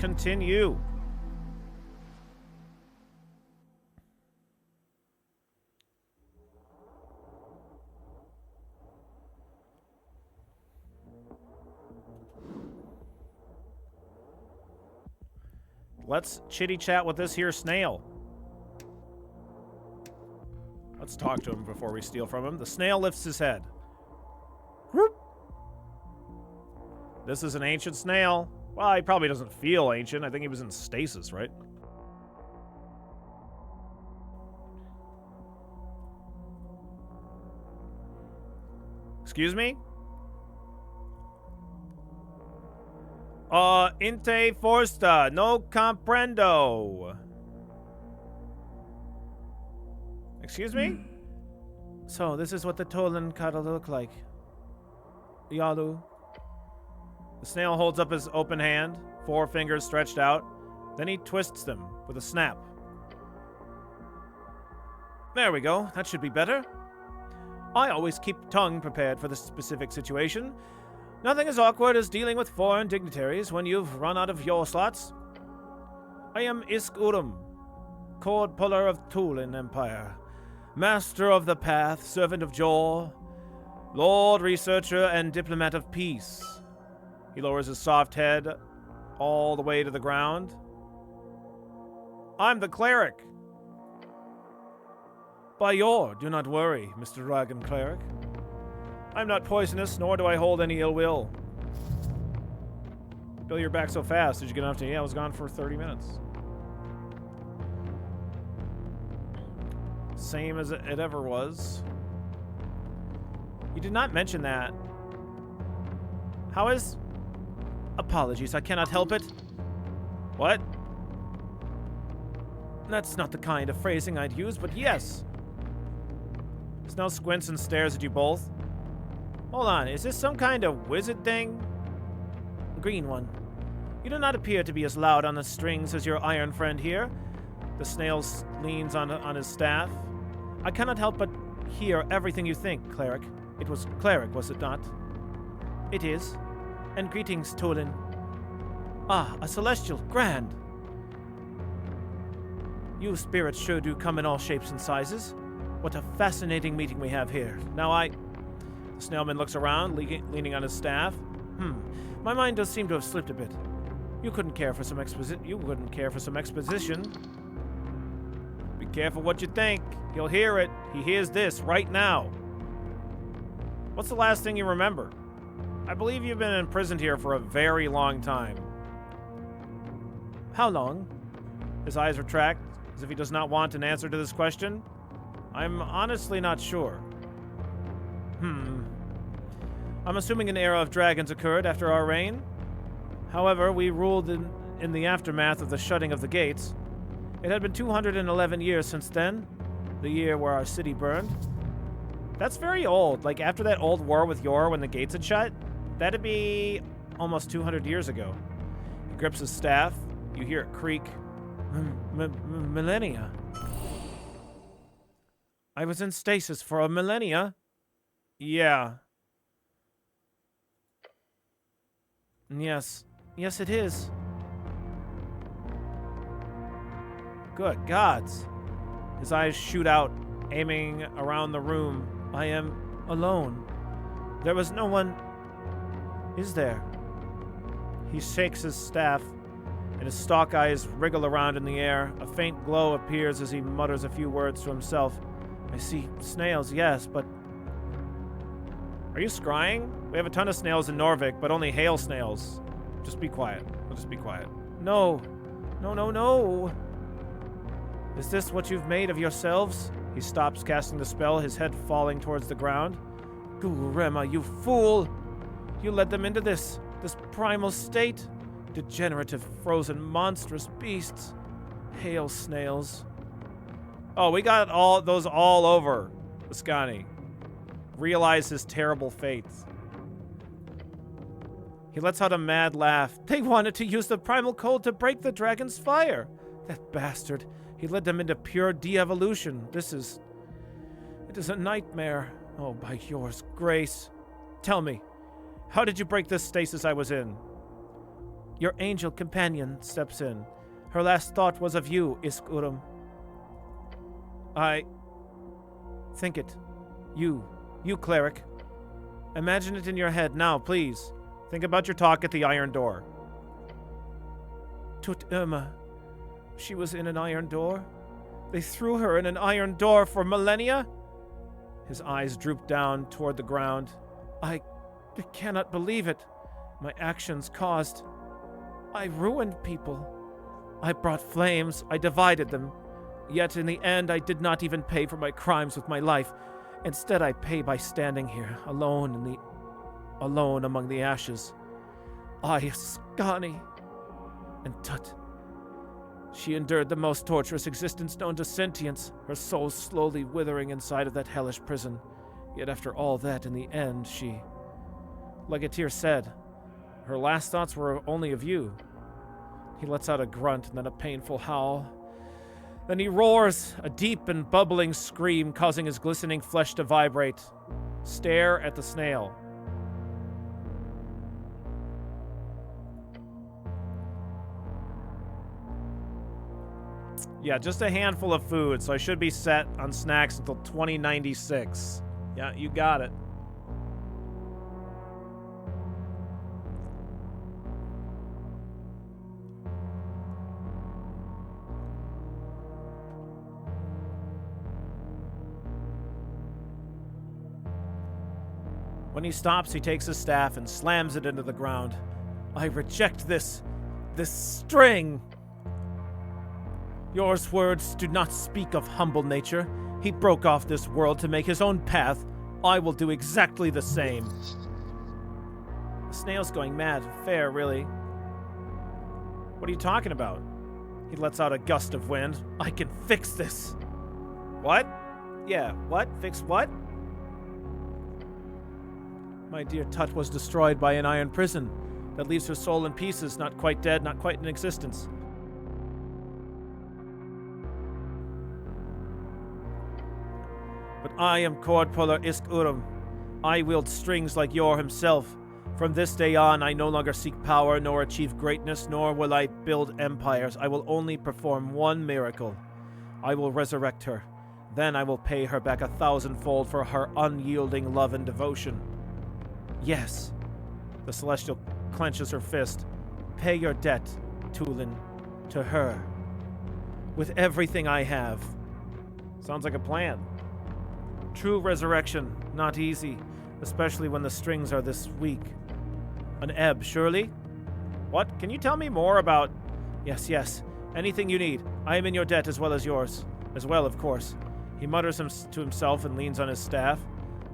continue. Let's chitty chat with this here snail. Let's talk to him before we steal from him. The snail lifts his head. Whoop. This is an ancient snail. Well, he probably doesn't feel ancient. I think he was in stasis, right? Excuse me? Inte forsta, no comprendo. Excuse me? So, this is what the Tolan cuddle look like. Yalu. The snail holds up his open hand, 4 fingers stretched out. Then he twists them with a snap. There we go. That should be better. I always keep tongue prepared for this specific situation. Nothing as awkward as dealing with foreign dignitaries when you've run out of your slots. I am Isk Urum, cord puller of Tulin Empire, master of the path, servant of Jor, lord, researcher, and diplomat of peace. He lowers his soft head all the way to the ground. I'm the cleric. By Yor, do not worry, Mr. Dragon Cleric. I'm not poisonous, nor do I hold any ill will. Bill, you're back so fast. Did you get enough to... Yeah, I was gone for 30 minutes. Same as it ever was. You did not mention that. How is... Apologies, I cannot help it. What? That's not the kind of phrasing I'd use, but yes. Snell squints and stares at you both. Hold on, is this some kind of wizard thing? Green one. You do not appear to be as loud on the strings as your iron friend here. The snail leans on his staff. I cannot help but hear everything you think, cleric. It was cleric, was it not? It is. And greetings, Tulin. Ah, a celestial. Grand. You spirits sure do come in all shapes and sizes. What a fascinating meeting we have here. Now The snailman looks around, leaning on his staff. My mind does seem to have slipped a bit. You couldn't care for some exposition. Be careful what you think. He'll hear it. He hears this right now. What's the last thing you remember? I believe you've been imprisoned here for a very long time. How long? His eyes retract, as if he does not want an answer to this question. I'm honestly not sure. I'm assuming an era of dragons occurred after our reign. However, we ruled in the aftermath of the shutting of the gates. It had been 211 years since then, the year where our city burned. That's very old. Like, after that old war with Yor when the gates had shut, that'd be almost 200 years ago. He grips his staff. You hear it creak. Millennia. I was in stasis for a millennia. Yeah. Yes. Yes, it is. Good gods. His eyes shoot out, aiming around the room. I am alone. There was no one... Is there? He shakes his staff, and his stalk eyes wriggle around in the air. A faint glow appears as he mutters a few words to himself. I see snails, yes, but... Are you scrying? We have a ton of snails in Norvik, but only hail snails. Just be quiet. We'll just be quiet. No. No, no, no. Is this what you've made of yourselves? He stops casting the spell, his head falling towards the ground. Gurema, you fool! You led them into this primal state. Degenerative, frozen, monstrous beasts. Hail snails. Oh, we got those all over Ascani. Realize his terrible fate. He lets out a mad laugh. They wanted to use the primal cold to break the dragon's fire. That bastard. He led them into pure de-evolution. It is a nightmare. Oh, by yours grace. Tell me, how did you break this stasis I was in? Your angel companion steps in. Her last thought was of you, Isk-Urum. I think it. You, cleric. Imagine it in your head now, please. Think about your talk at the iron door. Tut Irma. She was in an iron door? They threw her in an iron door for millennia? His eyes drooped down toward the ground. I cannot believe it. My actions caused... I ruined people. I brought flames. I divided them. Yet in the end, I did not even pay for my crimes with my life. Instead, I pay by standing here, alone among the ashes. I, Skani, and Tut. She endured the most torturous existence known to sentience, her soul slowly withering inside of that hellish prison. Yet after all that, in the end, she... Legateer said, her last thoughts were only of you. He lets out a grunt and then a painful howl. Then he roars, a deep and bubbling scream causing his glistening flesh to vibrate. Stare at the snail. Yeah, just a handful of food, so I should be set on snacks until 2096. Yeah, you got it. When he stops, he takes his staff and slams it into the ground. I reject this string. Yours words do not speak of humble nature. He broke off this world to make his own path. I will do exactly the same. The snail's going mad. Fair, really. What are you talking about? He lets out a gust of wind. I can fix this. What? Yeah, what? Fix what? My dear Tut was destroyed by an iron prison that leaves her soul in pieces, not quite dead, not quite in existence. But I am Cord-Puller Isk-Urum. I wield strings like Yor himself. From this day on, I no longer seek power, nor achieve greatness, nor will I build empires. I will only perform one miracle. I will resurrect her. Then I will pay her back 1,000-fold for her unyielding love and devotion. Yes. The Celestial clenches her fist. Pay your debt, Tulin, to her. With everything I have. Sounds like a plan. True resurrection, not easy, especially when the strings are this weak. An ebb, surely? What? Can you tell me more about... Yes. Anything you need. I am in your debt as well as yours. As well, of course. He mutters to himself and leans on his staff.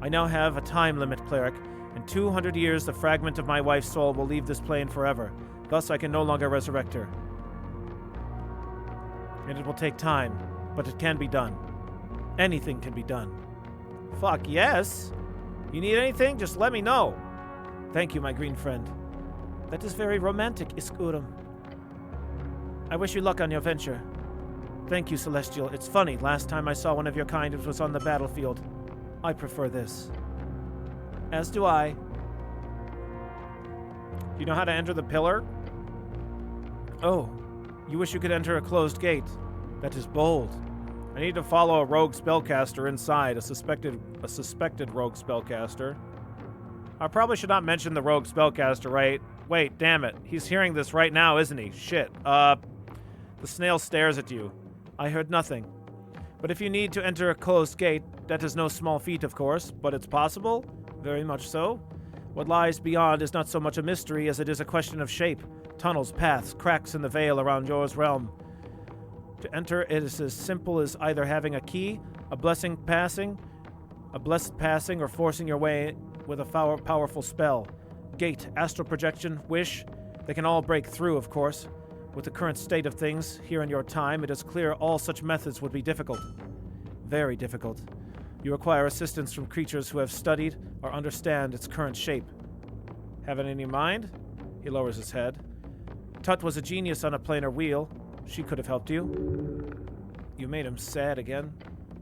I now have a time limit, cleric. In 200 years, the fragment of my wife's soul will leave this plane forever. Thus, I can no longer resurrect her. And it will take time, but it can be done. Anything can be done. Fuck yes. You need anything? Just let me know. Thank you, my green friend. That is very romantic, Isk-Urum. I wish you luck on your venture. Thank you, Celestial. It's funny, last time I saw one of your kind, it was on the battlefield. I prefer this. As do I. Do you know how to enter the pillar? Oh, you wish you could enter a closed gate. That is bold. I need to follow a rogue spellcaster inside, a suspected rogue spellcaster. I probably should not mention the rogue spellcaster, right? Wait, damn it. He's hearing this right now, isn't he? Shit. The snail stares at you. I heard nothing. But if you need to enter a closed gate, that is no small feat, of course, but it's possible. Very much so. What lies beyond is not so much a mystery as it is a question of shape. Tunnels, paths, cracks in the veil around Yor's realm. To enter, it is as simple as either having a key, a blessed passing, or forcing your way with a powerful spell. Gate, astral projection, wish, they can all break through, of course. With the current state of things, here in your time, it is clear all such methods would be difficult. Very difficult. You require assistance from creatures who have studied or understand its current shape. Have it in your mind? He lowers his head. Tut was a genius on a planar wheel. She could have helped you. You made him sad again.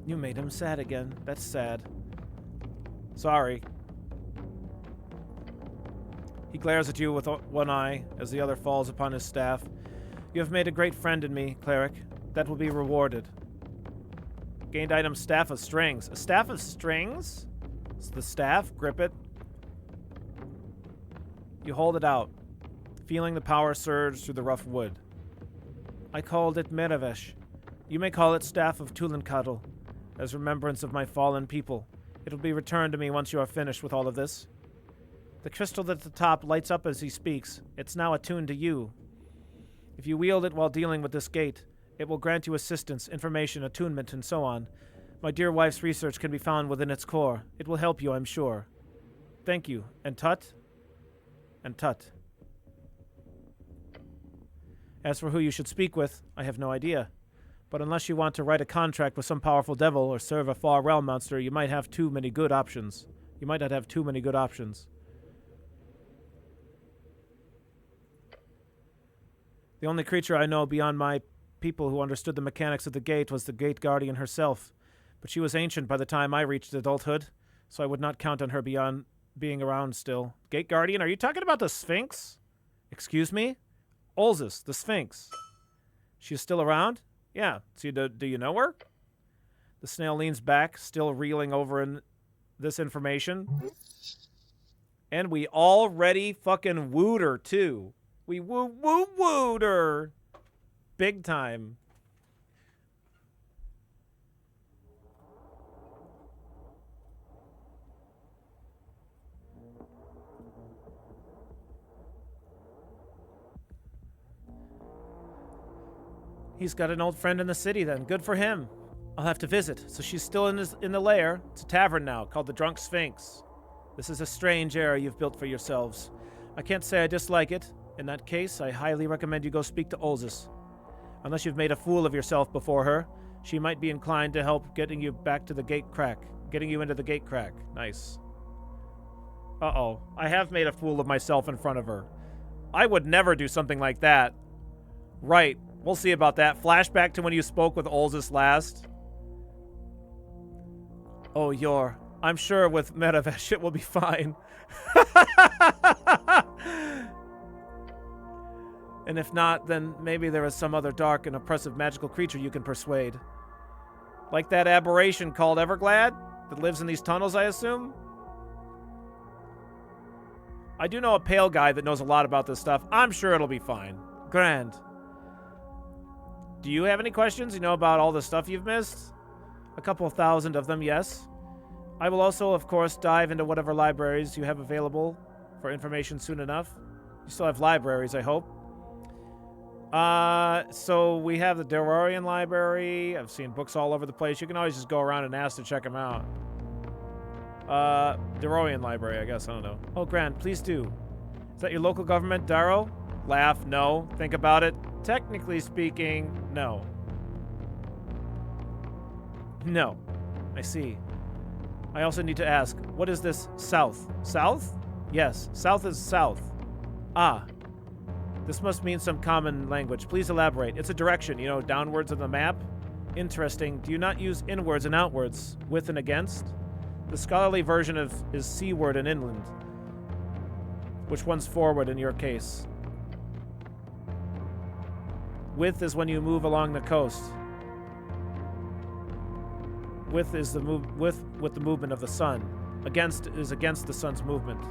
You made him sad again. That's sad. Sorry. He glares at you with one eye as the other falls upon his staff. You have made a great friend in me, cleric. That will be rewarded. Gained item Staff of Strings. A Staff of Strings? It's the staff. Grip it. You hold it out, feeling the power surge through the rough wood. I called it Meravesh. You may call it Staff of Tulinkatl, as remembrance of my fallen people. It will be returned to me once you are finished with all of this. The crystal at the top lights up as he speaks. It's now attuned to you. If you wield it while dealing with this gate, it will grant you assistance, information, attunement, and so on. My dear wife's research can be found within its core. It will help you, I'm sure. Thank you. And Tut? And Tut. As for who you should speak with, I have no idea. But unless you want to write a contract with some powerful devil or serve a far realm monster, you might have too many good options. You might not have too many good options. The only creature I know beyond my people who understood the mechanics of the gate was the gate guardian herself. But she was ancient by the time I reached adulthood, so I would not count on her beyond being around still. Gate guardian? Are you talking about the Sphinx? Excuse me? Olzus, the Sphinx. She is still around? Yeah. So do you know her? The snail leans back, still reeling over in this information. And we already fucking wooed her, too. We wooed her. Big time. He's got an old friend in the city then. Good for him. I'll have to visit. So she's still in the lair. It's a tavern now called the Drunk Sphinx. This is a strange area you've built for yourselves. I can't say I dislike it. In that case, I highly recommend you go speak to Olzus. Unless you've made a fool of yourself before her, she might be inclined to help getting you back to the gate crack. Getting you into the gate crack. Nice. Uh-oh. I have made a fool of myself in front of her. I would never do something like that. Right. We'll see about that. Flashback to when you spoke with Olzus last. Oh, I'm sure with Meravesh it will be fine. And if not, then maybe there is some other dark and oppressive magical creature you can persuade. Like that aberration called Everglad that lives in these tunnels, I assume? I do know a pale guy that knows a lot about this stuff. I'm sure it'll be fine. Grand. Do you have any questions? You know about all the stuff you've missed? A couple thousand of them, yes. I will also, of course, dive into whatever libraries you have available for information soon enough. You still have libraries, I hope. So we have the Derorian Library. I've seen books all over the place. You can always just go around and ask to check them out. Derorian Library, I guess. I don't know. Oh, Grand, please do. Is that your local government, Darrow? Laugh, no. Think about it. Technically speaking, no. No. I see. I also need to ask, what is this south? South? Yes, south is south. Ah. This must mean some common language. Please elaborate. It's a direction, you know, downwards on the map. Interesting. Do you not use inwards and outwards, with and against? The scholarly version is seaward and inland. Which one's forward in your case? With is when you move along the coast. With is the with the movement of the sun. Against is against the sun's movement.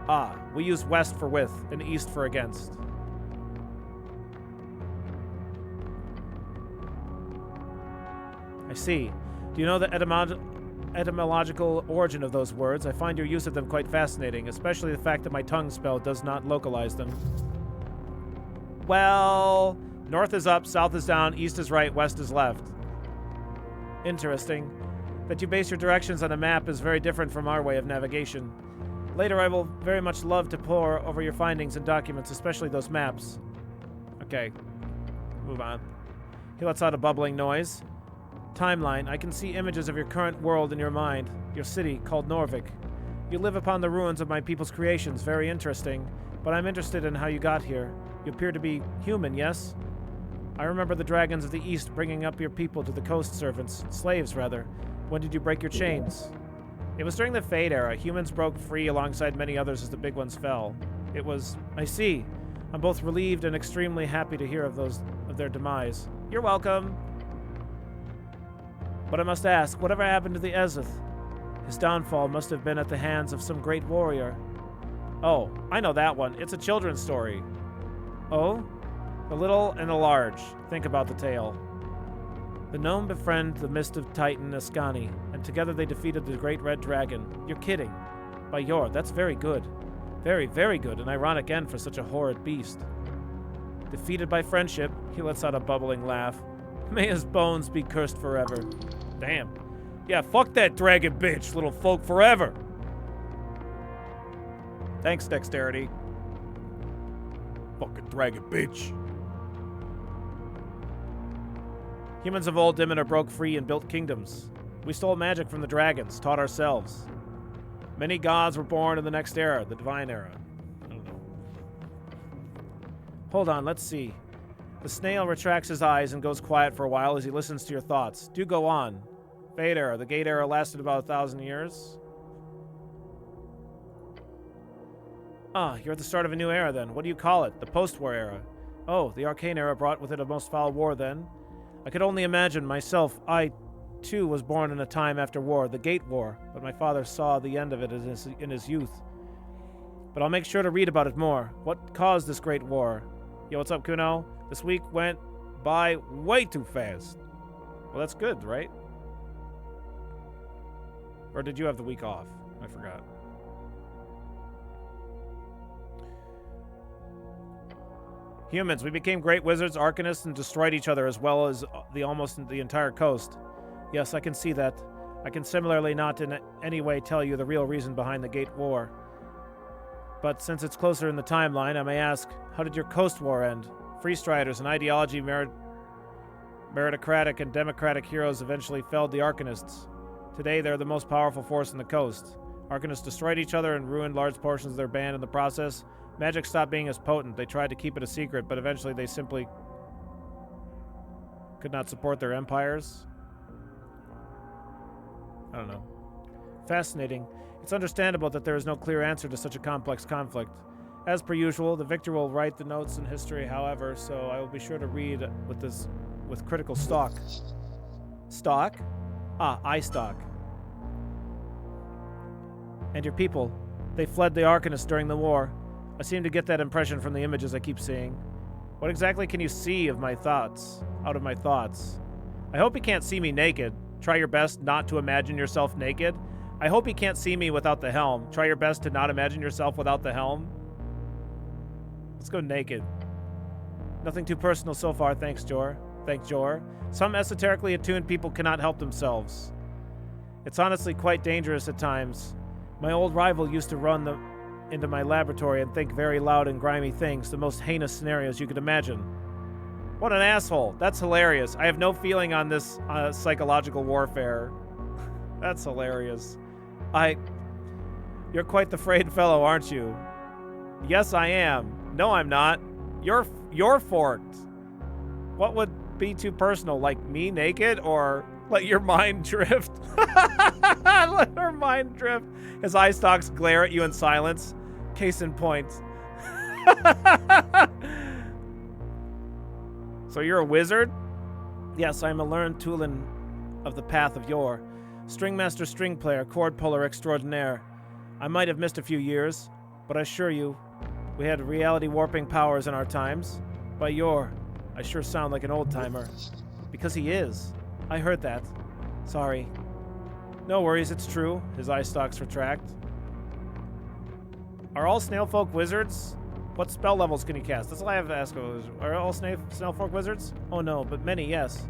Ah, we use west for with and east for against. I see. Do you know the etymological origin of those words? I find your use of them quite fascinating, especially the fact that my tongue spell does not localize them. Well, north is up, south is down, east is right, west is left. Interesting. That you base your directions on a map is very different from our way of navigation. Later, I will very much love to pore over your findings and documents, especially those maps. Okay. Move on. He lets out a bubbling noise. Timeline. I can see images of your current world in your mind. Your city, called Norvik. You live upon the ruins of my people's creations. Very interesting. But I'm interested in how you got here. You appear to be human, yes? I remember the dragons of the east bringing up your people to the coast servants. Slaves, rather. When did you break your chains? It was during the Fade era. Humans broke free alongside many others as the big ones fell. It was... I see. I'm both relieved and extremely happy to hear of their demise. You're welcome. But I must ask, whatever happened to the Ezeth? His downfall must have been at the hands of some great warrior. Oh, I know that one. It's a children's story. Oh? The little and the large. Think about the tale. The gnome befriended the mist of Titan Ascani, and together they defeated the great red dragon. You're kidding. By Yor, that's very good. Very, very good, an ironic end for such a horrid beast. Defeated by friendship, he lets out a bubbling laugh. May his bones be cursed forever. Damn. Yeah, fuck that dragon bitch, little folk, forever. Thanks, Dexterity. Fucking dragon bitch. Humans of old Diminer broke free and built kingdoms. We stole magic from the dragons, taught ourselves. Many gods were born in the next era, the divine era. I don't know. Hold on, let's see. The snail retracts his eyes and goes quiet for a while as he listens to your thoughts. Do go on. Fade era. The Gate era lasted about 1,000 years. Ah, you're at the start of a new era then. What do you call it? The post-war era. Oh, the Arcane era brought with it a most foul war then. I could only imagine myself. I, too, was born in a time after war, the Gate War, but my father saw the end of it in his youth. But I'll make sure to read about it more. What caused this great war? Yo, what's up, Kuno? This week went by way too fast. Well, that's good, right? Or did you have the week off? I forgot. Humans, we became great wizards, arcanists, and destroyed each other as well as almost the entire coast. Yes, I can see that. I can similarly not in any way tell you the real reason behind the Gate War. But since it's closer in the timeline, I may ask, how did your Coast War end? Freestriders and ideology meritocratic and democratic heroes eventually felled the Arcanists. Today, they're the most powerful force in the coast. Arcanists destroyed each other and ruined large portions of their band in the process. Magic stopped being as potent. They tried to keep it a secret, but eventually they simply could not support their empires. I don't know. Fascinating. It's understandable that there is no clear answer to such a complex conflict. As per usual, the victor will write the notes in history, however, so I will be sure to read with critical stock. Stock? Ah, eye stock. And your people, they fled the Arcanists during the war. I seem to get that impression from the images I keep seeing. What exactly can you see of my thoughts? Out of my thoughts? I hope you can't see me naked. Try your best not to imagine yourself naked. I hope you can't see me without the helm. Try your best to not imagine yourself without the helm. Let's go naked. Nothing too personal so far, thanks, Jor. Thank Jor. Some esoterically attuned people cannot help themselves. It's honestly quite dangerous at times. My old rival used to run into my laboratory and think very loud and grimy things, the most heinous scenarios you could imagine. What an asshole. That's hilarious. I have no feeling on this psychological warfare. That's hilarious. You're quite the frayed fellow, aren't you? Yes, I am. No, I'm not. You're forked. What would be too personal? Like me naked, or let your mind drift? Let her mind drift. His eye stalks glare at you in silence. Case in point. So you're a wizard? Yes, I'm a learned Tulin of the Path of Yor. Stringmaster, string player, chord puller extraordinaire. I might have missed a few years, but I assure you, we had reality warping powers in our times. By Yor, I sure sound like an old-timer. Because he is. I heard that. Sorry. No worries, it's true. His eye stalks retract. Are all snailfolk wizards? What spell levels can you cast? That's all I have to ask. Are all snailfolk wizards? Oh no, but many, yes.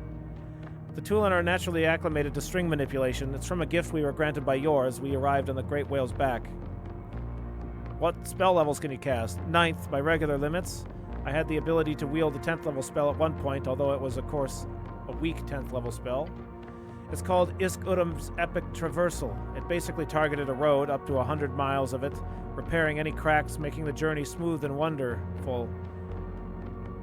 The Tulin are naturally acclimated to string manipulation. It's from a gift we were granted by Yor as we arrived on the Great Whale's back. What spell levels can you cast? 9th, by regular limits. I had the ability to wield a 10th level spell at one point, although it was, of course, a weak 10th level spell. It's called Isk Udum's Epic Traversal. It basically targeted a road, up to 100 miles of it, repairing any cracks, making the journey smooth and wonderful,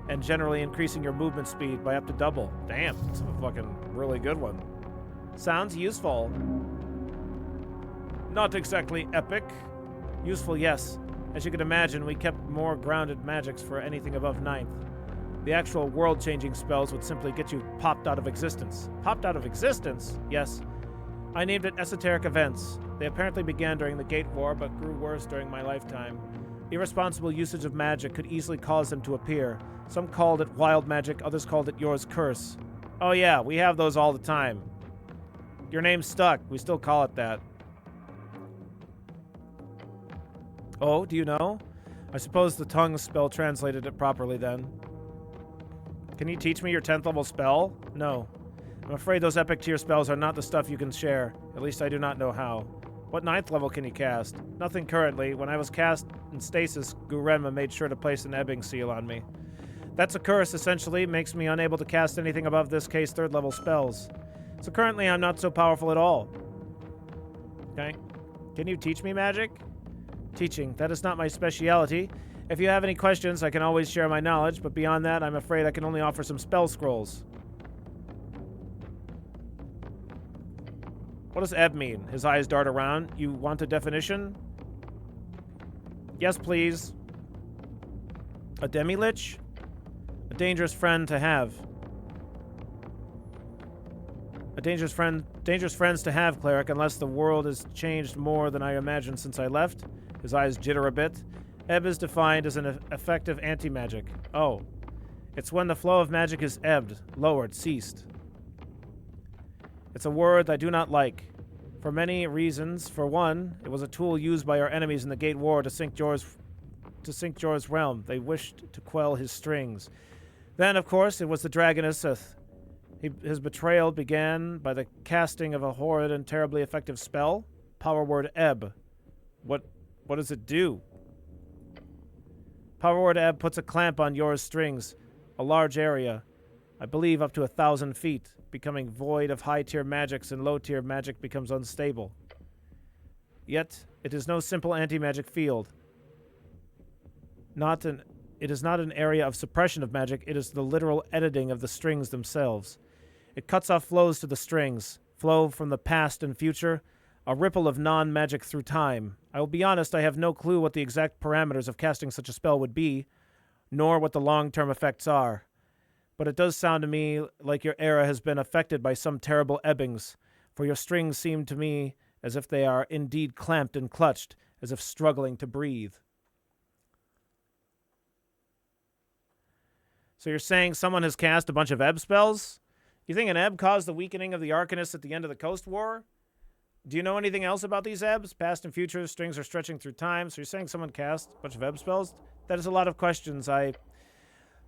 and generally increasing your movement speed by up to double. Damn, that's a fucking really good one. Sounds useful. Not exactly epic. Useful, yes. As you can imagine, we kept more grounded magics for anything above 9th. The actual world-changing spells would simply get you popped out of existence. Popped out of existence? Yes. I named it Esoteric Events. They apparently began during the Gate War, but grew worse during my lifetime. Irresponsible usage of magic could easily cause them to appear. Some called it wild magic, others called it Yours Curse. Oh yeah, we have those all the time. Your name's stuck. We still call it that. Oh, do you know? I suppose the tongue spell translated it properly then. Can you teach me your 10th level spell? No. I'm afraid those epic tier spells are not the stuff you can share. At least I do not know how. What 9th level can you cast? Nothing currently. When I was cast in stasis, Gurema made sure to place an ebbing seal on me. That's a curse, essentially. Makes me unable to cast anything above this case 3rd level spells. So currently I'm not so powerful at all. Okay. Can you teach me magic? Teaching. That is not my speciality. If you have any questions, I can always share my knowledge, but beyond that, I'm afraid I can only offer some spell scrolls. What does Ebb mean? His eyes dart around. You want a definition? Yes, please. A demi-lich? A dangerous friend to have. Dangerous friends to have, cleric, unless the world has changed more than I imagined since I left. His eyes jitter a bit. Ebb is defined as an effective anti-magic. Oh. It's when the flow of magic is ebbed, lowered, ceased. It's a word I do not like. For many reasons. For one, it was a tool used by our enemies in the Gate War to sink Jor's realm. They wished to quell his strings. Then, of course, it was the Dragon Isith. His betrayal began by the casting of a horrid and terribly effective spell. Power word Ebb. What does it do? Power word Ebb puts a clamp on Yor's strings. A large area. I believe up to 1,000 feet. Becoming void of high-tier magics and low-tier magic becomes unstable. Yet, it is no simple anti-magic field. It is not an area of suppression of magic, it is the literal editing of the strings themselves. It cuts off flows to the strings, flow from the past and future, a ripple of non-magic through time. I will be honest, I have no clue what the exact parameters of casting such a spell would be, nor what the long-term effects are. But it does sound to me like your era has been affected by some terrible ebbings, for your strings seem to me as if they are indeed clamped and clutched, as if struggling to breathe. So you're saying someone has cast a bunch of ebb spells? You think an ebb caused the weakening of the Arcanists at the end of the Coast War? Do you know anything else about these ebbs? Past and future, strings are stretching through time, so you're saying someone cast a bunch of ebb spells? That is a lot of questions.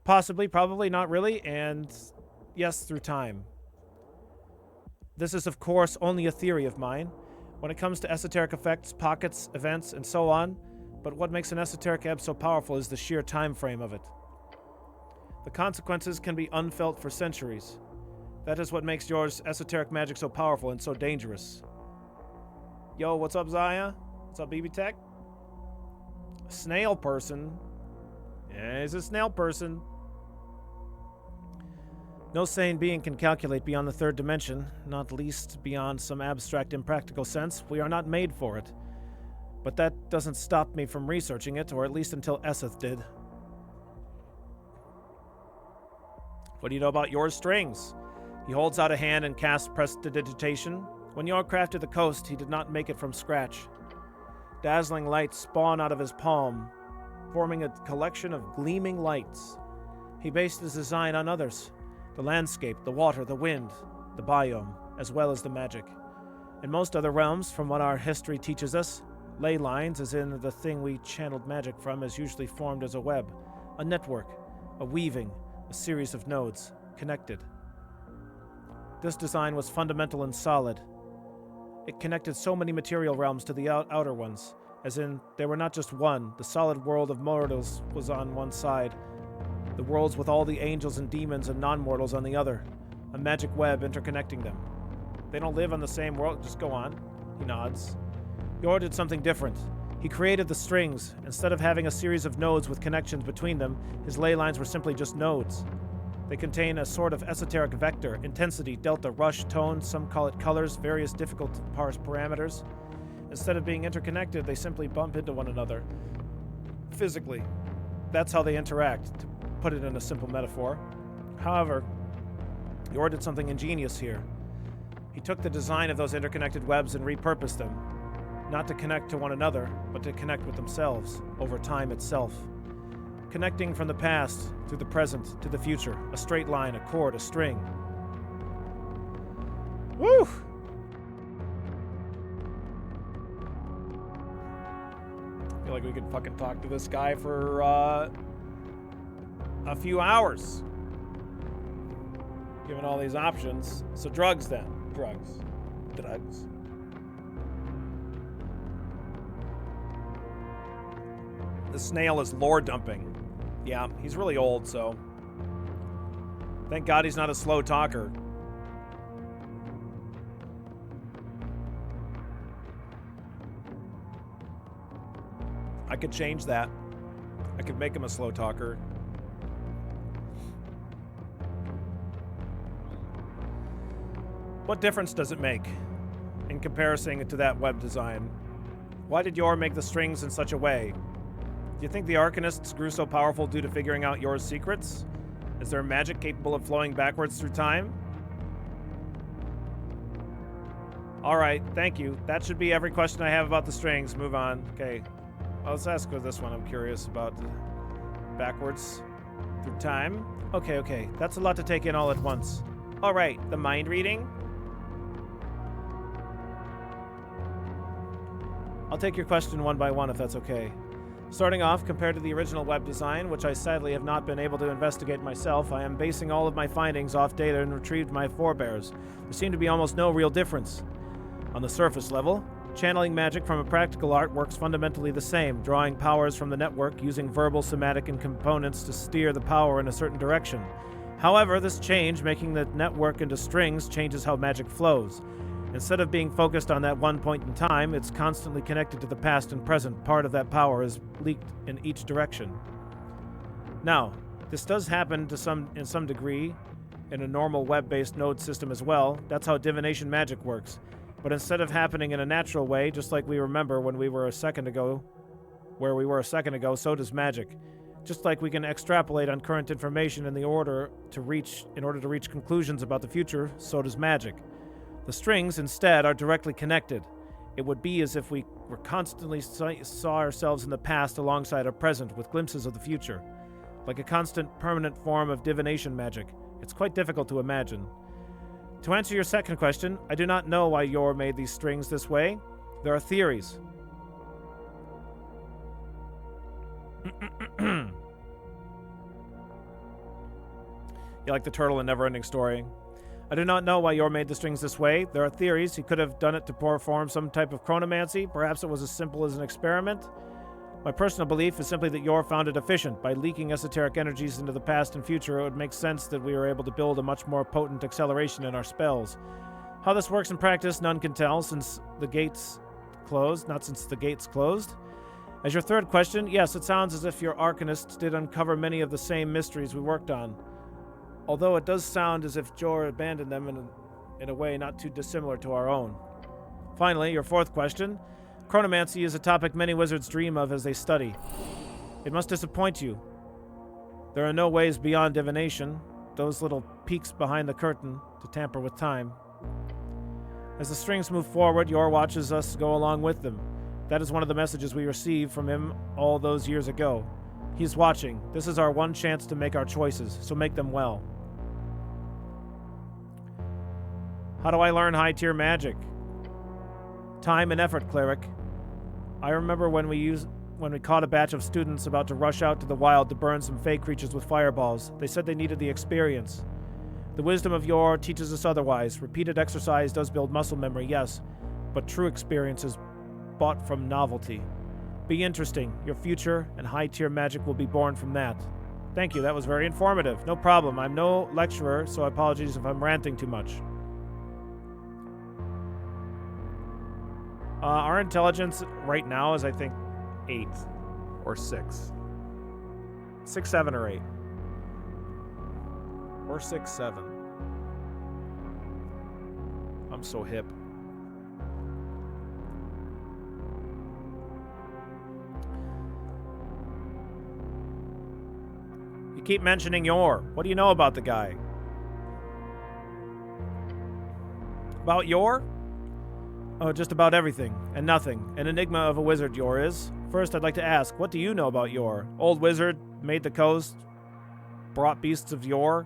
Possibly, probably, not really, and yes, through time. This is, of course, only a theory of mine. When it comes to esoteric effects, pockets, events, and so on, but what makes an esoteric ebb so powerful is the sheer time frame of it. The consequences can be unfelt for centuries. That is what makes Yor's esoteric magic so powerful and so dangerous. Yo, what's up, Zaya? What's up, BB Tech? Snail person? Yeah, he's a snail person. No sane being can calculate beyond the 3rd dimension, not least beyond some abstract impractical sense. We are not made for it. But that doesn't stop me from researching it, or at least until Eseth did. What do you know about Yor's strings? He holds out a hand and casts prestidigitation. When Yor crafted the coast, he did not make it from scratch. Dazzling lights spawn out of his palm, forming a collection of gleaming lights. He based his design on others. The landscape, the water, the wind, the biome, as well as the magic. In most other realms, from what our history teaches us, ley lines, as in the thing we channeled magic from, is usually formed as a web, a network, a weaving, a series of nodes, connected. This design was fundamental and solid. It connected so many material realms to the outer ones, as in, they were not just one. The solid world of mortals was on one side, the worlds with all the angels and demons and non-mortals on the other, a magic web interconnecting them. They don't live on the same world. Just go on. He nods. Yor did something different. He created the strings. Instead of having a series of nodes with connections between them, his ley lines were simply just nodes. They contain a sort of esoteric vector, intensity, delta, rush, tone, some call it colors, various difficult to parse parameters. Instead of being interconnected, they simply bump into one another. physically. That's how they interact, to put it in a simple metaphor. However, Yor did something ingenious here. He took the design of those interconnected webs and repurposed them, not to connect to one another, but to connect with themselves over time itself. Connecting from the past to the present to the future, a straight line, a chord, a string. Woo! I feel like we could fucking talk to this guy for a few hours. Given all these options. So drugs then. Drugs. The snail is lore dumping. Yeah, he's really old, so... Thank God he's not a slow talker. I could change that. I could make him a slow talker. What difference does it make in comparison to that web design? Why did Yor make the strings in such a way? Do you think the Arcanists grew so powerful due to figuring out Yor's secrets? Is there magic capable of flowing backwards through time? Alright, thank you. That should be every question I have about the strings. Move on. Okay. Well, let's ask with this one. I'm curious about the backwards through time. Okay. That's a lot to take in all at once. Alright, the mind reading? I'll take your question one by one if that's okay. Starting off, compared to the original web design, which I sadly have not been able to investigate myself, I am basing all of my findings off data and retrieved my forebears. There seemed to be almost no real difference. On the surface level, channeling magic from a practical art works fundamentally the same, drawing powers from the network using verbal, somatic, and components to steer the power in a certain direction. However, this change, making the network into strings, changes how magic flows. Instead of being focused on that one point in time, it's constantly connected to the past and present. Part of that power is leaked in each direction. Now, this does happen in some degree in a normal web-based node system as well. That's how divination magic works. But instead of happening in a natural way, just like we remember when we were a second ago, so does magic. Just like we can extrapolate on current information in order to reach conclusions about the future, so does magic. The strings, instead, are directly connected. It would be as if we were constantly saw ourselves in the past alongside our present, with glimpses of the future. Like a constant, permanent form of divination magic. It's quite difficult to imagine. To answer your second question, I do not know why Yor made these strings this way. There are theories. You like the turtle in Neverending Story? I do not know why Yor made the strings this way. There are theories. He could have done it to perform some type of chronomancy. Perhaps it was as simple as an experiment. My personal belief is simply that Yor found it efficient. By leaking esoteric energies into the past and future, it would make sense that we were able to build a much more potent acceleration in our spells. How this works in practice, none can tell since the gates closed. Not since the gates closed. As your third question, yes, it sounds as if your Arcanists did uncover many of the same mysteries we worked on. Although it does sound as if Yor abandoned them in a way not too dissimilar to our own. Finally, your fourth question. Chronomancy is a topic many wizards dream of as they study. It must disappoint you. There are no ways beyond divination, those little peeks behind the curtain, to tamper with time. As the strings move forward, Yor watches us go along with them. That is one of the messages we received from him all those years ago. He's watching. This is our one chance to make our choices, so make them well. How do I learn high-tier magic? Time and effort, cleric. I remember when we caught a batch of students about to rush out to the wild to burn some fey creatures with fireballs. They said they needed the experience. The wisdom of Yor teaches us otherwise. Repeated exercise does build muscle memory, yes, but true experience is bought from novelty. Be interesting. Your future and high-tier magic will be born from that. Thank you, that was very informative. No problem. I'm no lecturer, so apologies if I'm ranting too much. Our intelligence right now is, I think, 8 or 6. 6, 7, or 8. Or 6, 7. I'm so hip. You keep mentioning Yor. What do you know about the guy? About Yor? Oh, just about everything and nothing. An enigma of a wizard Yor is. First, I'd like to ask, what do you know about Yor? Old wizard, made the coast, brought beasts of Yor.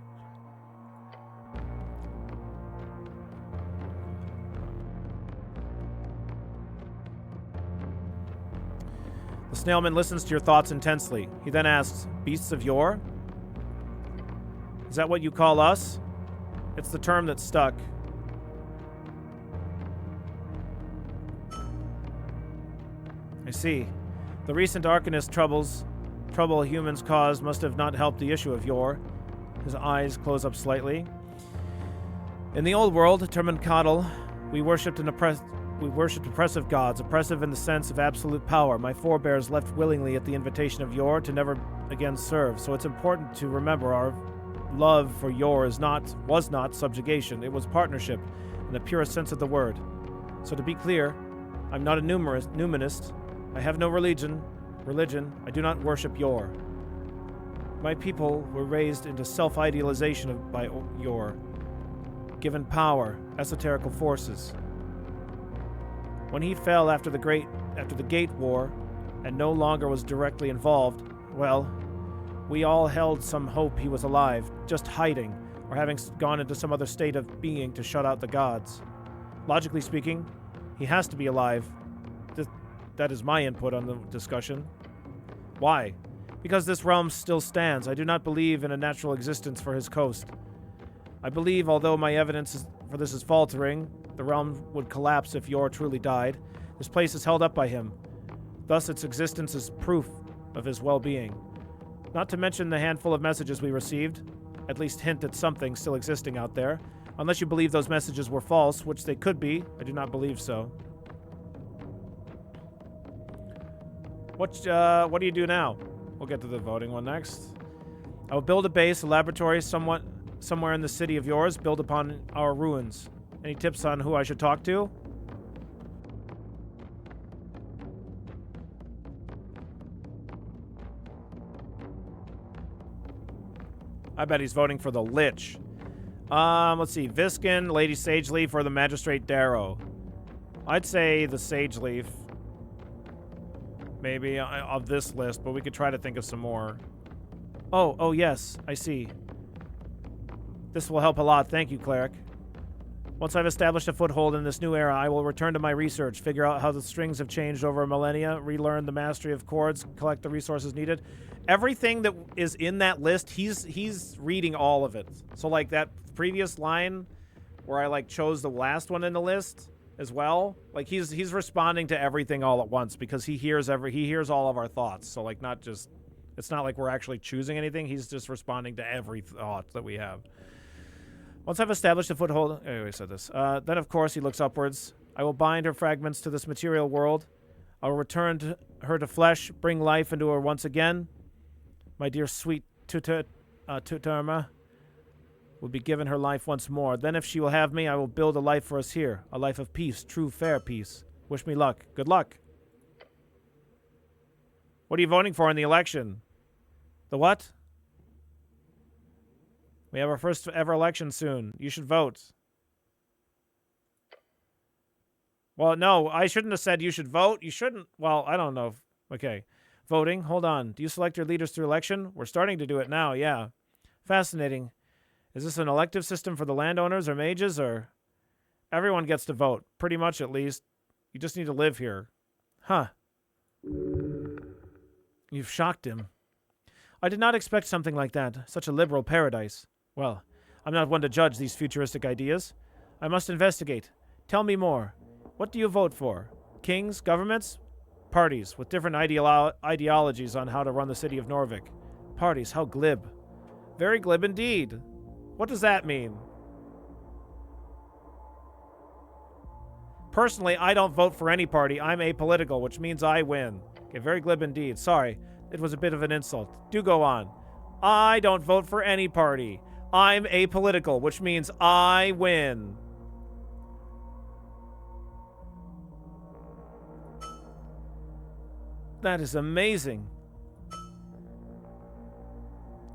The snailman listens to your thoughts intensely. He then asks, beasts of Yor? Is that what you call us? It's the term that stuck. I see. The recent Arcanist trouble humans caused must have not helped the issue of Yor. His eyes close up slightly. In the old world, Termancatl, we worshipped oppressive gods, oppressive in the sense of absolute power. My forebears left willingly at the invitation of Yor to never again serve. So it's important to remember our love for Yor was not subjugation. It was partnership in the purest sense of the word. So to be clear, I'm not a numinist. I have no religion. I do not worship Yor. My people were raised into self-idealization by Yor, given power, esoterical forces. When he fell after the Gate War, and no longer was directly involved, well, we all held some hope he was alive, just hiding, or having gone into some other state of being to shut out the gods. Logically speaking, he has to be alive. That is my input on the discussion. Why? Because this realm still stands. I do not believe in a natural existence for his coast. I believe, although my evidence for this is faltering, the realm would collapse if Yor truly died. This place is held up by him. Thus, its existence is proof of his well-being. Not to mention the handful of messages we received, at least hint at something still existing out there. Unless you believe those messages were false, which they could be, I do not believe so. What do you do now? We'll get to the voting one next. I will build a base, a laboratory somewhere in the city of yours, build upon our ruins. Any tips on who I should talk to? I bet he's voting for the Lich. Let's see. Viskin, Lady Sageleaf, or the Magistrate Darrow. I'd say the Sageleaf. Maybe of this list, but we could try to think of some more. Oh, yes, I see. This will help a lot. Thank you, Cleric. Once I've established a foothold in this new era, I will return to my research, figure out how the strings have changed over millennia, relearn the mastery of chords, collect the resources needed. Everything that is in that list, he's reading all of it. So like that previous line where I like chose the last one in the list as well, like he's responding to everything all at once because he hears all of our thoughts. So like it's not like we're actually choosing anything. He's just responding to every thought that we have. Once I've established a foothold, anyway, I said this. Then of course he looks upwards. I will bind her fragments to this material world. I will return her to flesh, bring life into her once again. My dear sweet Tutarma will be given her life once more. Then if she will have me, I will build a life for us here. A life of peace, true, fair peace. Wish me luck. Good luck. What are you voting for in the election? The what? We have our first ever election soon. You should vote. Well, no, I shouldn't have said you should vote. You shouldn't. Well, I don't know. Okay. Voting. Hold on. Do you select your leaders through election? We're starting to do it now, yeah. Fascinating. Is this an elective system for the landowners or mages, or... Everyone gets to vote. Pretty much, at least. You just need to live here. Huh. You've shocked him. I did not expect something like that. Such a liberal paradise. Well, I'm not one to judge these futuristic ideas. I must investigate. Tell me more. What do you vote for? Kings? Governments? Parties, with different ideologies on how to run the city of Norvik. Parties, how glib. Very glib indeed. What does that mean? Personally, I don't vote for any party. I'm apolitical, which means I win. Okay, very glib indeed. Sorry, it was a bit of an insult. Do go on. I don't vote for any party. I'm apolitical, which means I win. That is amazing.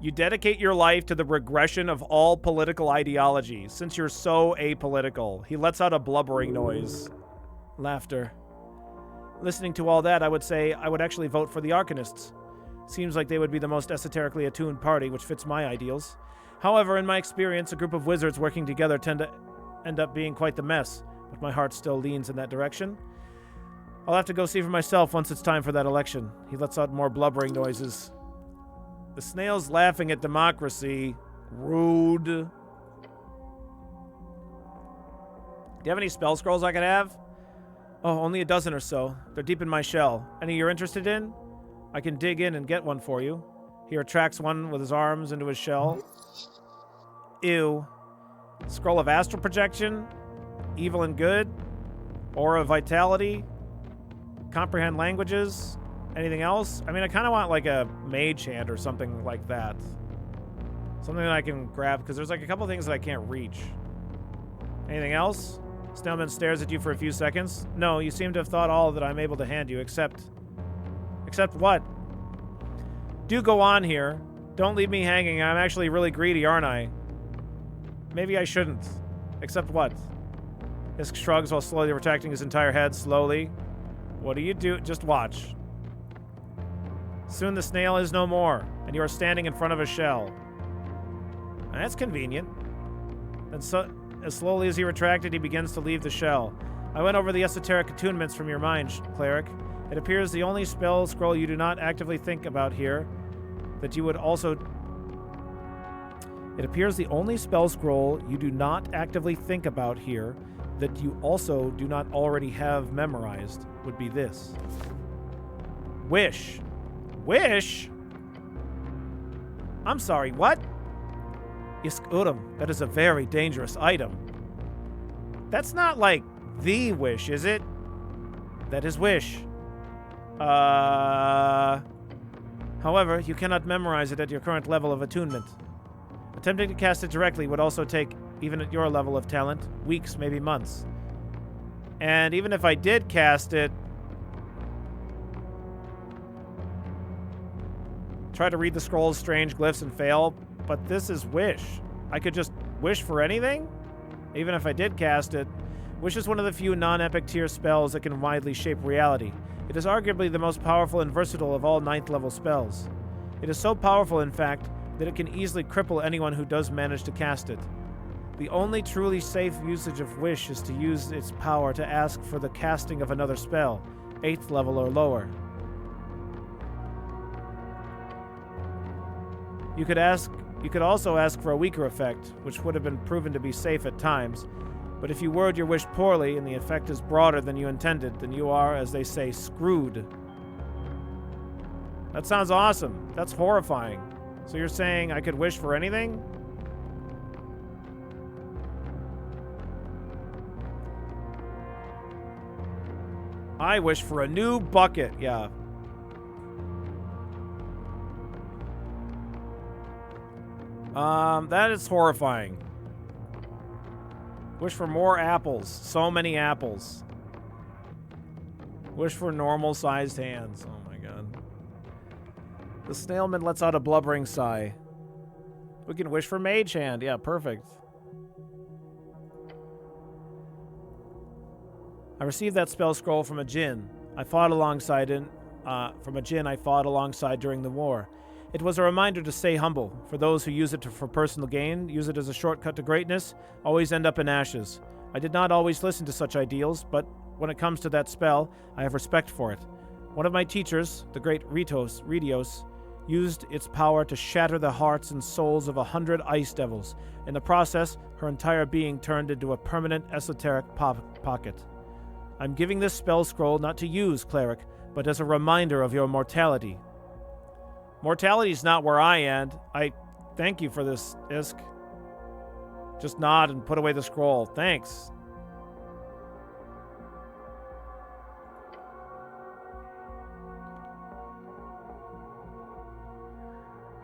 You dedicate your life to the regression of all political ideology, since you're so apolitical. He lets out a blubbering noise. Laughter. Listening to all that, I would say I would actually vote for the Arcanists. Seems like they would be the most esoterically attuned party, which fits my ideals. However, in my experience, a group of wizards working together tend to end up being quite the mess, but my heart still leans in that direction. I'll have to go see for myself once it's time for that election. He lets out more blubbering noises. The snail's laughing at democracy. Rude. Do you have any spell scrolls I could have? Oh, only a dozen or so. They're deep in my shell. Any you're interested in? I can dig in and get one for you. He retracts one with his arms into his shell. Ew. Scroll of astral projection? Evil and good? Aura of vitality? Comprehend languages? Anything else? I mean, I kind of want like a mage hand or something like that. Something that I can grab, because there's like a couple things that I can't reach. Anything else? Snailman stares at you for a few seconds. No, you seem to have thought all that I'm able to hand you, except... Except what? Do go on here. Don't leave me hanging. I'm actually really greedy, aren't I? Maybe I shouldn't. Except what? Isk shrugs while slowly retracting his entire head, slowly. What do you do? Just watch. Soon the snail is no more, and you are standing in front of a shell. That's convenient. And so, as slowly as he retracted, he begins to leave the shell. I went over the esoteric attunements from your mind, cleric. It appears the only spell scroll you do not actively think about here, that you would also... It appears the only spell scroll you do not actively think about here, that you also do not already have memorized, would be this. Wish. Wish? I'm sorry, what? Isk Urum, that is a very dangerous item. That's not like the wish, is it? That is wish. However, you cannot memorize it at your current level of attunement. Attempting to cast it directly would also take, even at your level of talent, weeks, maybe months. And even if I did cast it, try to read the scroll's strange glyphs and fail, but this is wish. I could just wish for anything? Even if I did cast it. Wish is one of the few non-epic tier spells that can widely shape reality. It is arguably the most powerful and versatile of all 9th level spells. It is so powerful, in fact, that it can easily cripple anyone who does manage to cast it. The only truly safe usage of Wish is to use its power to ask for the casting of another spell, 8th level or lower. You could also ask for a weaker effect, which would have been proven to be safe at times, but if you word your wish poorly and the effect is broader than you intended, then you are, as they say, screwed. That sounds awesome. That's horrifying. So you're saying I could wish for anything? I wish for a new bucket, yeah. That is horrifying. Wish for more apples. So many apples. Wish for normal-sized hands. Oh my god. The snailman lets out a blubbering sigh. We can wish for mage hand. Yeah, perfect. I received that spell scroll from a djinn. I fought alongside during the war. It was a reminder to stay humble. For those who use it for personal gain, use it as a shortcut to greatness, always end up in ashes. I did not always listen to such ideals, but when it comes to that spell, I have respect for it. One of my teachers, the great Redios, used its power to shatter the hearts and souls of 100 ice devils. In the process, her entire being turned into a permanent esoteric pocket. I'm giving this spell scroll not to use, cleric, but as a reminder of your mortality. Mortality's not where I end. I thank you for this, Isk. Just nod and put away the scroll. Thanks.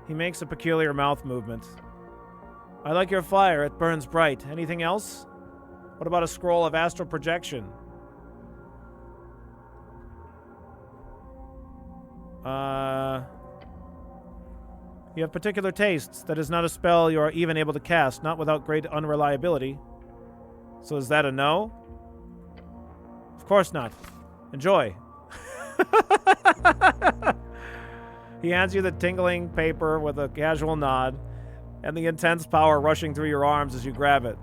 He makes a peculiar mouth movement. I like your fire. It burns bright. Anything else? What about a scroll of astral projection? You have particular tastes. That is not a spell you are even able to cast, not without great unreliability. So is that a no? Of course not. Enjoy. He hands you the tingling paper with a casual nod, and the intense power rushing through your arms as you grab it.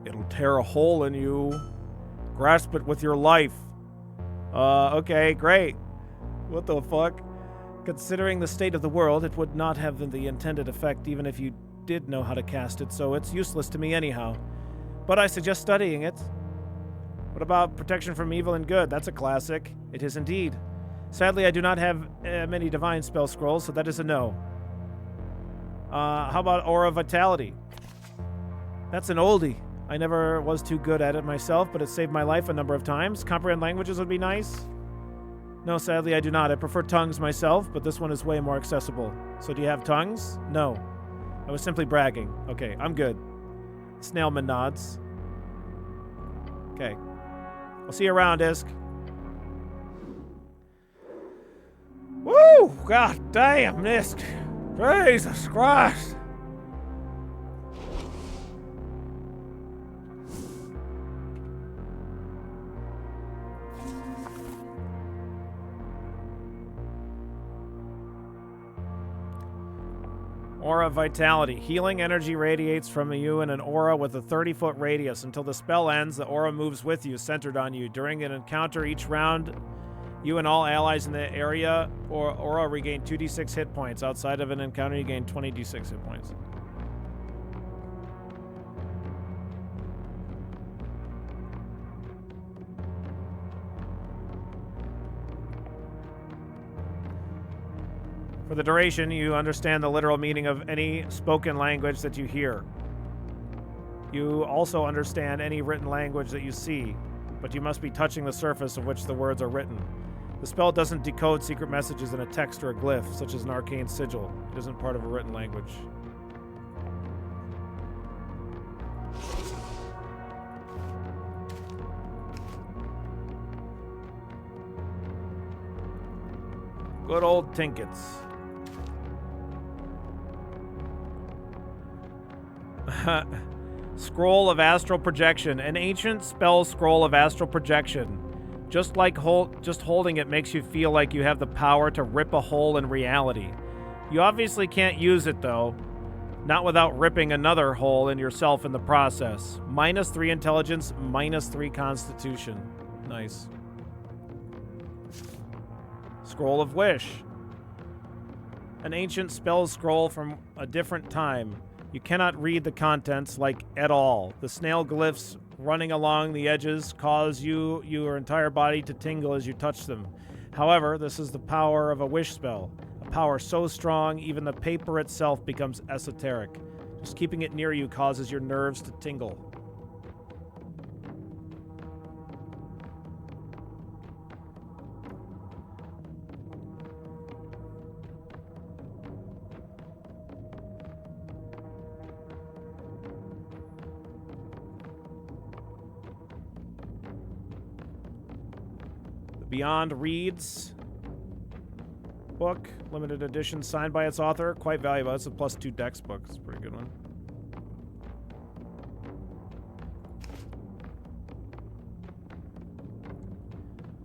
It'll tear a hole in you. Grasp it with your life. Okay, great. What the fuck? Considering the state of the world, it would not have the intended effect even if you did know how to cast it, so it's useless to me anyhow. But I suggest studying it. What about protection from evil and good? That's a classic. It is indeed. Sadly, I do not have many divine spell scrolls, so that is a no. How about Aura Vitality? That's an oldie. I never was too good at it myself, but it saved my life a number of times. Comprehend languages would be nice. No, sadly, I do not. I prefer tongues myself, but this one is way more accessible. So do you have tongues? No. I was simply bragging. Okay, I'm good. Snailman nods. Okay. I'll see you around, Isk. Woo! God damn, Isk. Jesus Christ. Aura Vitality. Healing energy radiates from you in an aura with a 30-foot radius. Until the spell ends, the aura moves with you, centered on you. During an encounter each round, you and all allies in the area or aura regain 2d6 hit points. Outside of an encounter, you gain 20d6 hit points. For the duration, you understand the literal meaning of any spoken language that you hear. You also understand any written language that you see, but you must be touching the surface of which the words are written. The spell doesn't decode secret messages in a text or a glyph, such as an arcane sigil. It isn't part of a written language. Good old Tinkets. Scroll of Astral Projection. An ancient spell scroll of astral projection. Just holding it makes you feel like you have the power to rip a hole in reality. You obviously can't use it, though. Not without ripping another hole in yourself in the process. -3 intelligence, -3 constitution. Nice. Scroll of Wish. An ancient spell scroll from a different time. You cannot read the contents, like, at all. The snail glyphs running along the edges cause your entire body to tingle as you touch them. However, this is the power of a wish spell. A power so strong, even the paper itself becomes esoteric. Just keeping it near you causes your nerves to tingle. Beyond Reads book, limited edition, signed by its author. Quite valuable. It's a +2 dex book. It's a pretty good one.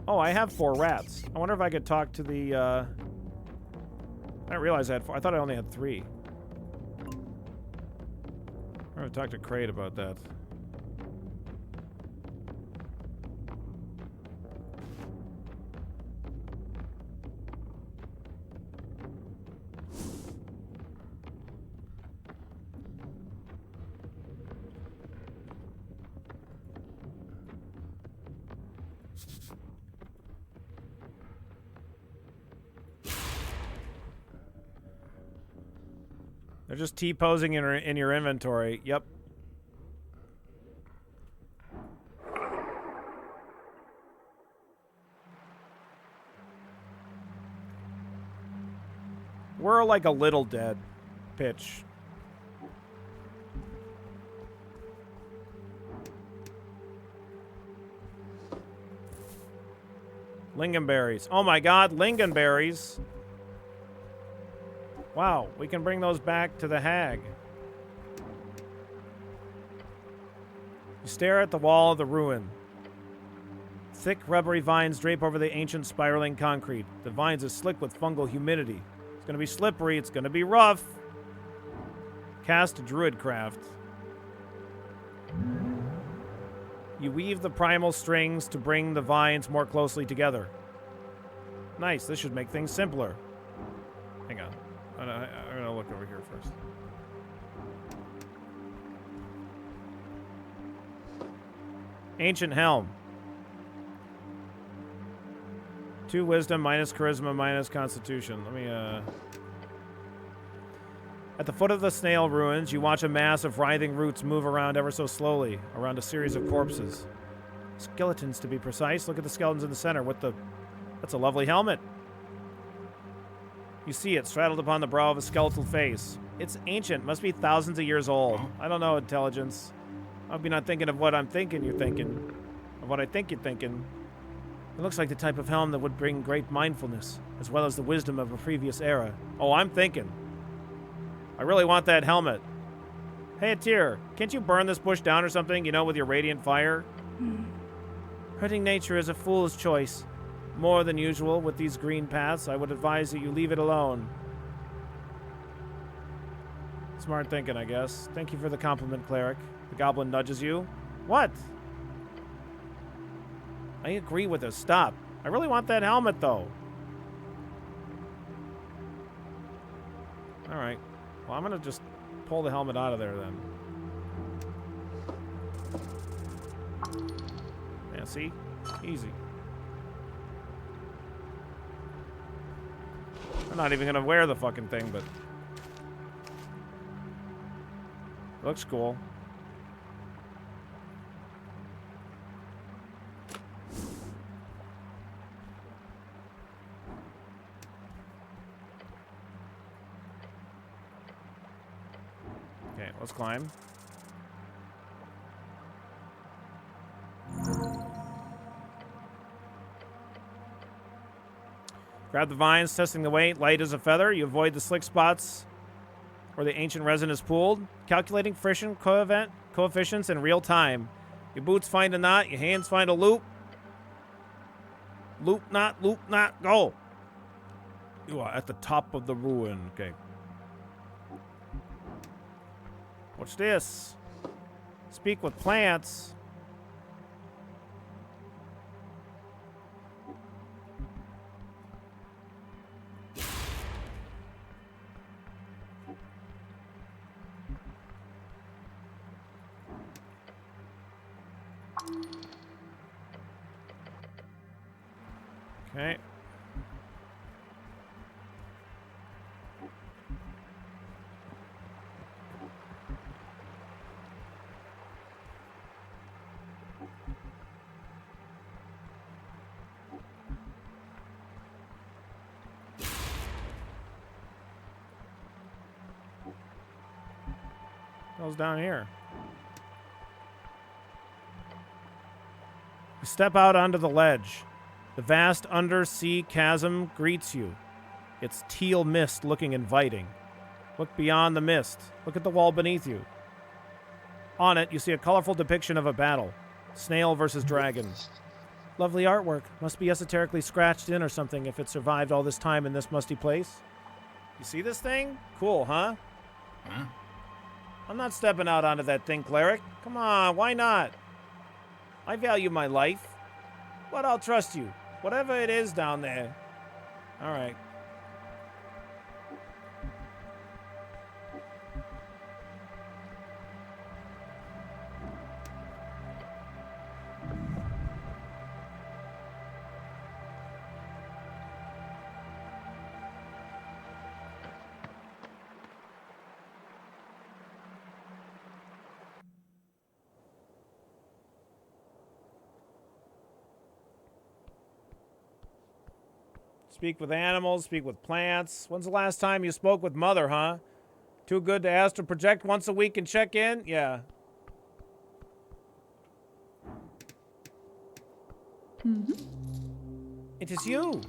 Oh, I have 4 rats. I wonder if I could talk to the, I didn't realize I had 4. I thought I only had 3. I'm gonna talk to Kraid about that. They're just T-posing in your inventory. Yep. We're like a little dead pitch. Lingonberries. Oh my god, lingonberries. Wow, we can bring those back to the hag. You stare at the wall of the ruin. Thick, rubbery vines drape over the ancient spiraling concrete. The vines are slick with fungal humidity. It's going to be slippery. It's going to be rough. Cast Druidcraft. You weave the primal strings to bring the vines more closely together. Nice. This should make things simpler. Hang on. I'm going to look over here first. Ancient Helm. 2 wisdom, minus charisma, minus constitution. Let me, At the foot of the snail ruins, you watch a mass of writhing roots move around ever so slowly, around a series of corpses. Skeletons, to be precise. Look at the skeletons in the center with the... That's a lovely helmet. You see it straddled upon the brow of a skeletal face. It's ancient, must be thousands of years old. I don't know, intelligence. I'll be not thinking of what I'm thinking you're thinking. Of what I think you're thinking. It looks like the type of helm that would bring great mindfulness, as well as the wisdom of a previous era. Oh, I'm thinking. I really want that helmet. Hey, Atir, can't you burn this bush down or something, you know, with your radiant fire? Hurting nature is a fool's choice. More than usual with these green paths, I would advise that you leave it alone. Smart thinking, I guess. Thank you for the compliment, cleric. The goblin nudges you. What? I agree with this. Stop. I really want that helmet, though. All right. Well, I'm going to just pull the helmet out of there, then. Yeah, see? Easy. I'm not even going to wear the fucking thing, but... It looks cool. Okay, let's climb. Grab the vines, testing the weight. Light as a feather. You avoid the slick spots where the ancient resin is pooled. Calculating friction coefficients in real time. Your boots find a knot. Your hands find a loop. Loop knot, go. You are at the top of the ruin. Okay. What's this? Speak with plants. Okay. Goes down here. You step out onto the ledge. The vast undersea chasm greets you. Its teal mist looking inviting. Look beyond the mist. Look at the wall beneath you. On it, you see a colorful depiction of a battle. Snail versus dragon. Lovely artwork. Must be esoterically scratched in or something if it survived all this time in this musty place. You see this thing? Cool, huh? Huh? I'm not stepping out onto that thing, cleric. Come on, why not? I value my life. But I'll trust you. Whatever it is down there. All right. Speak with animals, speak with plants. When's the last time you spoke with Mother, huh? Too good to astral project once a week and check in? Yeah. Mm-hmm. It is you.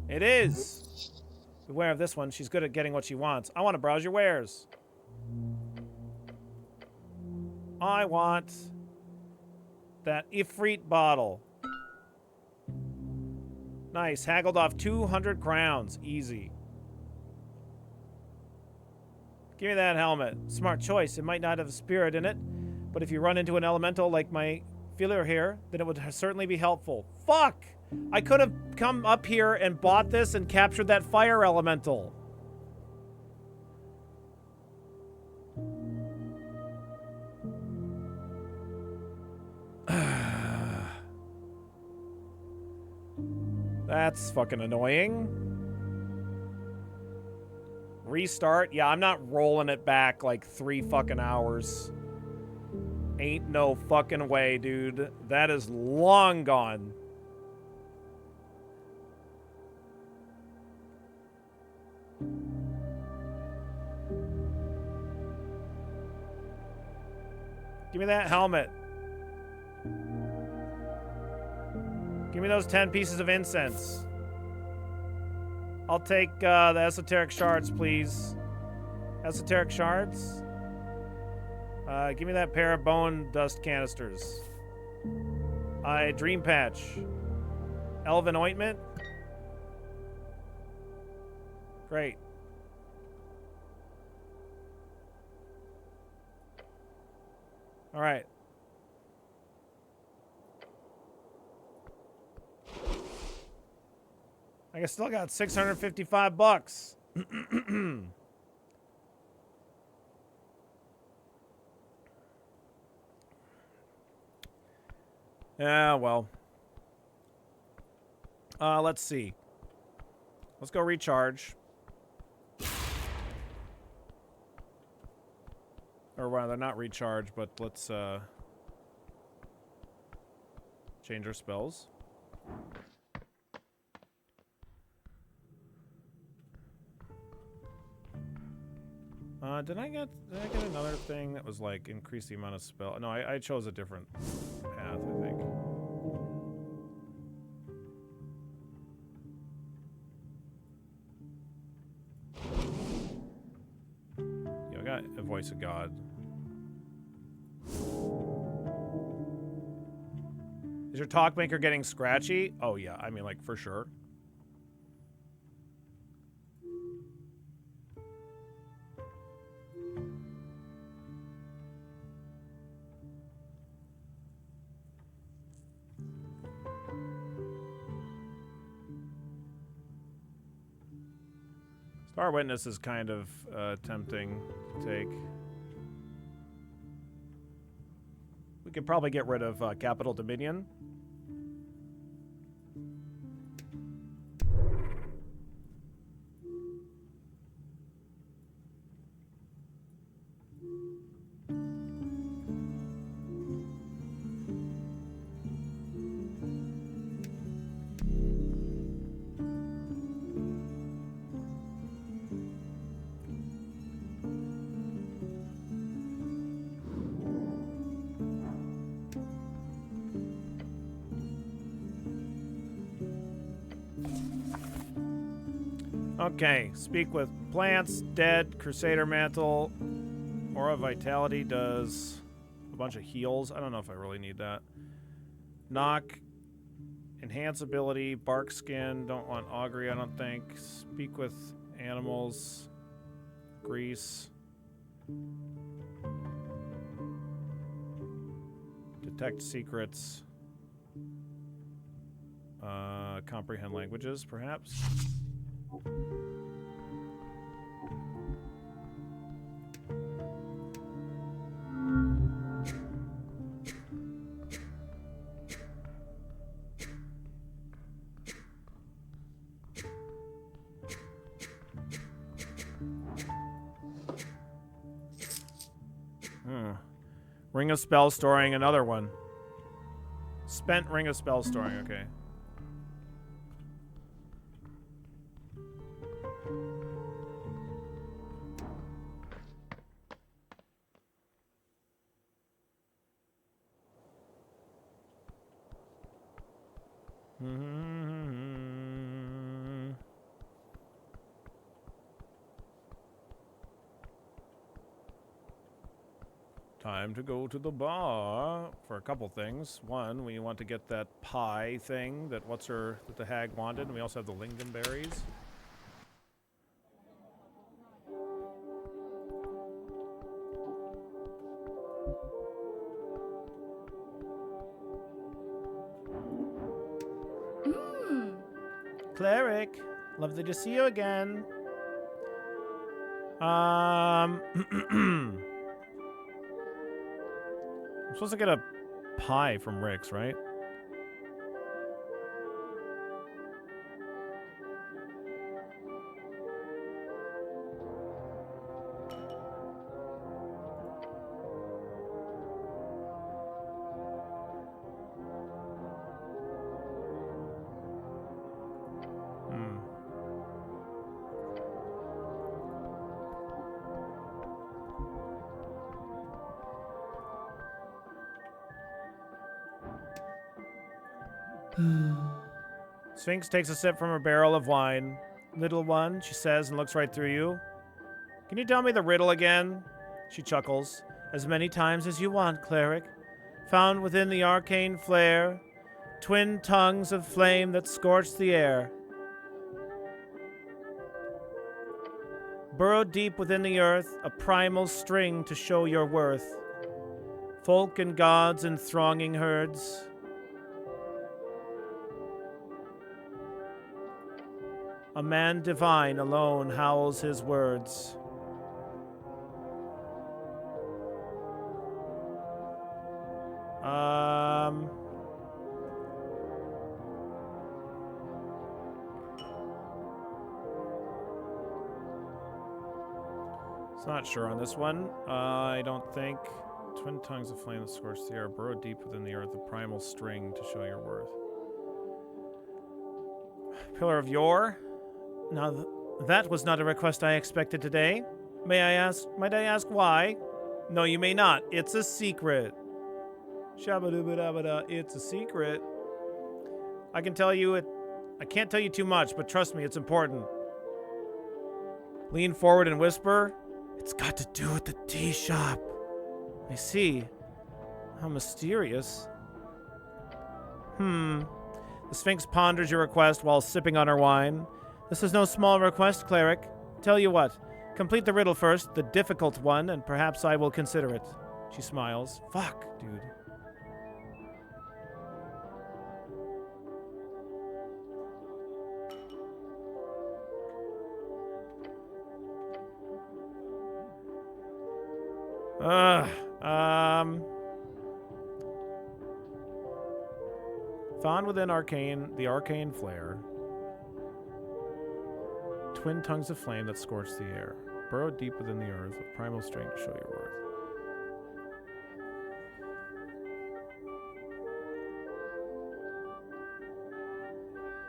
It is. Beware of this one. She's good at getting what she wants. I want to browse your wares. I want that Ifrit bottle. Nice. Haggled off 200 crowns. Easy. Give me that helmet. Smart choice. It might not have spirit in it, but if you run into an elemental like my feeler here, then it would certainly be helpful. Fuck! I could have come up here and bought this and captured that fire elemental. That's fucking annoying. Restart? Yeah, I'm not rolling it back like 3 fucking hours. Ain't no fucking way, dude. That is long gone. Give me that helmet. Give me those 10 pieces of incense. I'll take the esoteric shards, please. Esoteric shards? Give me that pair of bone dust canisters. Dream patch. Elven ointment? Great. Alright. I still got 655 bucks. Yeah, well. Let's see. Let's go recharge. Or rather, not recharge, but let's change our spells. Did I get another thing that was like increase the amount of spell? No, I chose a different path, I think. Yeah, I got a voice of God. Is your talk maker getting scratchy? Oh yeah, I mean like for sure. Star Witness is kind of tempting to take. We could probably get rid of Capital Dominion. Okay, speak with plants, dead, Crusader Mantle, Aura Vitality does a bunch of heals. I don't know if I really need that. Knock, enhance ability, bark skin, don't want augury, I don't think. Speak with animals, grease. Detect secrets. Comprehend languages, perhaps. Ring of spell storing, another one. Spent ring of spell storing, okay. Time to go to the bar for a couple things. One, we want to get that pie thing that that the hag wanted, and we also have the lingonberries. Cleric, lovely to see you again. I'm supposed to get a pie from Rick's, right? Sphinx takes a sip from her barrel of wine. Little one, she says, and looks right through you. Can you tell me the riddle again? She chuckles. As many times as you want, cleric. Found within the arcane flare, twin tongues of flame that scorch the air. Burrowed deep within the earth, a primal string to show your worth. Folk and gods in thronging herds. A man divine alone howls his words. Not sure on this one. I don't think. Twin tongues of flame that scorch the air, burrow deep within the earth, a primal string to show your worth. Pillar of Yore. Now, that was not a request I expected today. Might I ask why? No, you may not. It's a secret. Shabba-dubba-dabba-da. It's a secret. I can tell you it. I can't tell you too much, but trust me, it's important. Lean forward and whisper. It's got to do with the tea shop. I see. How mysterious. The Sphinx ponders your request while sipping on her wine. This is no small request, cleric. Tell you what, complete the riddle first, the difficult one, and perhaps I will consider it. She smiles. Fuck, dude. Found within the arcane flare. Twin tongues of flame that scorch the air. Burrowed deep within the earth with primal string to show your worth.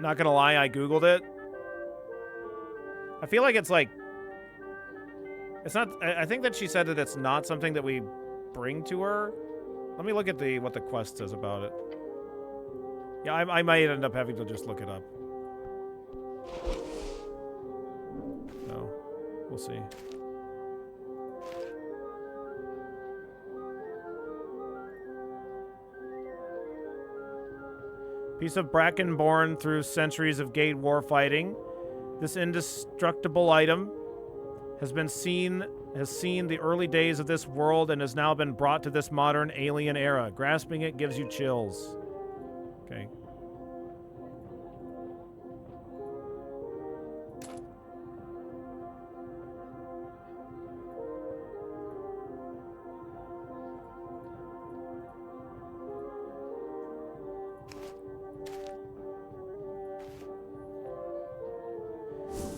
Not gonna lie, I googled it. I feel like it's like... It's not... I think that she said that it's not something that we bring to her. Let me look at what the quest says about it. Yeah, I might end up having to just look it up. No. We'll see. Piece of bracken born through centuries of gate war fighting. This indestructible item has seen the early days of this world and has now been brought to this modern alien era. Grasping it gives you chills. Okay.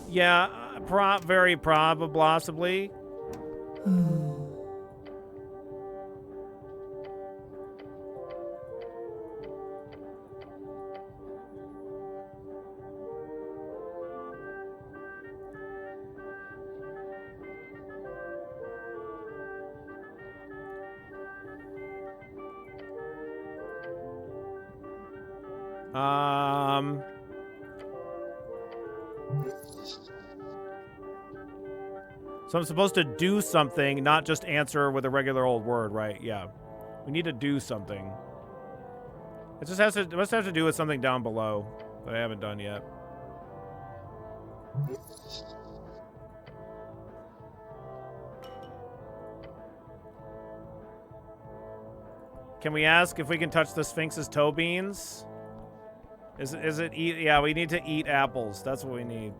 Yeah, very possibly. So I'm supposed to do something, not just answer with a regular old word, right? Yeah. We need to do something. It just has to, it must have to do with something down below that I haven't done yet. Can we ask if we can touch the Sphinx's toe beans? Is it eat? Yeah, we need to eat apples. That's what we need.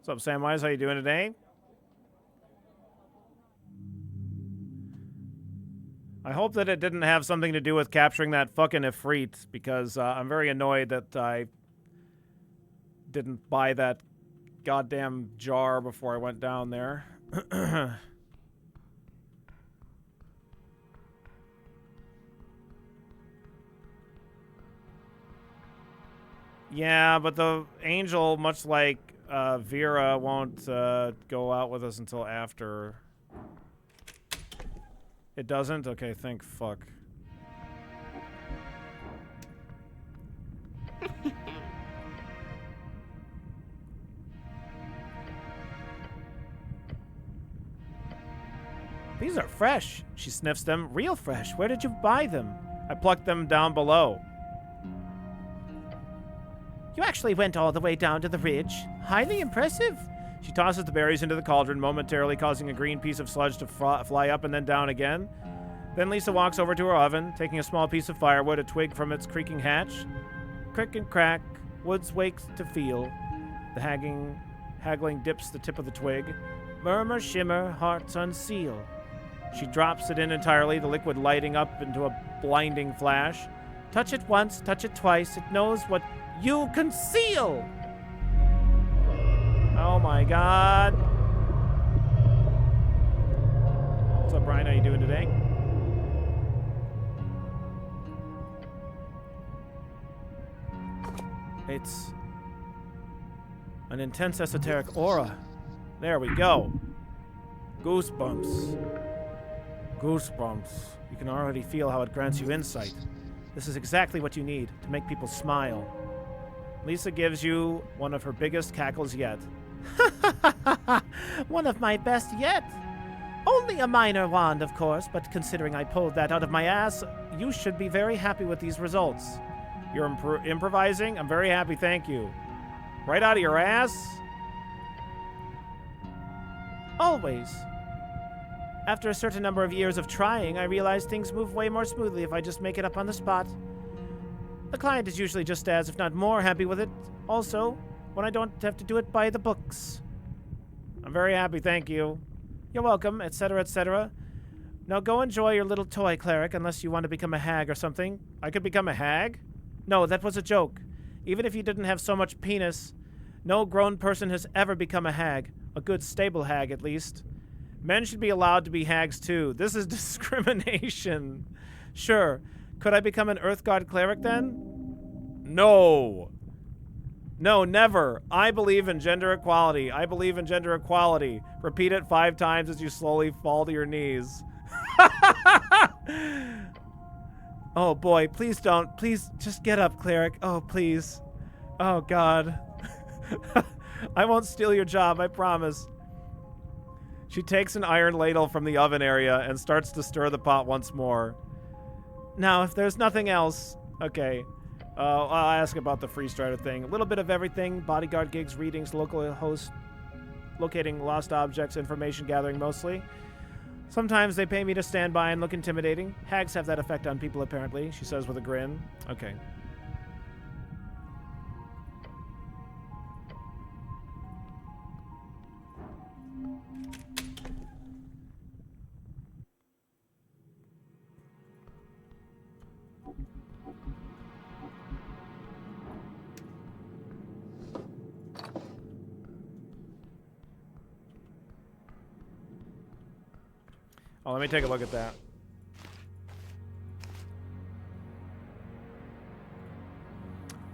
What's up, Samwise? How you doing today? I hope that it didn't have something to do with capturing that fucking Ifrit, because I'm very annoyed that I didn't buy that goddamn jar before I went down there. Yeah, but the angel, much like Vera, won't go out with us until after. It doesn't? Okay, thank fuck. These are fresh. She sniffs them. Real fresh. Where did you buy them? I plucked them down below. You actually went all the way down to the ridge. Highly impressive. She tosses the berries into the cauldron, momentarily causing a green piece of sludge to fly up and then down again. Then Lisa walks over to her oven, taking a small piece of firewood, a twig from its creaking hatch. Crick and crack, woods wakes to feel. The haggling dips the tip of the twig. Murmur, shimmer, hearts unseal. She drops it in entirely, the liquid lighting up into a blinding flash. Touch it once, touch it twice, it knows what you conceal! Oh my god. What's up, Brian? How you doing today? It's an intense esoteric aura. There we go. Goosebumps. Goosebumps. You can already feel how it grants you insight. This is exactly what you need to make people smile. Lisa gives you one of her biggest cackles yet. One of my best yet. Only a minor wand, of course, but considering I pulled that out of my ass, you should be very happy with these results. You're improvising? I'm very happy, thank you. Right out of your ass? Always. After a certain number of years of trying, I realized things move way more smoothly if I just make it up on the spot. The client is usually just as, if not more, happy with it. Also, when I don't have to do it by the books. I'm very happy, thank you. You're welcome, etc., etc. Now go enjoy your little toy, cleric, unless you want to become a hag or something. I could become a hag? No, that was a joke. Even if you didn't have so much penis, no grown person has ever become a hag. A good, stable hag, at least. Men should be allowed to be hags, too. This is discrimination. Sure. Could I become an Earth God cleric, then? No. No, never. I believe in gender equality. I believe in gender equality. Repeat it 5 times as you slowly fall to your knees. Oh, boy. Please don't. Please, just get up, cleric. Oh, please. Oh, God. I won't steal your job, I promise. She takes an iron ladle from the oven area and starts to stir the pot once more. Now, if there's nothing else... Okay. I'll ask about the free starter thing. A little bit of everything. Bodyguard gigs, readings, local hosts, locating lost objects, information gathering mostly. Sometimes they pay me to stand by and look intimidating. Hags have that effect on people, apparently, she says with a grin. Okay. Oh, let me take a look at that.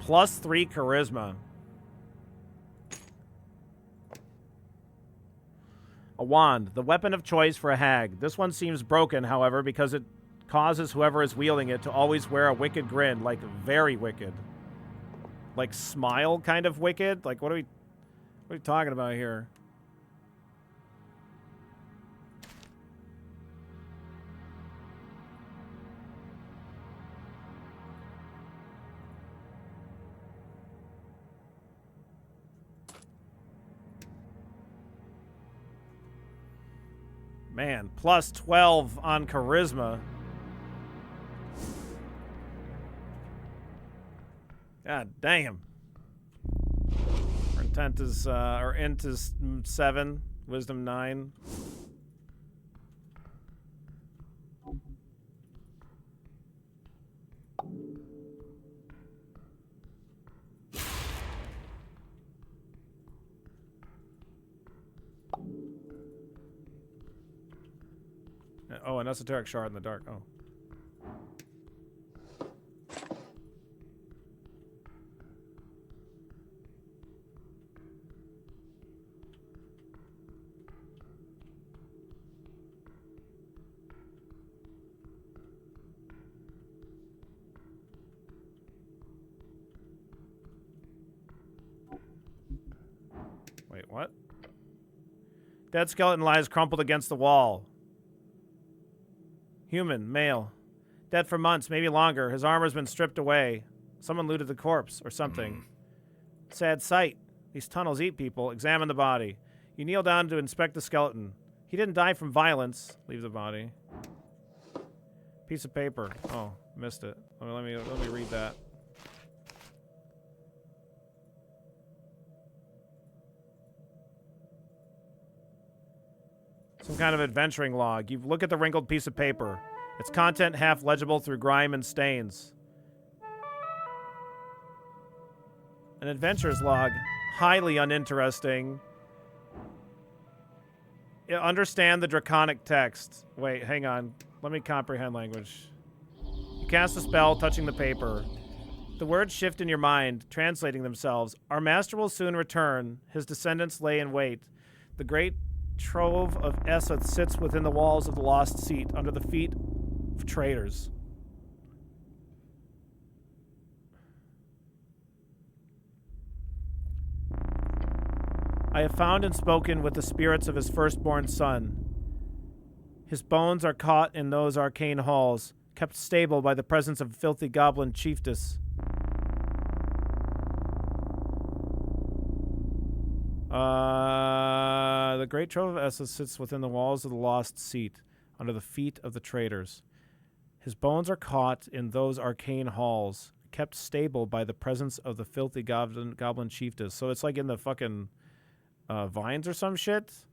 +3 charisma. A wand, the weapon of choice for a hag. This one seems broken, however, because it causes whoever is wielding it to always wear a wicked grin, like very wicked. Like smile kind of wicked? Like what are we talking about here? Man, +12 on charisma. God damn. Our intent is, our int is 7, wisdom 9. Oh, an esoteric shard in the dark. Oh. Wait, what? Dead skeleton lies crumpled against the wall. Human, male. Dead for months, maybe longer. His armor's been stripped away. Someone looted the corpse, or something. Sad sight. These tunnels eat people. Examine the body. You kneel down to inspect the skeleton. He didn't die from violence. Leave the body. Piece of paper. Oh, missed it. Let me read that. Some kind of adventuring log. You look at the wrinkled piece of paper. Its content half legible through grime and stains. An adventurer's log. Highly uninteresting. Understand the draconic text. Wait, hang on. Let me comprehend language. You cast a spell, touching the paper. The words shift in your mind, translating themselves. Our master will soon return. His descendants lay in wait. The great trove of Eseth sits within the walls of the lost seat, under the feet of traitors. I have found and spoken with the spirits of his firstborn son. His bones are caught in those arcane halls, kept stable by the presence of filthy goblin chiefess. The great trove of Essos sits within the walls of the lost seat, under the feet of the traitors. His bones are caught in those arcane halls, kept stable by the presence of the filthy goblin chiefess. So it's like in the fucking vines or some shit.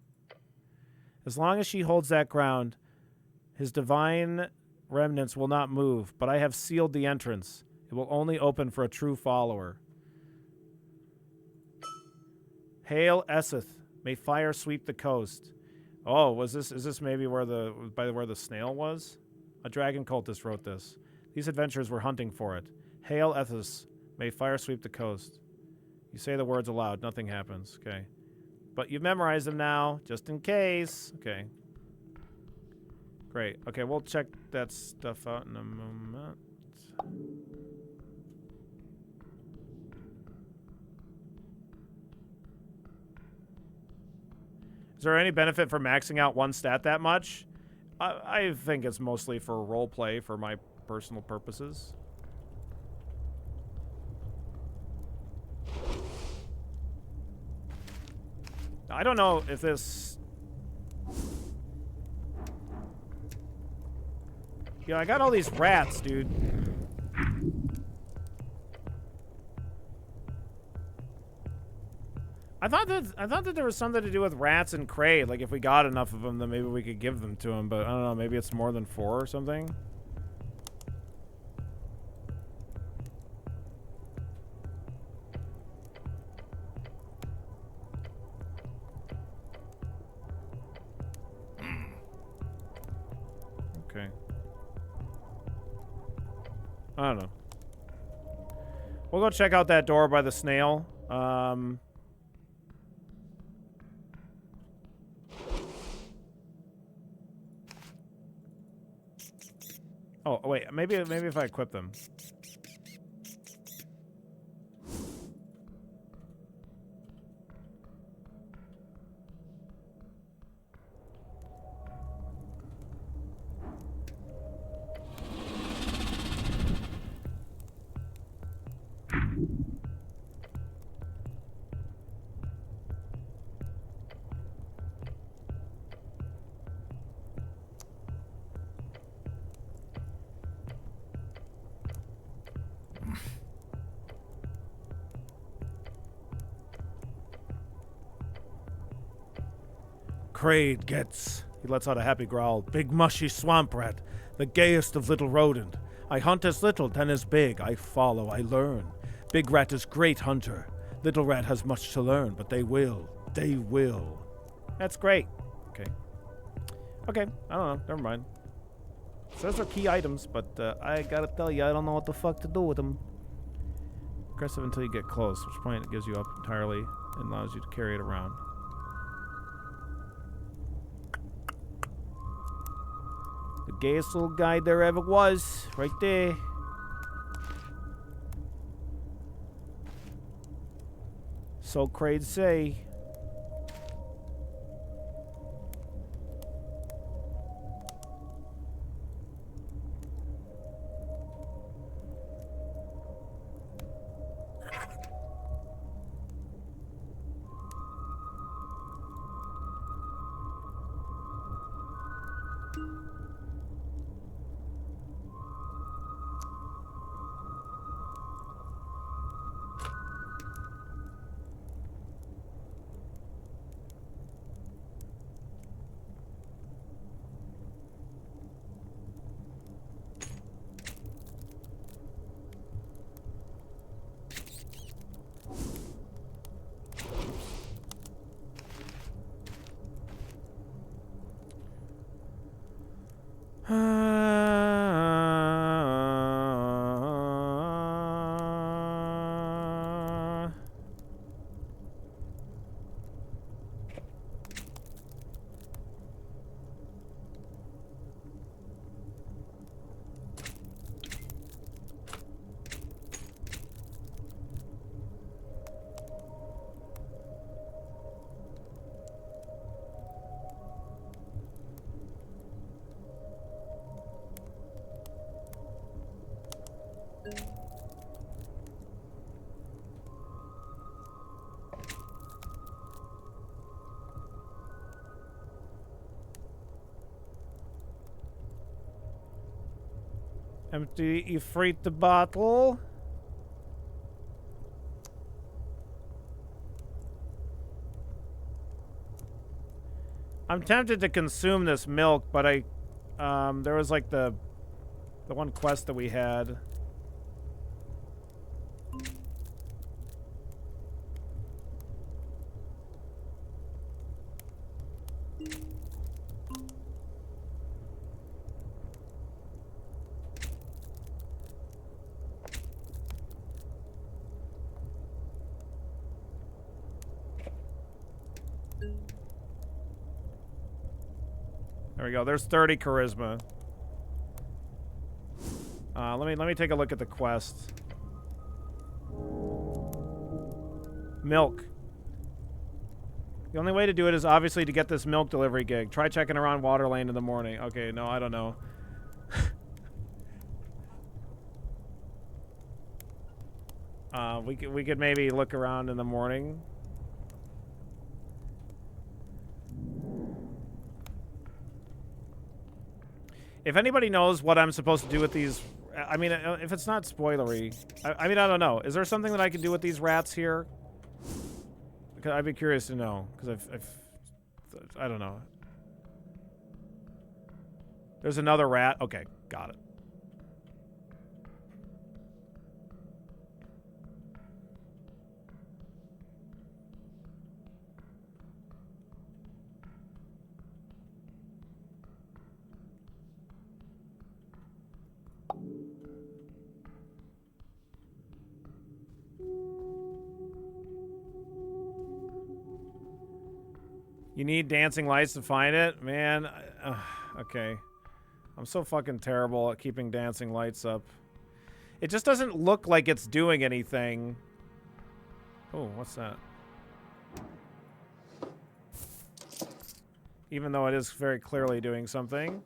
As long as she holds that ground, his divine remnants will not move, but I have sealed the entrance. It will only open for a true follower. Hail Eseth, may fire sweep the coast. Oh, is this maybe where the snail was? A dragon cultist wrote this. These adventurers were hunting for it. Hail Eseth, may fire sweep the coast. You say the words aloud, nothing happens. Okay. But you've memorized them now, just in case. Okay. Great. Okay, we'll check that stuff out in a moment. Is there any benefit for maxing out one stat that much? I think it's mostly for role play for my personal purposes. I don't know if this... Yeah, I got all these rats, dude. I thought that there was something to do with rats and Kraid. Like if we got enough of them, then maybe we could give them to him. But I don't know. Maybe it's more than 4 or something. Okay. I don't know. We'll go check out that door by the snail. Oh, wait. Maybe if I equip them. Kraid gets. He lets out a happy growl. Big mushy swamp rat, the gayest of little rodent. I hunt as little, then as big. I follow, I learn. Big rat is great hunter. Little rat has much to learn, but they will. They will. That's great. Okay. Okay, I don't know. Never mind. So those are key items, but I gotta tell you, I don't know what the fuck to do with them. Aggressive until you get close, which point it gives you up entirely and allows you to carry it around. The gayest little guy there ever was, right there. So Kraid say. Empty Ifrit the bottle. I'm tempted to consume this milk, but there was like the one quest that we had. There we go. There's 30 charisma. Let me take a look at the quest. Milk. The only way to do it is obviously to get this milk delivery gig. Try checking around Water Lane in the morning. Okay, no, I don't know. We could maybe look around in the morning. If anybody knows what I'm supposed to do with these, I mean, if it's not spoilery, I mean, I don't know. Is there something that I can do with these rats here? Because I'd be curious to know. Because I don't know. There's another rat. Okay, got it. You need dancing lights to find it? Man, okay. I'm so fucking terrible at keeping dancing lights up. It just doesn't look like it's doing anything. Oh, what's that? Even though it is very clearly doing something.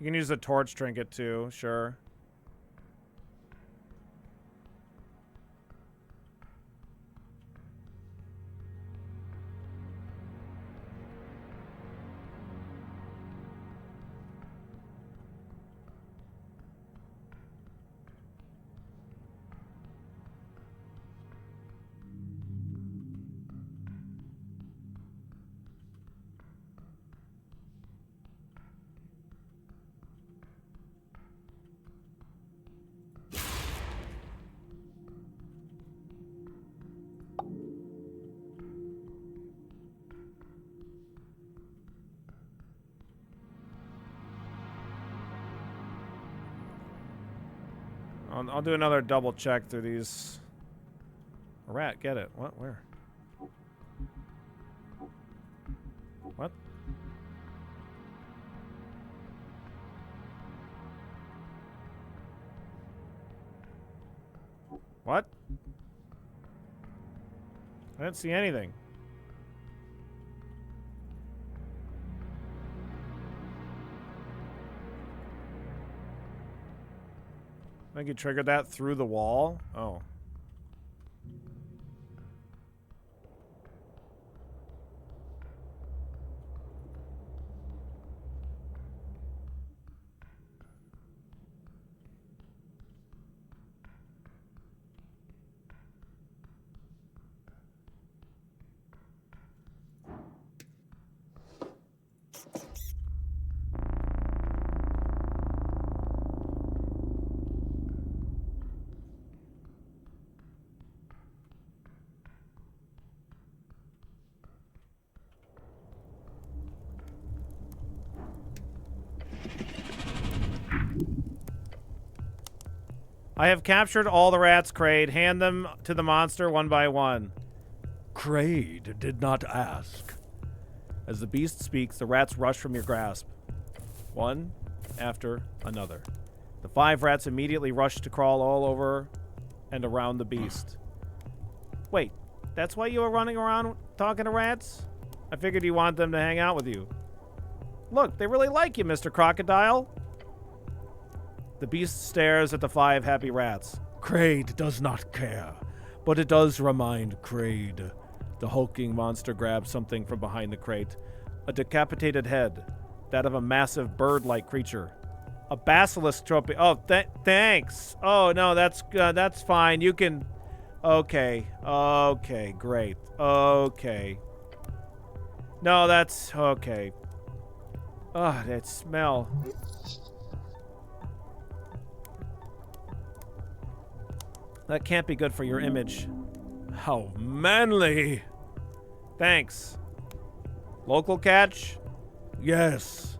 You can use the torch trinket too, sure. I'll do another double check through these. A rat, get it. What? Where? What? What? I didn't see anything. I think you triggered that through the wall. Oh. I have captured all the rats, Kraid. Hand them to the monster one by one. Kraid did not ask. As the beast speaks, the rats rush from your grasp. One after another. The 5 rats immediately rush to crawl all over and around the beast. Wait, that's why you were running around talking to rats? I figured you want them to hang out with you. Look, they really like you, Mr. Crocodile. The beast stares at the 5 happy rats. Kraid does not care, but it does remind Kraid. The hulking monster grabs something from behind the crate. A decapitated head, that of a massive bird-like creature. A basilisk trophy. Oh, thanks. Oh, no, that's fine. You can... Okay. Okay, great. Okay. No, that's... Okay. Oh, that smell... That can't be good for your image. How manly! Thanks. Local catch? Yes.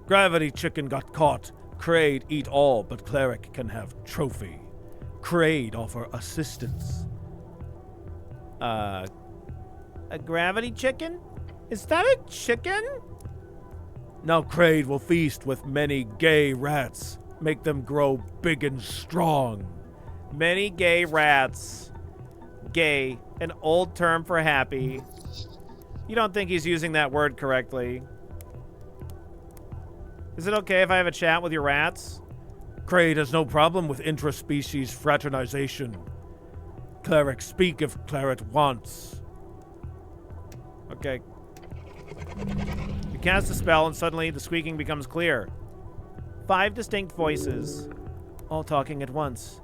Gravity chicken got caught. Kraid eat all, but cleric can have trophy. Kraid offer assistance. A gravity chicken? Is that a chicken? Now Kraid will feast with many gay rats. Make them grow big and strong. Many gay rats. Gay, an old term for happy. You don't think he's using that word correctly. Is it okay if I have a chat with your rats? Kraid has no problem with intraspecies fraternization. Cleric speak if cleric wants. Okay. You cast a spell and suddenly the squeaking becomes clear. 5 distinct voices, all talking at once.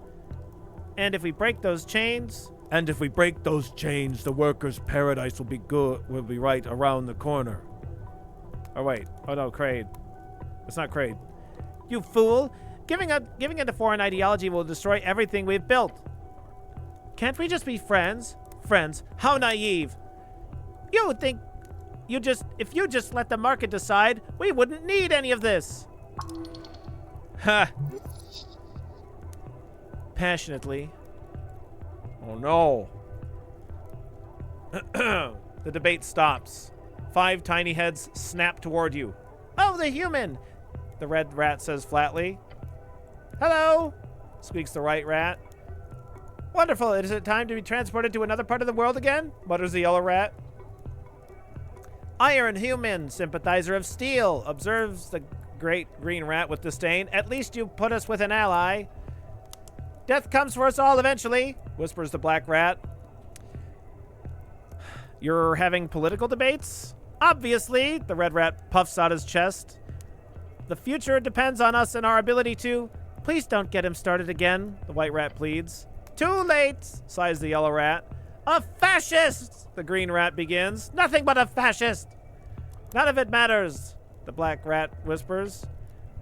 And if we break those chains... And if we break those chains, the workers' paradise will be right around the corner. Oh, wait. Oh, no, Kraid. It's not Kraid. You fool! Giving it a foreign ideology will destroy everything we've built. Can't we just be friends? Friends? How naive! You would think if you just let the market decide, we wouldn't need any of this. Ha! passionately. Oh no. The debate stops. 5 tiny heads snap toward you. Oh, the human! The red rat says flatly. Hello, squeaks the white rat. Wonderful, is it time to be transported to another part of the world again? Mutters the yellow rat. Iron human, sympathizer of steel, observes the great green rat with disdain. At least you put us with an ally. Death comes for us all eventually, whispers the black rat. You're having political debates? Obviously, the red rat puffs out his chest. The future depends on us and our ability to... Please don't get him started again, the white rat pleads. Too late, sighs the yellow rat. A fascist, the green rat begins. Nothing but a fascist. None of it matters, the black rat whispers.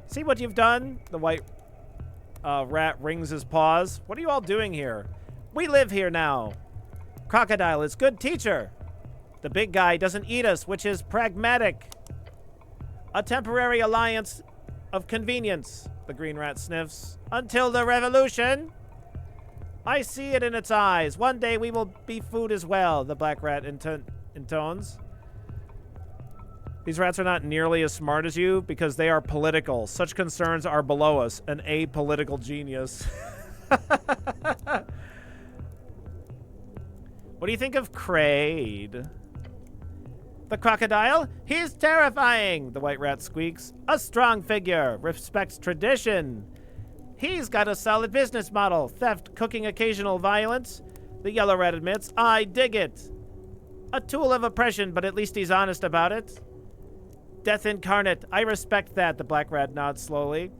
See what you've done? The white rat wrings his paws. What are you all doing here? We live here now. Crocodile is good teacher. The big guy doesn't eat us, which is pragmatic. A temporary alliance of convenience, the green rat sniffs. Until the revolution. I see it in its eyes. One day we will be food as well, the black rat intones. These rats are not nearly as smart as you because they are political. Such concerns are below us. An apolitical genius. What do you think of Kraid? The crocodile? He's terrifying, the white rat squeaks. A strong figure, respects tradition. He's got a solid business model. Theft, cooking occasional violence. The yellow rat admits. I dig it. A tool of oppression, but at least he's honest about it. Death incarnate. I respect that, the black rat nods slowly.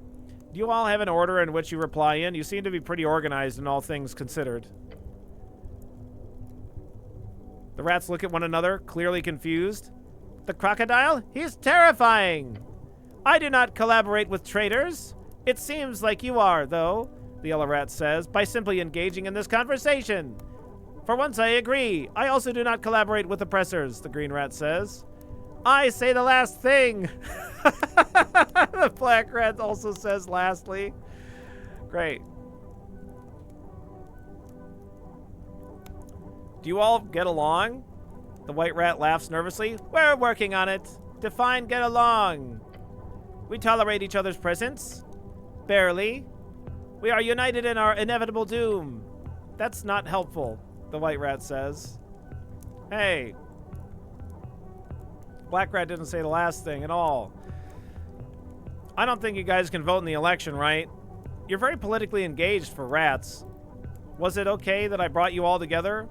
Do you all have an order in which you reply in? You seem to be pretty organized in all things considered. The rats look at one another, clearly confused. The crocodile? He's terrifying. I do not collaborate with traitors. It seems like you are, though, the yellow rat says, by simply engaging in this conversation. For once I agree. I also do not collaborate with oppressors, the green rat says. I say the last thing. The black rat also says lastly. Great. Do you all get along? The white rat laughs nervously. We're working on it. Define get along. We tolerate each other's presence. Barely. We are united in our inevitable doom. That's not helpful, the white rat says. Hey. Black rat didn't say the last thing at all. I don't think you guys can vote in the election, right? You're very politically engaged for rats. Was it okay that I brought you all together?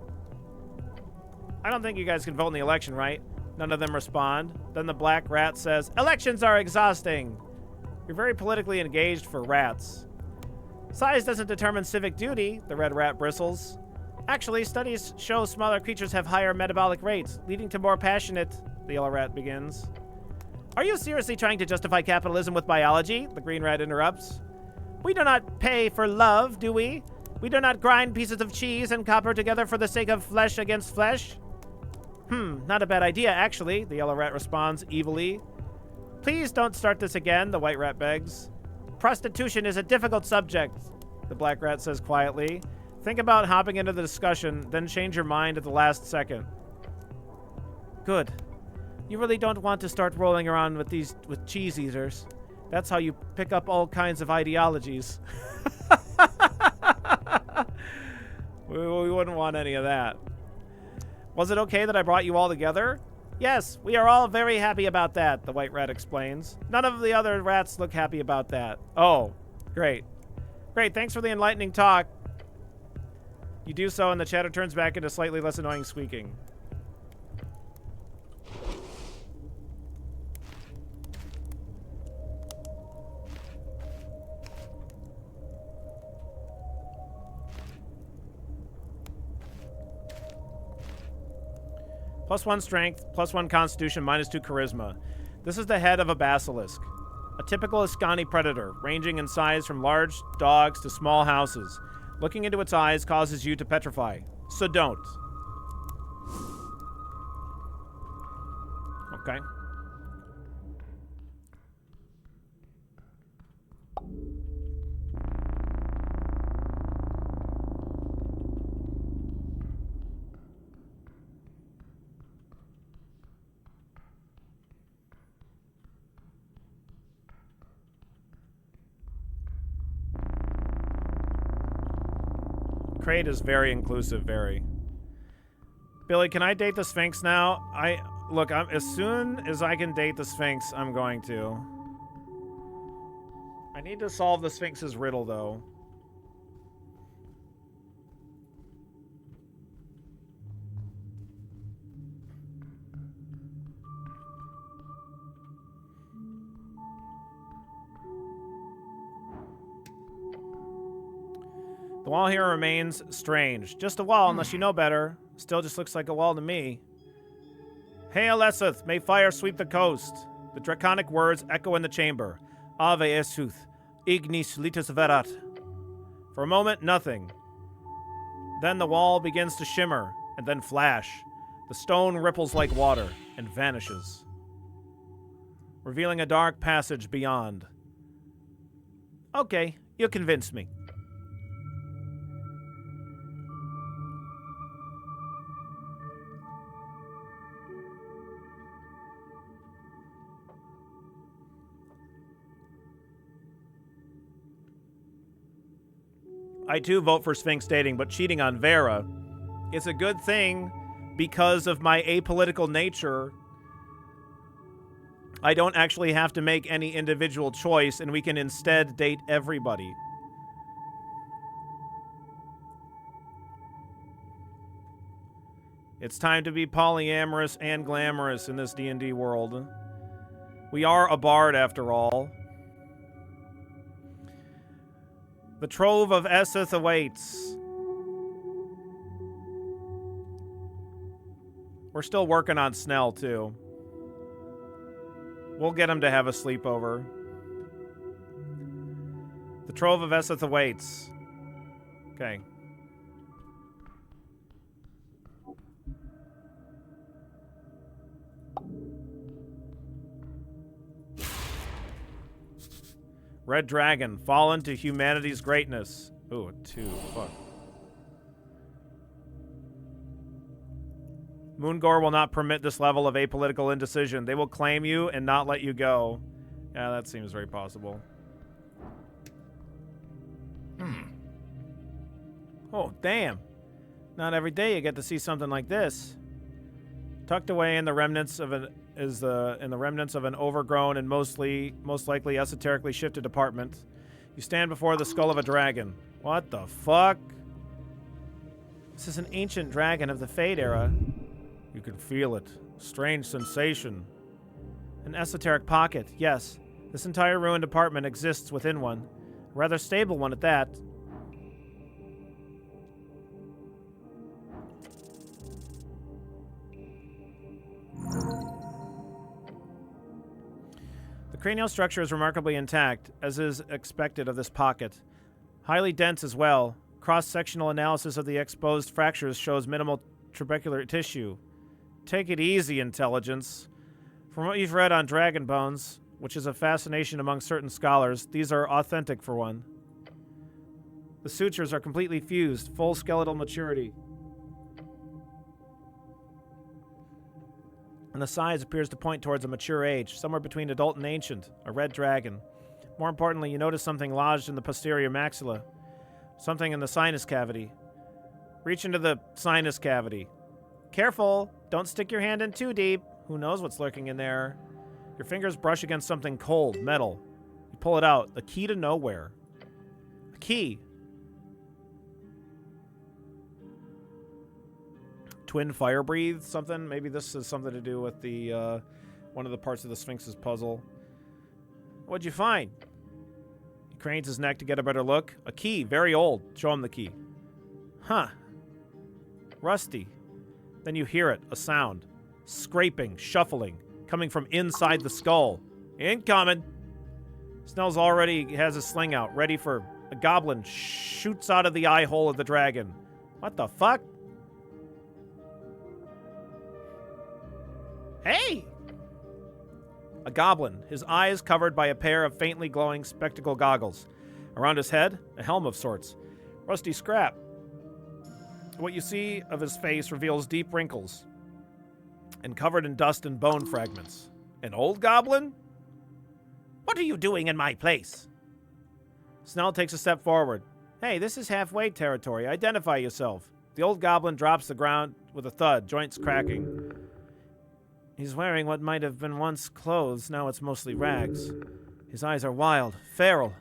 I don't think you guys can vote in the election, right? None of them respond. Then the black rat says, elections are exhausting. You're very politically engaged for rats. Size doesn't determine civic duty, the red rat bristles. Actually, studies show smaller creatures have higher metabolic rates, leading to more passionate, the yellow rat begins. Are you seriously trying to justify capitalism with biology? The green rat interrupts. We do not pay for love, do we? We do not grind pieces of cheese and copper together for the sake of flesh against flesh. Not a bad idea, actually, the yellow rat responds evilly. Please don't start this again, the white rat begs. Prostitution is a difficult subject, the black rat says quietly. Think about hopping into the discussion, then change your mind at the last second. Good. You really don't want to start rolling around with cheese eaters. That's how you pick up all kinds of ideologies. We wouldn't want any of that. Was it okay that I brought you all together? Yes, we are all very happy about that, the white rat explains. None of the other rats look happy about that. Oh, great. Great, thanks for the enlightening talk. You do so, and the chatter turns back into slightly less annoying squeaking. +1 strength, +1 constitution, -2 charisma. This is the head of a basilisk. A typical Ascani predator, ranging in size from large dogs to small houses. Looking into its eyes causes you to petrify. So don't. Okay. Crate is very inclusive, very. Billy, can I date the Sphinx now? Look, as soon as I can date the Sphinx, I'm going to. I need to solve the Sphinx's riddle, though. The wall here remains strange. Just a wall, unless you know better. Still just looks like a wall to me. Hail Eseth, may fire sweep the coast. The draconic words echo in the chamber. Ave Esuth, ignis litus verat. For a moment, nothing. Then the wall begins to shimmer, and then flash. The stone ripples like water, and vanishes, revealing a dark passage beyond. Okay, you convinced me. I too vote for Sphinx dating, but cheating on Vera is a good thing because of my apolitical nature. I don't actually have to make any individual choice, and we can instead date everybody. It's time to be polyamorous and glamorous in this D&D world. We are a bard, after all. The trove of Eseth awaits. We're still working on Snell, too. We'll get him to have a sleepover. The trove of Eseth awaits. Okay. Red Dragon, fallen to humanity's greatness. Ooh, 2. Fuck. Moongor will not permit this level of apolitical indecision. They will claim you and not let you go. Yeah, that seems very possible. Oh, damn. Not every day you get to see something like this. Tucked away in the remnants of an overgrown and most likely esoterically shifted apartment, you stand before the skull of a dragon. What the fuck? This is an ancient dragon of the Fade era. You can feel it. Strange sensation. An esoteric pocket, yes. This entire ruined apartment exists within one. A rather stable one at that. The cranial structure is remarkably intact, as is expected of this pocket. Highly dense as well. Cross-sectional analysis of the exposed fractures shows minimal trabecular tissue. Take it easy, intelligence. From what you've read on dragon bones, which is a fascination among certain scholars, these are authentic for one. The sutures are completely fused, full skeletal maturity. And the size appears to point towards a mature age, somewhere between adult and ancient, a red dragon. More importantly, you notice something lodged in the posterior maxilla. Something in the sinus cavity. Reach into the sinus cavity. Careful! Don't stick your hand in too deep. Who knows what's lurking in there? Your fingers brush against something cold, metal. You pull it out. The key to nowhere. A key. Twin fire breathe something? Maybe this has something to do with the one of the parts of the Sphinx's puzzle. What'd you find? He cranes his neck to get a better look. A key, very old. Show him the key. Huh. Rusty. Then you hear it, a sound. Scraping, shuffling, coming from inside the skull. Incoming! Snell's already has his sling out, ready for... A goblin shoots out of the eye hole of the dragon. What the fuck? Hey! A goblin, his eyes covered by a pair of faintly glowing spectacle goggles. Around his head, a helm of sorts. Rusty scrap. What you see of his face reveals deep wrinkles and covered in dust and bone fragments. An old goblin? What are you doing in my place? Snell takes a step forward. Hey, this is halfway territory. Identify yourself. The old goblin drops the ground with a thud, joints cracking. He's wearing what might have been once clothes, now it's mostly rags. His eyes are wild, feral.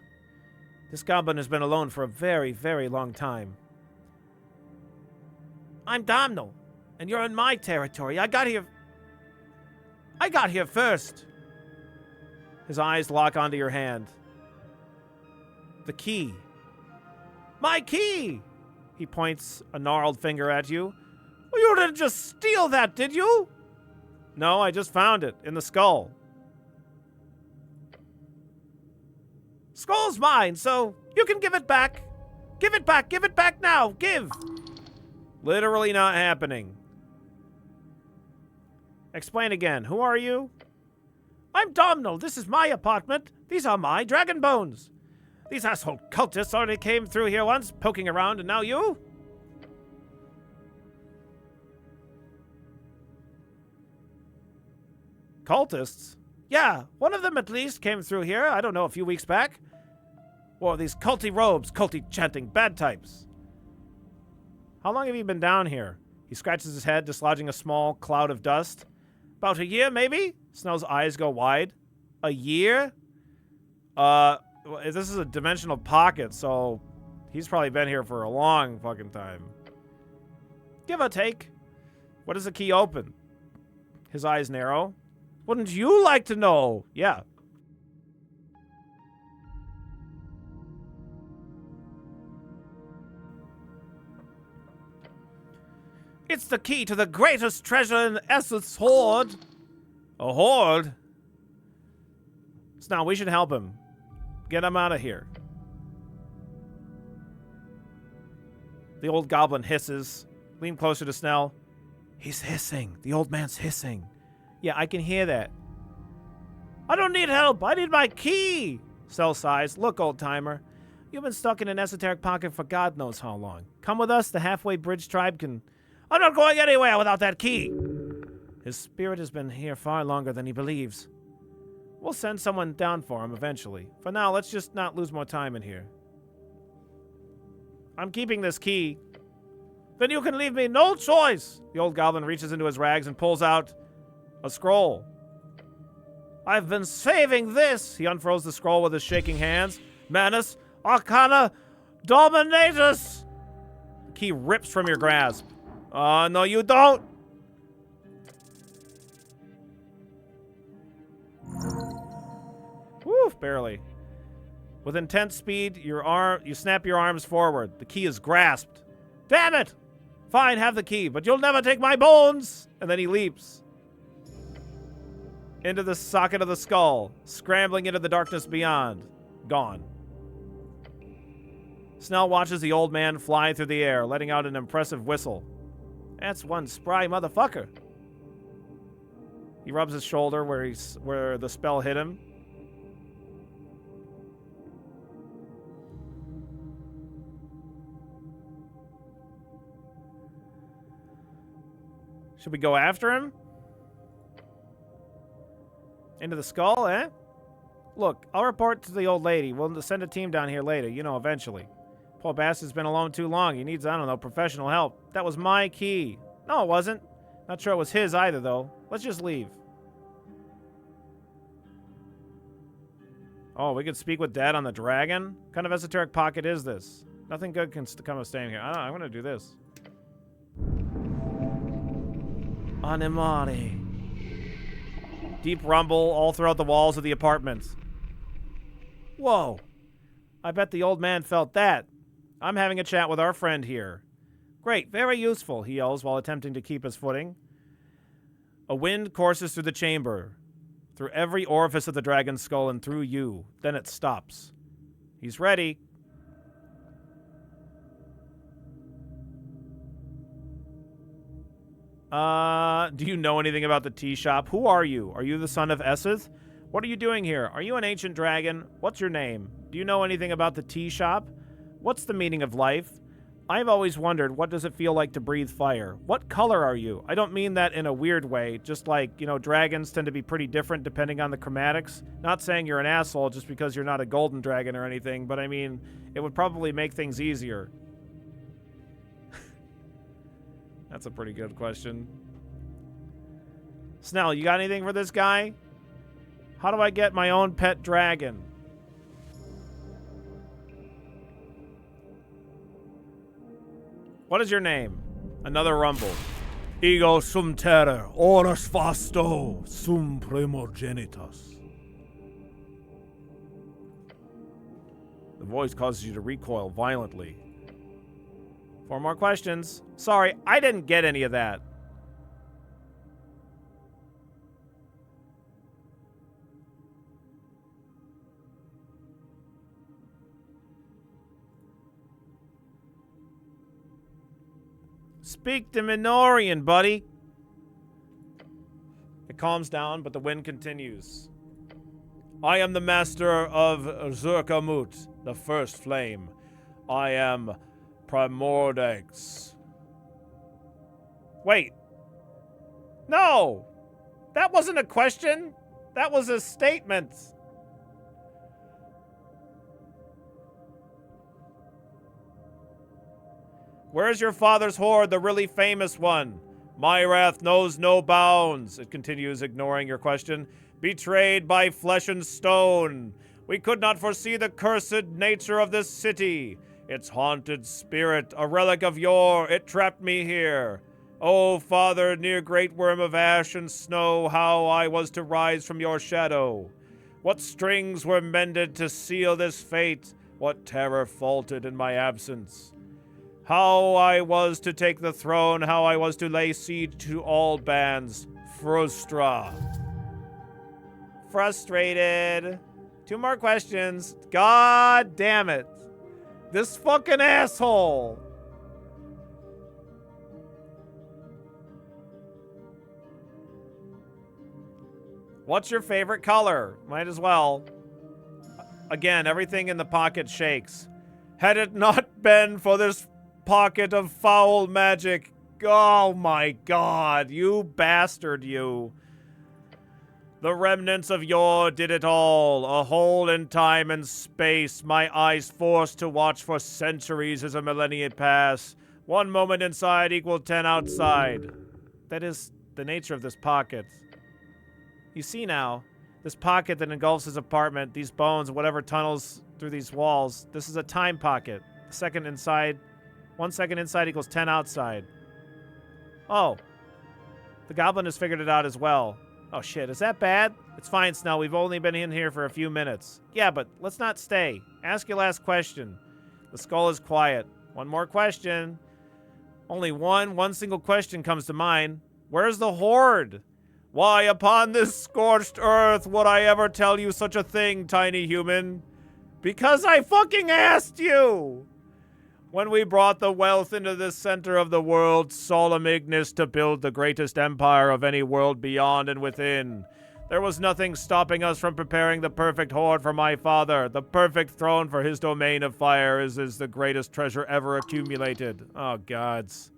This goblin has been alone for a very, very long time. I'm Domhnall, and you're in my territory. I got here first. His eyes lock onto your hand. The key. My key! He points a gnarled finger at you. Well, you didn't just steal that, did you? No, I just found it in the skull. Skull's mine, so you can give it back. Give it back now, give! Literally not happening. Explain again, who are you? I'm Domhnall, this is my apartment. These are my dragon bones. These asshole cultists already came through here once, poking around, and now you? Cultists? Yeah, one of them at least came through here, I don't know, a few weeks back. Wore these culty robes, culty chanting, bad types. How long have you been down here? He scratches his head, dislodging a small cloud of dust. About a year, maybe? Snell's eyes go wide. A year? This is a dimensional pocket, so he's probably been here for a long fucking time. Give or take. What does the key open? His eyes narrow. Wouldn't you like to know? Yeah. It's the key to the greatest treasure in Eseth's hoard. A hoard? So now we should help him. Get him out of here. The old goblin hisses. Lean closer to Snell. He's hissing. The old man's hissing. Yeah, I can hear that. I don't need help. I need my key. Snell sighs. Look, old-timer. You've been stuck in an esoteric pocket for God knows how long. Come with us. The halfway bridge tribe can... I'm not going anywhere without that key. His spirit has been here far longer than he believes. We'll send someone down for him eventually. For now, let's just not lose more time in here. I'm keeping this key. Then you can leave me no choice. The old goblin reaches into his rags and pulls out a scroll. I've been saving this. He unfurls the scroll with his shaking hands. Manus, Arcana, Dominatus. The key rips from your grasp. No, you don't. Woo, barely. With intense speed, you snap your arms forward. The key is grasped. Damn it! Fine, have the key, but you'll never take my bones! And then he leaps into the socket of the skull, scrambling into the darkness beyond. Gone. Snell watches the old man fly through the air, letting out an impressive whistle. That's one spry motherfucker. He rubs his shoulder where the spell hit him. Should we go after him? Into the skull, eh? Look, I'll report to the old lady. We'll send a team down here later, you know, eventually. Poor bastard's been alone too long. He needs, I don't know, professional help. That was my key. No, it wasn't. Not sure it was his either, though. Let's just leave. Oh, we could speak with Dad on the dragon? What kind of esoteric pocket is this? Nothing good can come of staying here. I'm gonna do this. Animari. Deep rumble all throughout the walls of the apartment. Whoa. I bet the old man felt that. I'm having a chat with our friend here. Great, very useful, he yells while attempting to keep his footing. A wind courses through the chamber, through every orifice of the dragon's skull and through you. Then it stops. He's ready. Do you know anything about the tea shop? Who are you? Are you the son of Eseth? What are you doing here? Are you an ancient dragon? What's your name? Do you know anything about the tea shop? What's the meaning of life? I've always wondered, what does it feel like to breathe fire? What color are you? I don't mean that in a weird way, just like, you know, dragons tend to be pretty different depending on the chromatics. Not saying you're an asshole just because you're not a golden dragon or anything, but I mean, it would probably make things easier. That's a pretty good question. Snell, you got anything for this guy? How do I get my own pet dragon? What is your name? Another rumble. Ego sum terra, oras vasto, sum primogenitus. The voice causes you to recoil violently. 4 more questions. Sorry, I didn't get any of that. Speak to Minorian, buddy. It calms down, but the wind continues. I am the master of Zurkamut, the first flame. I am Primordex. Wait. No! That wasn't a question. That was a statement. Where's your father's horde, the really famous one? My wrath knows no bounds, it continues, ignoring your question. Betrayed by flesh and stone. We could not foresee the cursed nature of this city. Its haunted spirit, a relic of yore, it trapped me here. O Father, near great worm of ash and snow, how I was to rise from your shadow. What strings were mended to seal this fate? What terror faltered in my absence? How I was to take the throne, how I was to lay siege to all bands. Frustra. Frustrated. 2 more questions. God damn it. This fucking asshole. What's your favorite color? Might as well. Again, everything in the pocket shakes. Had it not been for this pocket of foul magic. Oh my god, you bastard, you. The remnants of yore did it all. A hole in time and space. My eyes forced to watch for centuries as a millennium pass. 1 moment inside equaled 10 outside. That is the nature of this pocket. You see now, this pocket that engulfs his apartment, these bones, whatever tunnels through these walls, this is a time pocket. The second inside, 1 second inside equals 10 outside. Oh. The goblin has figured it out as well. Oh shit, is that bad? It's fine, Snell. We've only been in here for a few minutes. Yeah, but let's not stay. Ask your last question. The skull is quiet. 1 more question. Only one single question comes to mind. Where's the horde? Why, upon this scorched earth would I ever tell you such a thing, tiny human? Because I fucking asked you! When we brought the wealth into the center of the world, solemn Ignis, to build the greatest empire of any world beyond and within, there was nothing stopping us from preparing the perfect horde for my father. The perfect throne for his domain of fire is the greatest treasure ever accumulated. Oh, gods.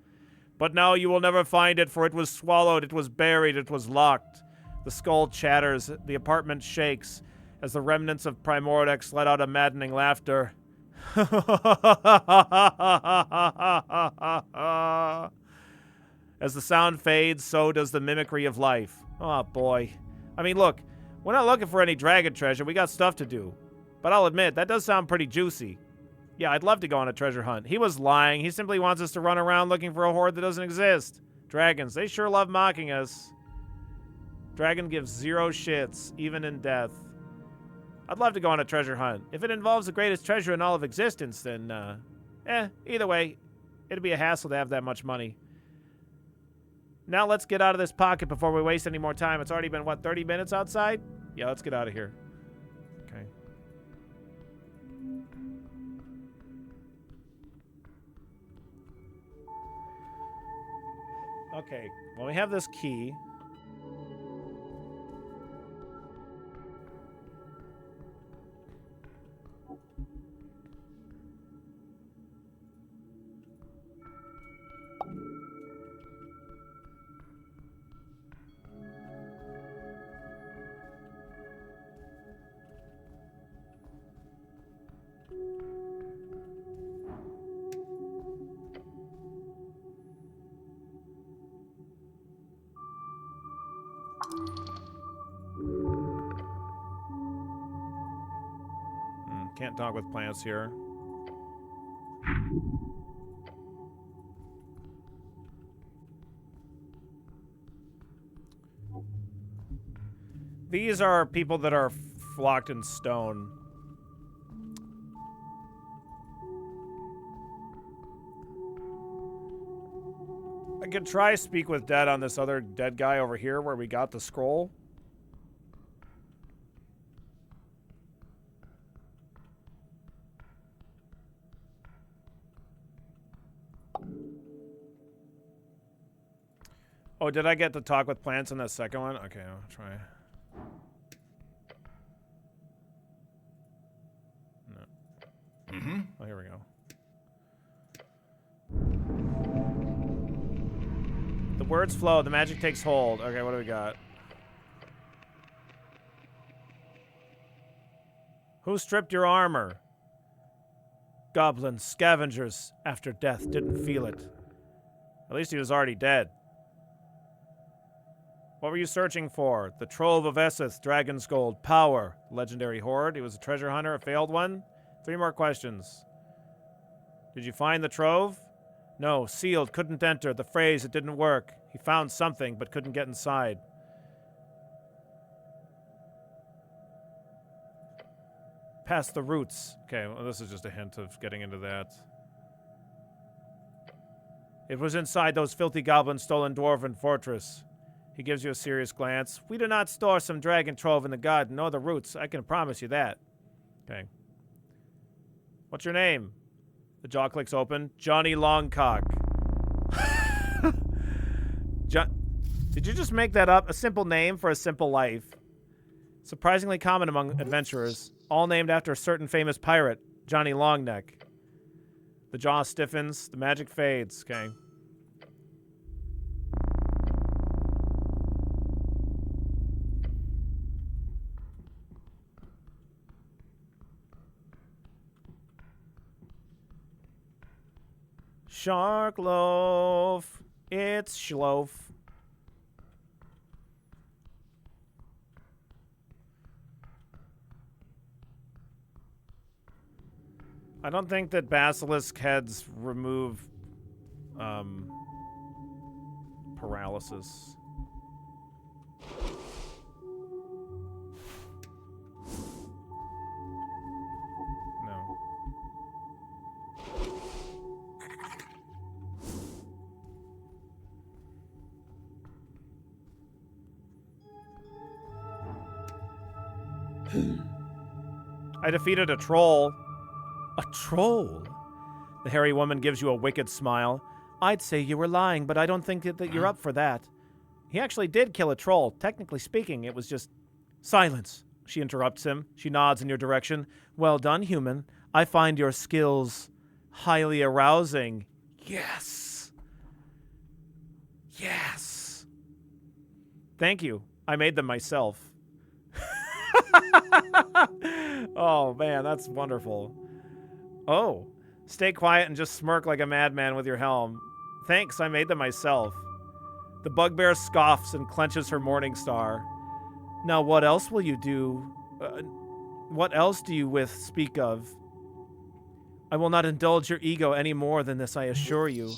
But now you will never find it, for it was swallowed, it was buried, it was locked. The skull chatters, the apartment shakes, as the remnants of Primordex let out a maddening laughter. As the sound fades, so does the mimicry of life. Oh, boy. I mean, look, we're not looking for any dragon treasure. We got stuff to do. But I'll admit, that does sound pretty juicy. Yeah, I'd love to go on a treasure hunt. He was lying. He simply wants us to run around looking for a horde that doesn't exist. Dragons, they sure love mocking us. Dragon gives 0 shits, even in death. I'd love to go on a treasure hunt. If it involves the greatest treasure in all of existence, then, either way, it'd be a hassle to have that much money. Now let's get out of this pocket before we waste any more time. It's already been, what, 30 minutes outside? Yeah, let's get out of here. Okay. Okay, well, we have this key. Can't talk with plants here. These are people that are locked in stone. I could try speak with dead on this other dead guy over here where we got the scroll. Oh, did I get to talk with plants in that second one? Okay, I'll try. No. Mm-hmm. Oh, here we go. The words flow, the magic takes hold. Okay, what do we got? Who stripped your armor? Goblins, scavengers, after death, didn't feel it. At least he was already dead. What were you searching for? The Trove of Eseth, Dragon's Gold, Power, legendary hoard. He was a treasure hunter, a failed one. 3 more questions. Did you find the Trove? No, sealed, couldn't enter. The phrase, it didn't work. He found something, but couldn't get inside. Past the roots. Okay, well, this is just a hint of getting into that. It was inside those filthy goblins' stolen dwarven fortress. He gives you a serious glance. We do not store some dragon trove in the garden, nor the roots. I can promise you that. Okay. What's your name? The jaw clicks open. Johnny Longcock. Did you just make that up? A simple name for a simple life. Surprisingly common among adventurers. All named after a certain famous pirate, Johnny Longneck. The jaw stiffens. The magic fades. Okay. Shark loaf. It's schloaf. I don't think that basilisk heads remove paralysis. No. I defeated a troll. A troll? The hairy woman gives you a wicked smile. I'd say you were lying, but I don't think that you're up for that. He actually did kill a troll. Technically speaking, it was just... Silence, she interrupts him. She nods in your direction. Well done, human. I find your skills highly arousing. Yes. Yes. Thank you. I made them myself. Oh, man, that's wonderful. Oh, stay quiet and just smirk like a madman with your helm. Thanks, I made them myself. The bugbear scoffs and clenches her morning star. Now what else will you do? What else do you speak of? I will not indulge your ego any more than this, I assure you.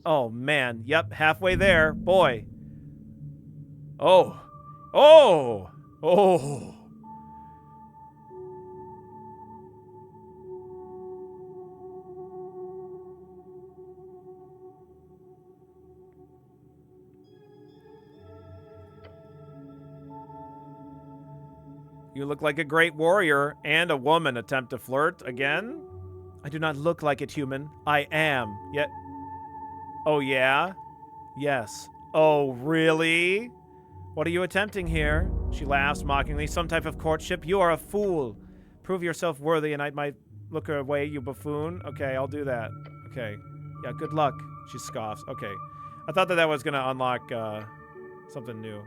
Oh, man. Yep, halfway there. Boy. Oh. Oh. Oh. You look like a great warrior, and a woman attempt to flirt again? I do not look like it, human. I am. Yet. Oh, yeah? Yes. Oh, really? What are you attempting here? She laughs mockingly. Some type of courtship? You are a fool. Prove yourself worthy, and I might look away, you buffoon. Okay, I'll do that. Okay. Yeah, good luck. She scoffs. Okay. I thought that was going to unlock something new.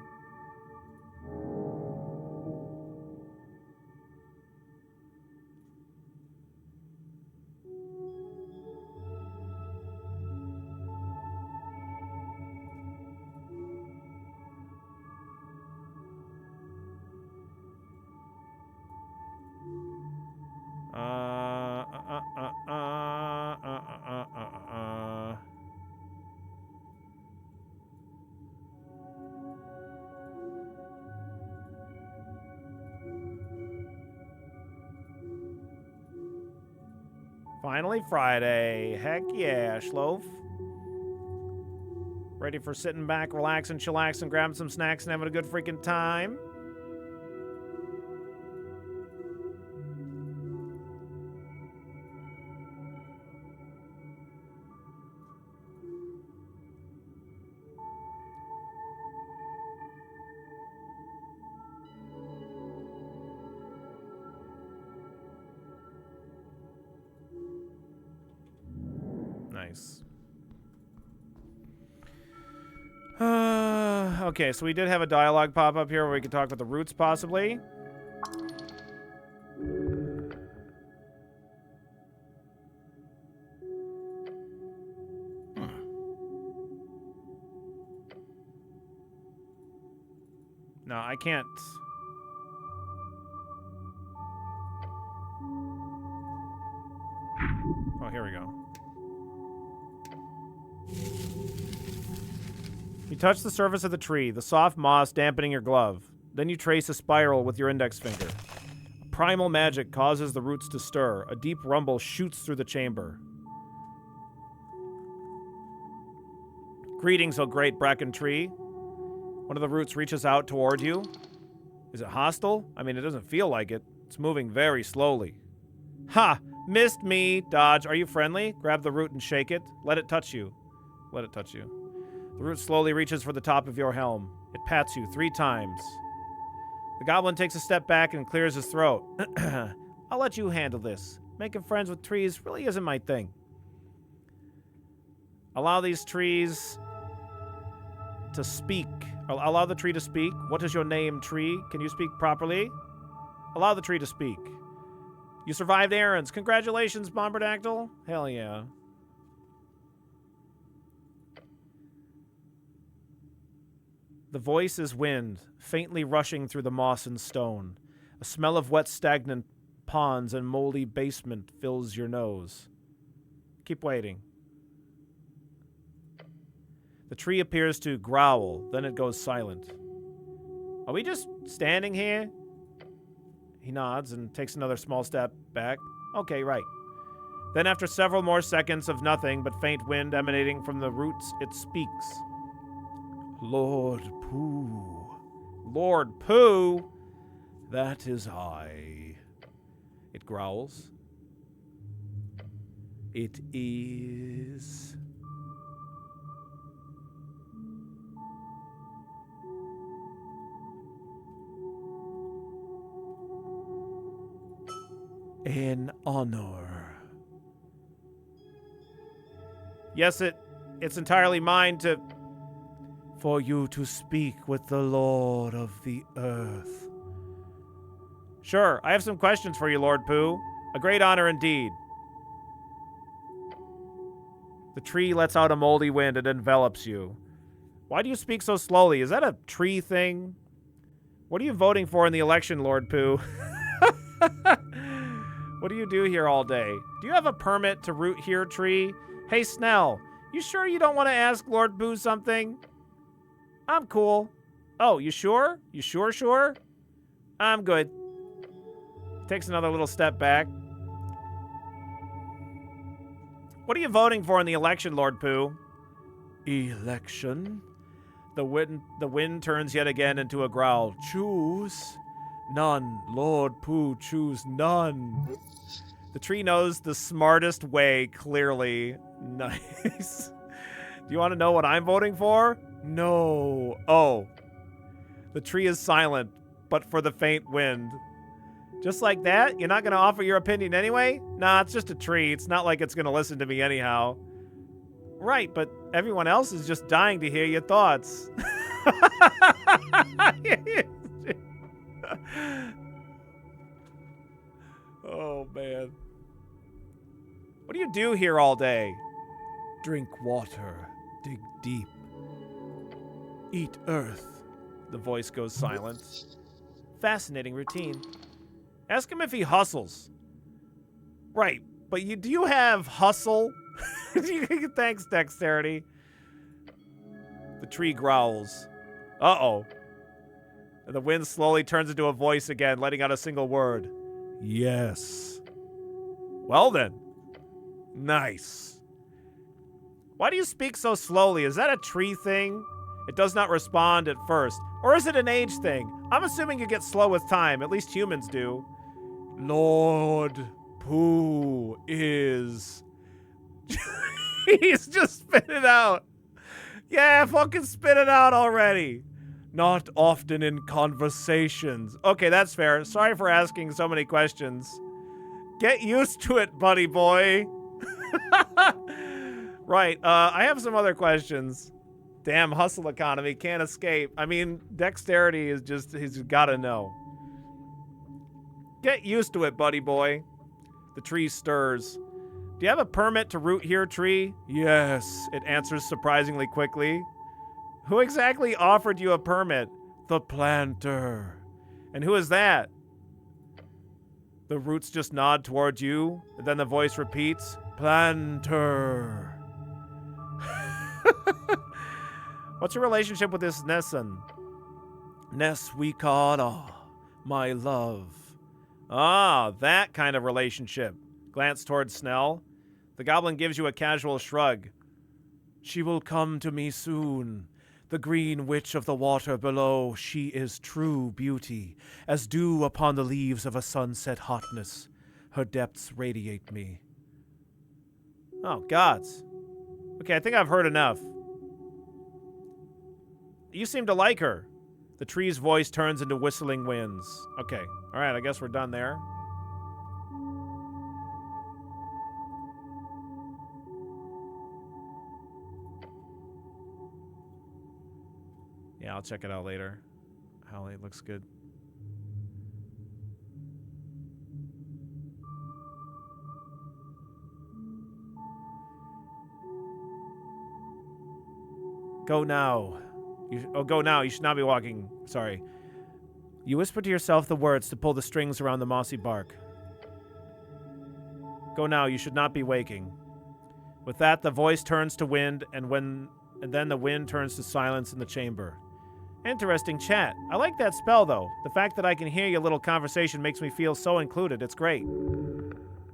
Finally Friday. Heck yeah, Schloaf. Ready for sitting back, relaxing, chillaxing, grabbing some snacks, and having a good freaking time? Nice. Okay, so we did have a dialogue pop up here where we could talk with the roots, possibly. No, I can't. Oh, here we go. You touch the surface of the tree, the soft moss dampening your glove. Then you trace a spiral with your index finger. Primal magic causes the roots to stir. A deep rumble shoots through the chamber. Greetings, O great bracken tree. One of the roots reaches out toward you. Is it hostile? I mean, it doesn't feel like it. It's moving very slowly. Ha! Missed me! Dodge. Are you friendly? Grab the root and shake it. Let it touch you. Let it touch you. The root slowly reaches for the top of your helm. It pats you 3 times. The goblin takes a step back and clears his throat. I'll let you handle this. Making friends with trees really isn't my thing. Allow these trees to speak. Allow the tree to speak. What is your name, tree? Can you speak properly? Allow the tree to speak. You survived errands. Congratulations, Bombardactyl. Hell yeah. The voice is wind, faintly rushing through the moss and stone. A smell of wet, stagnant ponds and moldy basement fills your nose. Keep waiting. The tree appears to growl, then it goes silent. Are we just standing here? He nods and takes another small step back. Okay, right. Then after several more seconds of nothing but faint wind emanating from the roots, it speaks. Lord Pooh. Lord Pooh? That is I. It growls. It is. An honor. Yes, it's entirely mine to... For you to speak with the Lord of the Earth. Sure, I have some questions for you, Lord Pooh. A great honor indeed. The tree lets out a moldy wind and envelops you. Why do you speak so slowly? Is that a tree thing? What are you voting for in the election, Lord Pooh? What do you do here all day? Do you have a permit to root here, tree? Hey, Snell, you sure you don't want to ask Lord Pooh something? I'm cool. Oh, you sure? You sure? I'm good. Takes another little step back. What are you voting for in the election, Lord Pooh? Election? The wind turns yet again into a growl. Choose? None. Lord Pooh, choose none. The tree knows the smartest way, clearly. Nice. Do you want to know what I'm voting for? No. Oh. The tree is silent, but for the faint wind. Just like that? You're not going to offer your opinion anyway? Nah, it's just a tree. It's not like it's going to listen to me anyhow. Right, but everyone else is just dying to hear your thoughts. Oh, man. What do you do here all day? Drink water. Dig deep. Eat earth. The voice goes silent. Fascinating routine. Ask him if he hustles. Right, but do you have hustle? Thanks, dexterity. The tree growls. Uh-oh. And the wind slowly turns into a voice again, letting out a single word. Yes. Well then. Nice. Why do you speak so slowly? Is that a tree thing? It does not respond at first. Or is it an age thing? I'm assuming you get slow with time. At least humans do. Lord Pooh is... He's just spit it out. Yeah, fucking spit it out already. not often in conversations. Okay, that's fair. Sorry for asking so many questions. Get used to it, buddy boy. Right, I have some other questions. Damn, hustle economy, can't escape. I mean, dexterity is just, he's gotta know. Get used to it, buddy boy. The tree stirs. Do you have a permit to root here, tree? Yes. It answers surprisingly quickly. Who exactly offered you a permit? The planter. And who is that? The roots just nod toward you, and then the voice repeats, Planter. What's your relationship with this Nessun? Neswikara, my love. Ah, that kind of relationship. Glance towards Snell. The goblin gives you a casual shrug. She will come to me soon. The green witch of the water below, she is true beauty, as dew upon the leaves of a sunset hotness. Her depths radiate me. Oh, gods. Okay, I think I've heard enough. You seem to like her. The tree's voice turns into whistling winds. Okay, alright, I guess we're done there. Yeah, I'll check it out later. Holly looks good. Go now. Go now. You should not be walking. Sorry. You whisper to yourself the words to pull the strings around the mossy bark. Go now. You should not be waking. With that, the voice turns to wind, and then the wind turns to silence in the chamber. Interesting chat. I like that spell, though. The fact that I can hear your little conversation makes me feel so included. It's great.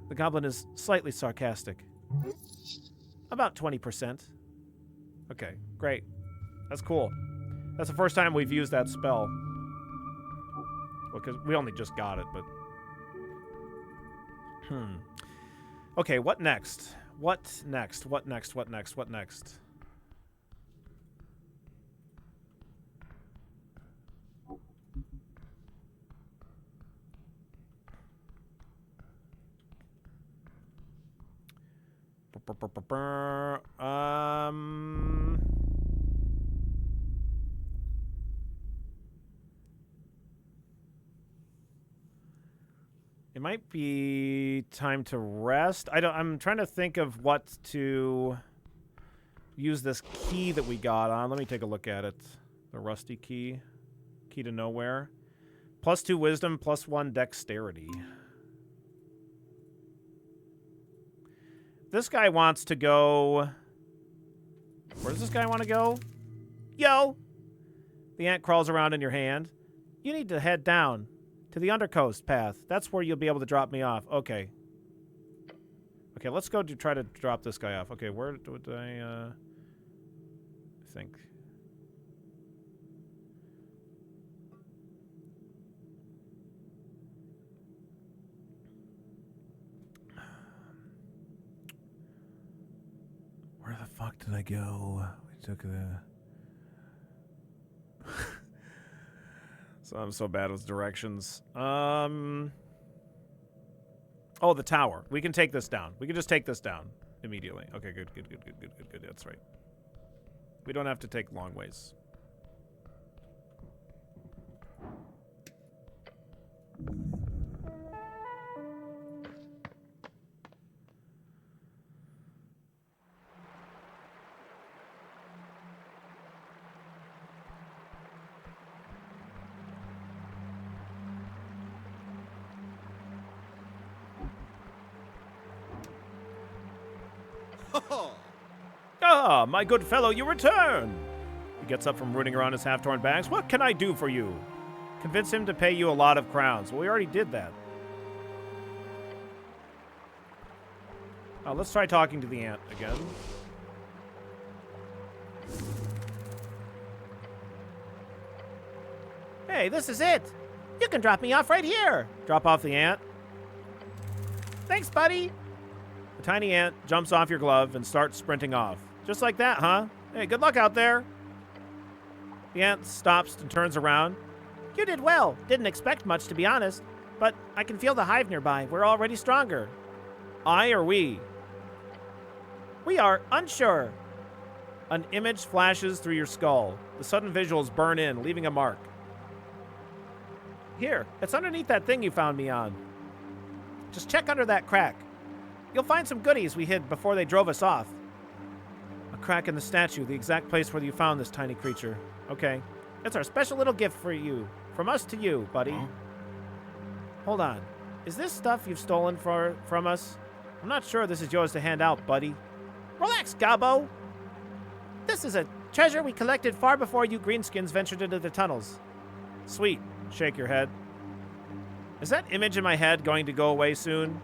The goblin is slightly sarcastic. About 20%. Okay, great. That's cool. That's the first time we've used that spell. Well, because we only just got it, but... Okay, what next? What next? What next? What next? What next? It might be time to rest. I'm trying to think of what to use this key that we got on. Let me take a look at it. The rusty key. Key to nowhere. +2 wisdom, +1 dexterity. This guy wants to go... Where does this guy want to go? Yo! The ant crawls around in your hand. You need to head down to the Undercoast path. That's where you'll be able to drop me off. Okay. Okay, let's go to try to drop this guy off. Okay, where would I think? Where the fuck did I go? We took the... So I'm so bad with directions. Oh, the tower. We can take this down. We can just take this down immediately. Okay, good. That's right. We don't have to take long ways. Ah, my good fellow, you return! He gets up from rooting around his half-torn bags. What can I do for you? Convince him to pay you a lot of crowns. Well, we already did that. Let's try talking to the ant again. Hey, this is it. You can drop me off right here. Drop off the ant. Thanks, buddy. The tiny ant jumps off your glove and starts sprinting off. Just like that, huh? Hey, good luck out there. The ant stops and turns around. You did well. Didn't expect much, to be honest. But I can feel the hive nearby. We're already stronger. I or we? We are unsure. An image flashes through your skull. The sudden visuals burn in, leaving a mark. Here, it's underneath that thing you found me on. Just check under that crack. You'll find some goodies we hid before they drove us off. A crack in the statue, the exact place where you found this tiny creature. Okay. It's our special little gift for you. From us to you, buddy. Huh? Hold on. Is this stuff you've stolen from us? I'm not sure this is yours to hand out, buddy. Relax, Gobbo. This is a treasure we collected far before you greenskins ventured into the tunnels. Sweet. Shake your head. Is that image in my head going to go away soon?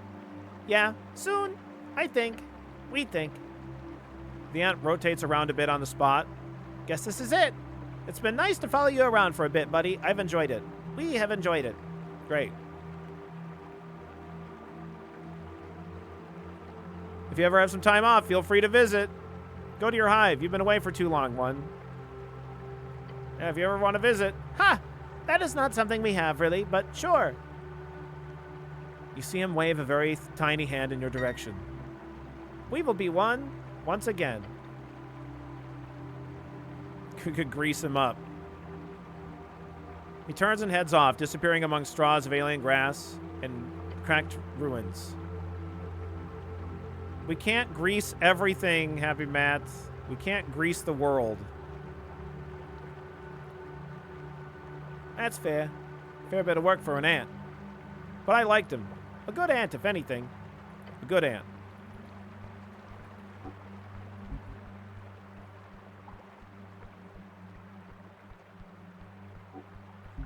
Yeah, soon. I think. We think. The ant rotates around a bit on the spot. Guess this is it. It's been nice to follow you around for a bit, buddy. I've enjoyed it. We have enjoyed it. Great. If you ever have some time off, feel free to visit. Go to your hive. You've been away for too long, one. Yeah, if you ever want to visit. Ha! That is not something we have, really, but sure. You see him wave a very tiny hand in your direction. We will be one once again. You could grease him up. He turns and heads off, disappearing among straws of alien grass and cracked ruins. We can't grease everything, Happy Matt. We can't grease the world. That's fair. Fair bit of work for an ant. But I liked him. A good ant, if anything. A good ant.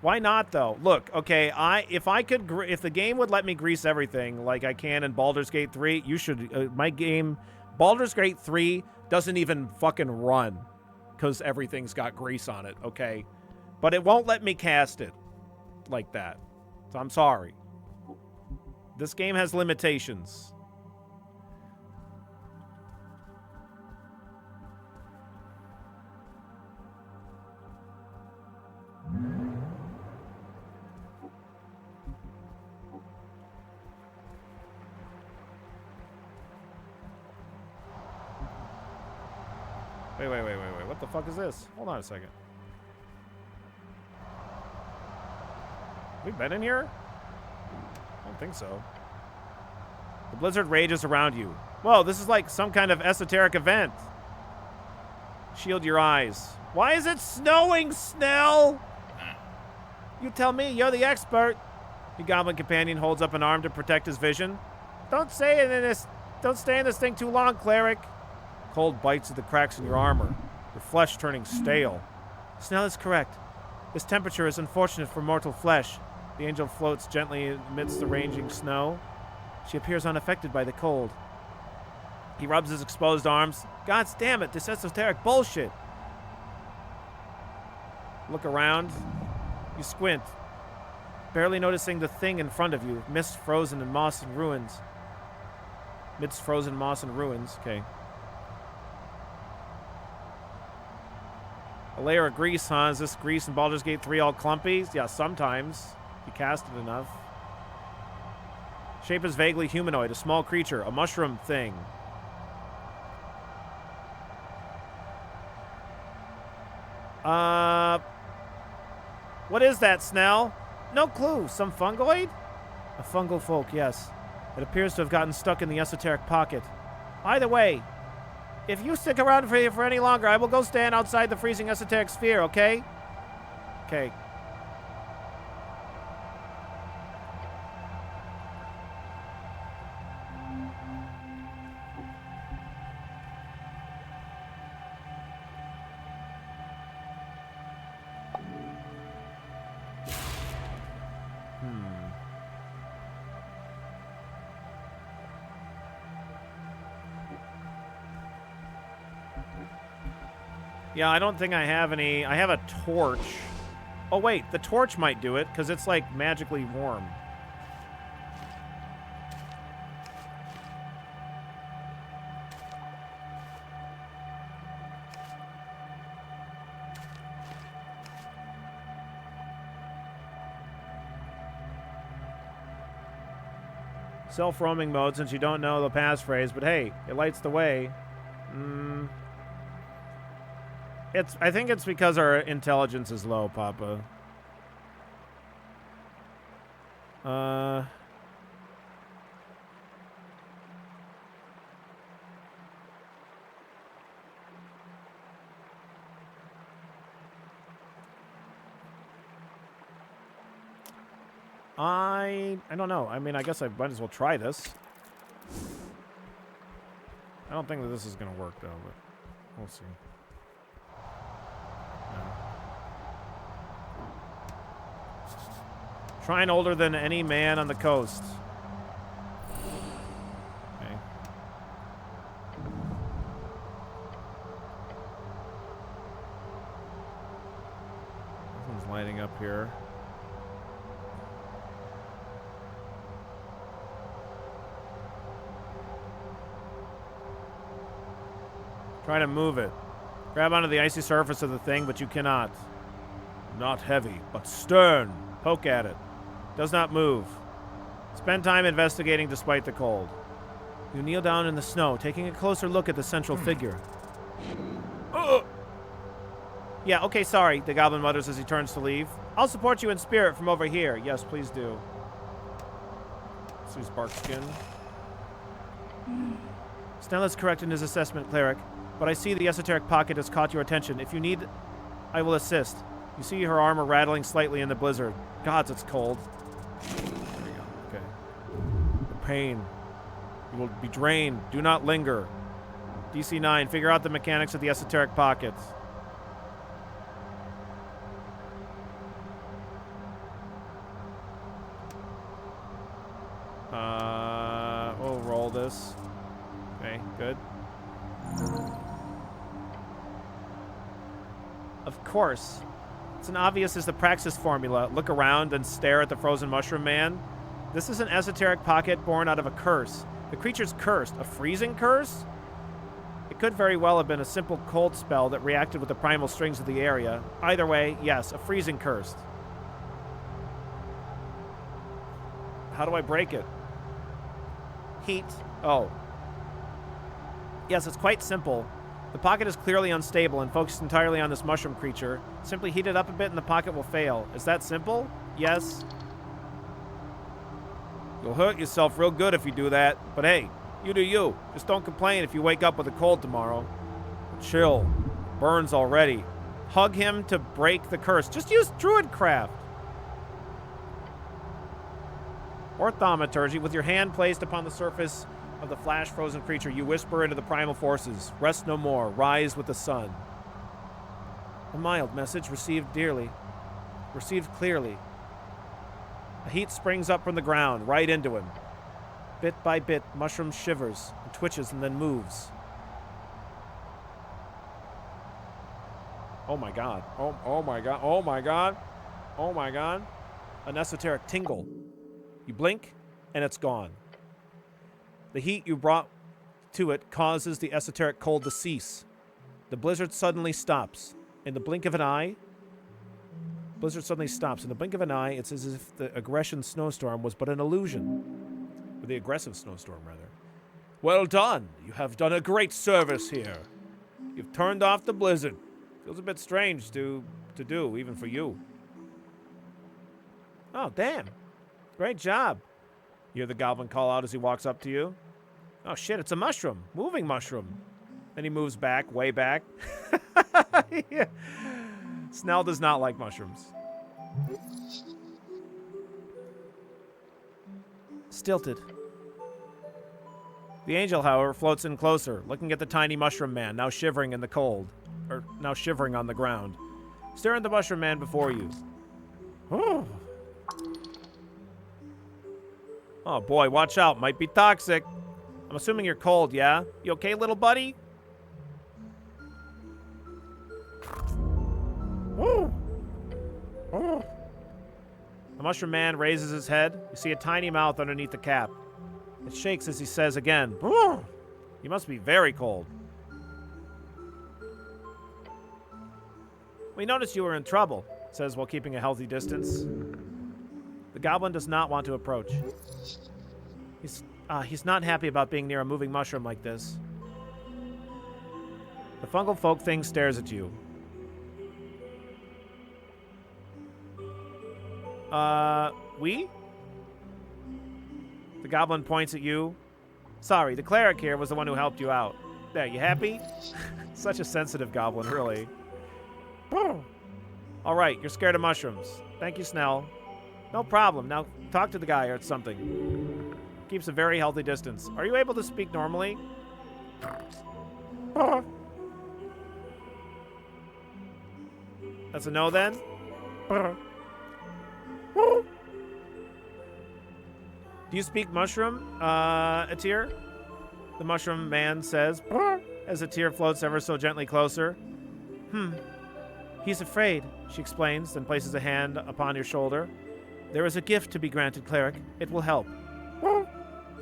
Why not, though? Look, okay, if the game would let me grease everything like I can in Baldur's Gate 3, you should, my game, Baldur's Gate 3 doesn't even fucking run because everything's got grease on it, okay? But it won't let me cast it like that. So I'm sorry. This game has limitations. Wait. What the fuck is this? Hold on a second. We been in here? I don't think so. The blizzard rages around you. Whoa, this is like some kind of esoteric event. Shield your eyes. Why is it snowing, Snell? You tell me, you're the expert. Your goblin companion holds up an arm to protect his vision. Don't stay in this thing too long, cleric. Cold bites at the cracks in your armor, your flesh turning stale. Snell is correct. This temperature is unfortunate for mortal flesh. The angel floats gently amidst the raging snow. She appears unaffected by the cold. He rubs his exposed arms. God damn it, this esoteric bullshit. Look around. You squint, barely noticing the thing in front of you, mist frozen in moss and ruins. Midst frozen moss and ruins, okay. A layer of grease, huh? Is this grease in Baldur's Gate 3 all clumpy? Yeah, sometimes. You cast it enough. Shape is vaguely humanoid, a small creature, a mushroom thing. What is that, Snell? No clue. Some fungoid? A fungal folk, yes. It appears to have gotten stuck in the esoteric pocket. Either way, if you stick around for any longer, I will go stand outside the freezing esoteric sphere, okay? Okay. Yeah, I don't think I have any. I have a torch. Oh, wait. The torch might do it, because it's, like, magically warm. Self-roaming mode, since you don't know the passphrase, but hey, it lights the way. I think it's because our intelligence is low, Papa. I don't know. I mean, I guess I might as well try this. I don't think that this is going to work, though, but we'll see. No. Shrine older than any man on the coast. Okay. This one's lighting up here. Try to move it. Grab onto the icy surface of the thing, but you cannot. Not heavy, but stern. Poke at it. Does not move. Spend time investigating despite the cold. You kneel down in the snow, taking a closer look at the central figure. Yeah, okay, sorry, the goblin mutters as he turns to leave. I'll support you in spirit from over here. Yes, please do. Let's use Barkskin. Snell is correct in his assessment, cleric. But I see the esoteric pocket has caught your attention. If you need, I will assist. You see her armor rattling slightly in the blizzard. Gods, it's cold. There you go. Okay. The pain. You will be drained. Do not linger. DC 9. Figure out the mechanics of the esoteric pockets. We'll roll this. Okay, good. Of course. It's an obvious as the Praxis formula. Look around and stare at the frozen mushroom man. This is an esoteric pocket born out of a curse. The creature's cursed. A freezing curse? It could very well have been a simple cold spell that reacted with the primal strings of the area. Either way, yes, a freezing curse. How do I break it? Heat. Oh. Yes, it's quite simple. The pocket is clearly unstable and focused entirely on this mushroom creature. Simply heat it up a bit and the pocket will fail. Is that simple? Yes. You'll hurt yourself real good if you do that. But hey, you do you. Just don't complain if you wake up with a cold tomorrow. Chill. Burns already. Hug him to break the curse. Just use Druidcraft. Or Thaumaturgy. With your hand placed upon the surface of the flash-frozen creature, you whisper into the primal forces. Rest no more. Rise with the sun. A mild message received dearly. Received clearly. A heat springs up from the ground, right into him. Bit by bit, Mushroom shivers, and twitches, and then moves. Oh my god. Oh my god. Oh my god. Oh my god. An esoteric tingle. You blink, and it's gone. The heat you brought to it causes the esoteric cold to cease. The blizzard suddenly stops. In the blink of an eye, blizzard suddenly stops. In the blink of an eye, it's as if the aggression snowstorm was but an illusion. Or the aggressive snowstorm, rather. Well done. You have done a great service here. You've turned off the blizzard. Feels a bit strange to do, even for you. Oh, damn. Great job. You hear the goblin call out as he walks up to you. Oh shit, it's a mushroom. Moving mushroom. Then he moves back, way back. Yeah. Snell does not like mushrooms. Stilted. The angel, however, floats in closer, looking at the tiny mushroom man, now shivering in the cold. Or now shivering on the ground. Stare at the mushroom man before you. Oh. Oh boy, watch out. Might be toxic. I'm assuming you're cold, yeah? You okay, little buddy? The mushroom man raises his head. You see a tiny mouth underneath the cap. It shakes as he says again, "You must be very cold." "We noticed you were in trouble," it says while keeping a healthy distance. The goblin does not want to approach. He's not happy about being near a moving mushroom like this. The fungal folk thing stares at you. We? The goblin points at you. "Sorry, the cleric here was the one who helped you out. There, you happy?" Such a sensitive goblin, really. "All right, you're scared of mushrooms. Thank you, Snell." "No problem. Now talk to the guy or something." Keeps a very healthy distance. "Are you able to speak normally?" That's a no then? "Do you speak mushroom, Atir?" The mushroom man says, as Atir floats ever so gently closer. He's afraid," she explains, then places a hand upon your shoulder. "There is a gift to be granted, cleric. It will help."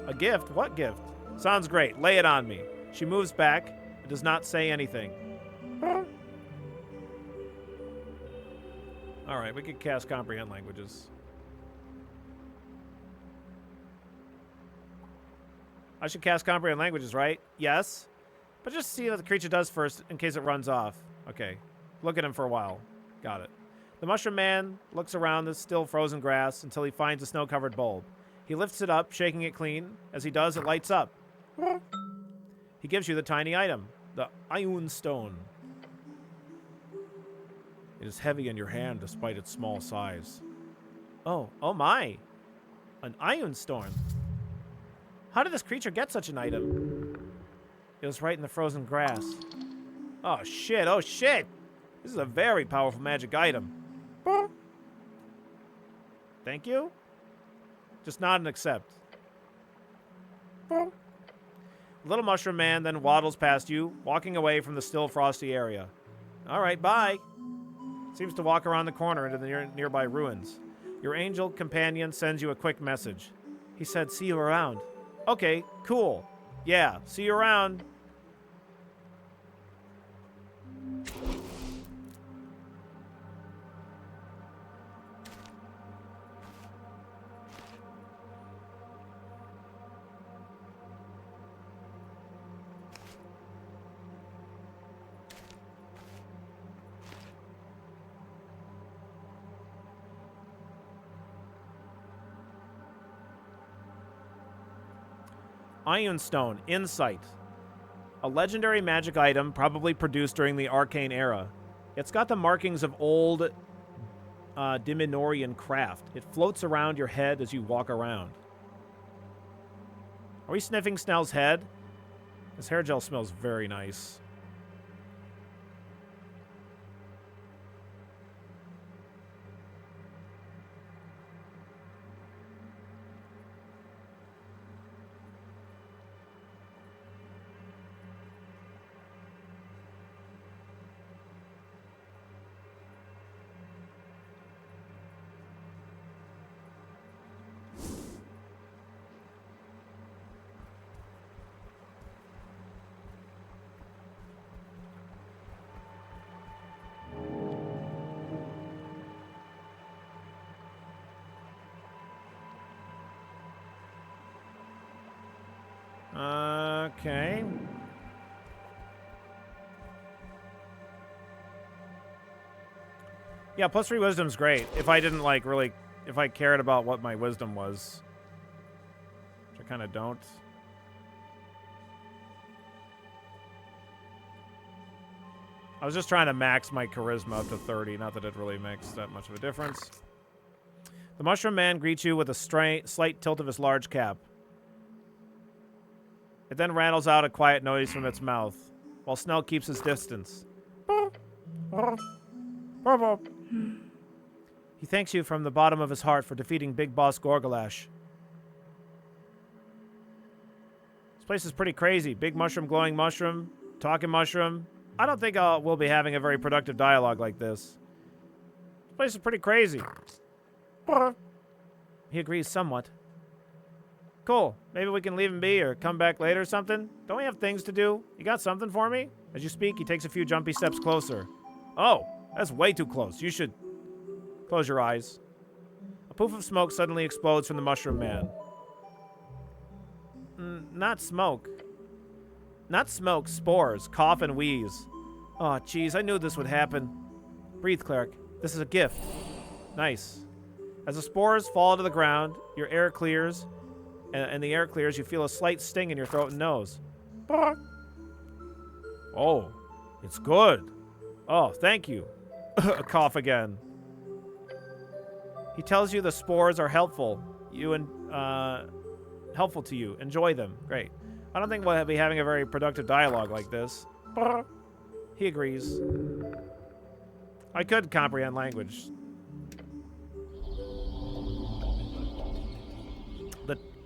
"A gift? What gift?" "Sounds great. Lay it on me." She moves back and does not say anything. All right, we could cast Comprehend Languages. I should cast Comprehend Languages, right? Yes. But just see what the creature does first in case it runs off. Okay. Look at him for a while. Got it. The mushroom man looks around the still frozen grass until he finds a snow-covered bulb. He lifts it up, shaking it clean. As he does, it lights up. He gives you the tiny item, the Ion Stone. It is heavy in your hand despite its small size. Oh my. An Ion Stone. How did this creature get such an item? It was right in the frozen grass. Oh shit. This is a very powerful magic item. Thank you? Just nod and accept. The little mushroom man then waddles past you, walking away from the still frosty area. All right, bye. Seems to walk around the corner into the nearby ruins. Your angel companion sends you a quick message. He said, "See you around." Okay, cool. Yeah, see you around. Ion Stone, Insight. A legendary magic item probably produced during the Arcane Era. It's got the markings of old Dimenorian craft. It floats around your head as you walk around. Are we sniffing Snell's head? His hair gel smells very nice. Okay. Yeah, +3 wisdom's great. If I didn't if I cared about what my wisdom was. Which I kind of don't. I was just trying to max my charisma up to 30, not that it really makes that much of a difference. The mushroom man greets you with a slight tilt of his large cap. It then rattles out a quiet noise from its mouth, while Snell keeps his distance. He thanks you from the bottom of his heart for defeating Big Boss Gorgalash. This place is pretty crazy. Big mushroom, glowing mushroom, talking mushroom. I don't think we'll be having a very productive dialogue like this. This place is pretty crazy. He agrees somewhat. Cool. Maybe we can leave him be or come back later or something. Don't we have things to do? You got something for me? As you speak, he takes a few jumpy steps closer. Oh, that's way too close. You should close your eyes. A poof of smoke suddenly explodes from the mushroom man. Not smoke. Not smoke, spores, cough and wheeze. Oh, jeez, I knew this would happen. Breathe, cleric. This is a gift. Nice. As the spores fall to the ground, your air clears, and the air clears, you feel a slight sting in your throat and nose. Oh, it's good. Oh, thank you. A cough again. He tells you the spores are helpful. Helpful to you. Enjoy them. Great. I don't think we'll be having a very productive dialogue like this. He agrees. I could comprehend language.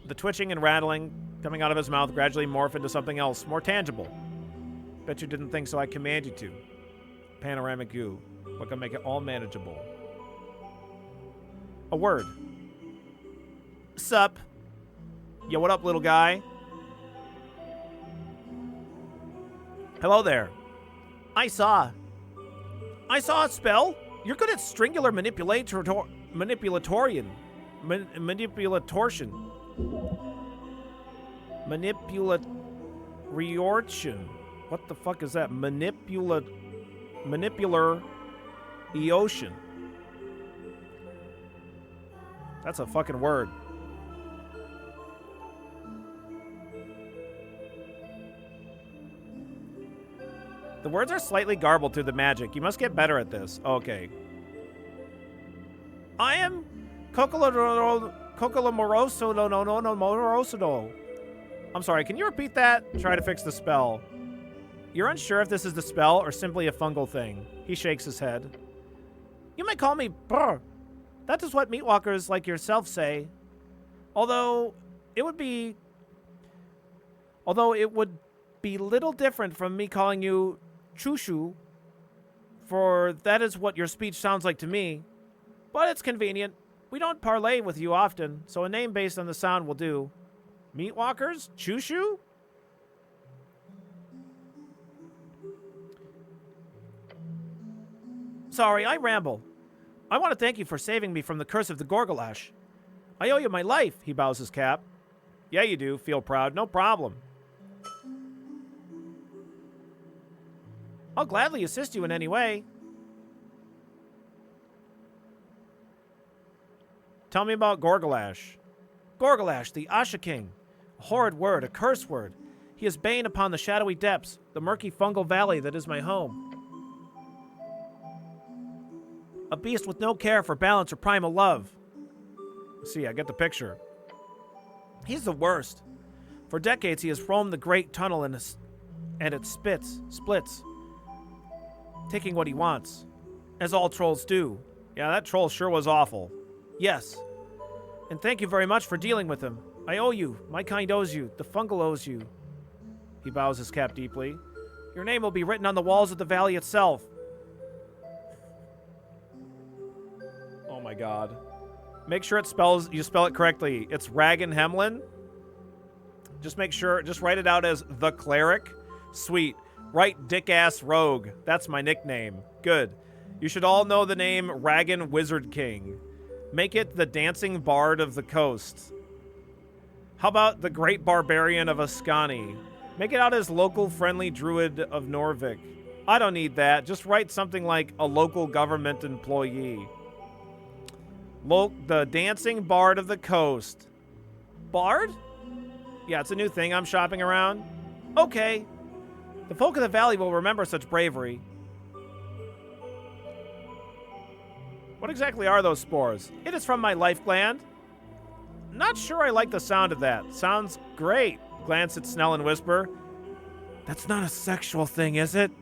The twitching and rattling coming out of his mouth gradually morph into something else, more tangible. Bet you didn't think so. I command you to. Panoramic goo. Look, I'll make it all manageable. A word. Sup? Yo, what up, little guy? Hello there. I saw a spell. You're good at stringular manipulatorian. Manipulation. What the fuck is that? Manipular eocean. That's a fucking word. The words are slightly garbled through the magic. You must get better at this. Okay. I am Cocolomoroso. I'm sorry, can you repeat that? Try to fix the spell. You're unsure if this is the spell or simply a fungal thing. He shakes his head. You might call me Brr. That is what meatwalkers like yourself say. Although it would be little different from me calling you Chushu, for that is what your speech sounds like to me. But it's convenient. We don't parley with you often, so a name based on the sound will do. Meatwalkers? Chushu? Sorry, I ramble. I want to thank you for saving me from the curse of the Gorgolash. I owe you my life, he bows his cap. Yeah, you do. Feel proud. No problem. I'll gladly assist you in any way. Tell me about Gorgolash. Gorgolash, the Asha King. A horrid word, a curse word. He is bane upon the shadowy depths, the murky fungal valley that is my home. A beast with no care for balance or primal love. See, I get the picture. He's the worst. For decades, he has roamed the great tunnel and it splits, taking what he wants, as all trolls do. Yeah, that troll sure was awful. Yes. And thank you very much for dealing with him. I owe you. My kind owes you. The fungal owes you. He bows his cap deeply. Your name will be written on the walls of the valley itself. Oh my god. Make sure you spell it correctly. It's Ragan Hemlin. Just make sure, just write it out as the cleric. Sweet. Write dick-ass rogue. That's my nickname. Good. You should all know the name Ragan Wizard King. Make it the dancing bard of the coast. How about the great barbarian of Ascani? Make it out as local friendly druid of Norvik. I don't need that. Just write something like a local government employee. The dancing bard of the coast. Bard? Yeah, it's a new thing I'm shopping around. Okay. The folk of the valley will remember such bravery. What exactly are those spores? It is from my life gland. Not sure I like the sound of that. Sounds great. Glance at Snell and whisper. That's not a sexual thing, is it?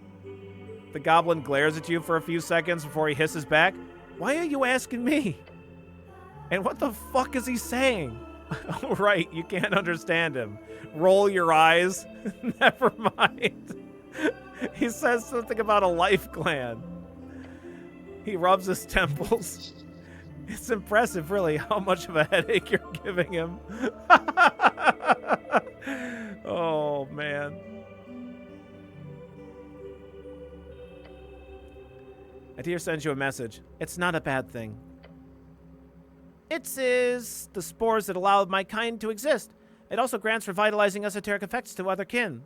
The goblin glares at you for a few seconds before he hisses back. Why are you asking me? And what the fuck is he saying? Oh, right, you can't understand him. Roll your eyes. Never mind. He says something about a life gland. He rubs his temples. It's impressive, really, how much of a headache you're giving him. Oh, man. Adir sends you a message. It's not a bad thing. It is the spores that allow my kind to exist. It also grants revitalizing esoteric effects to other kin.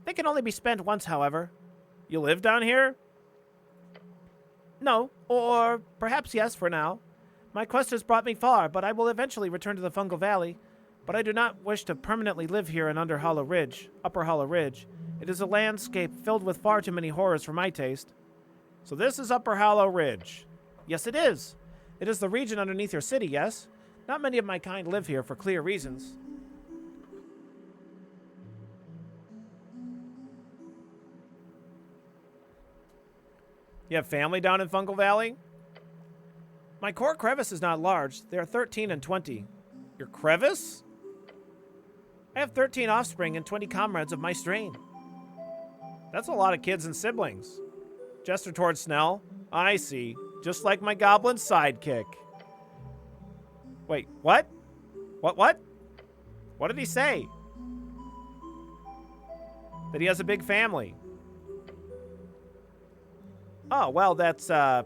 They can only be spent once, however. You live down here? No, or perhaps yes for now. My quest has brought me far, but I will eventually return to the Fungal Valley. But I do not wish to permanently live here in Upper Hollow Ridge. It is a landscape filled with far too many horrors for my taste. So this is Upper Hollow Ridge. Yes, it is. It is the region underneath your city, yes? Not many of my kind live here for clear reasons. You have family down in Fungal Valley? My core crevice is not large. They are 13 and 20. Your crevice? I have 13 offspring and 20 comrades of my strain. That's a lot of kids and siblings. Gesture towards Snell. I see. Just like my goblin sidekick. Wait, what? What? What did he say? That he has a big family. Oh, well, that's, The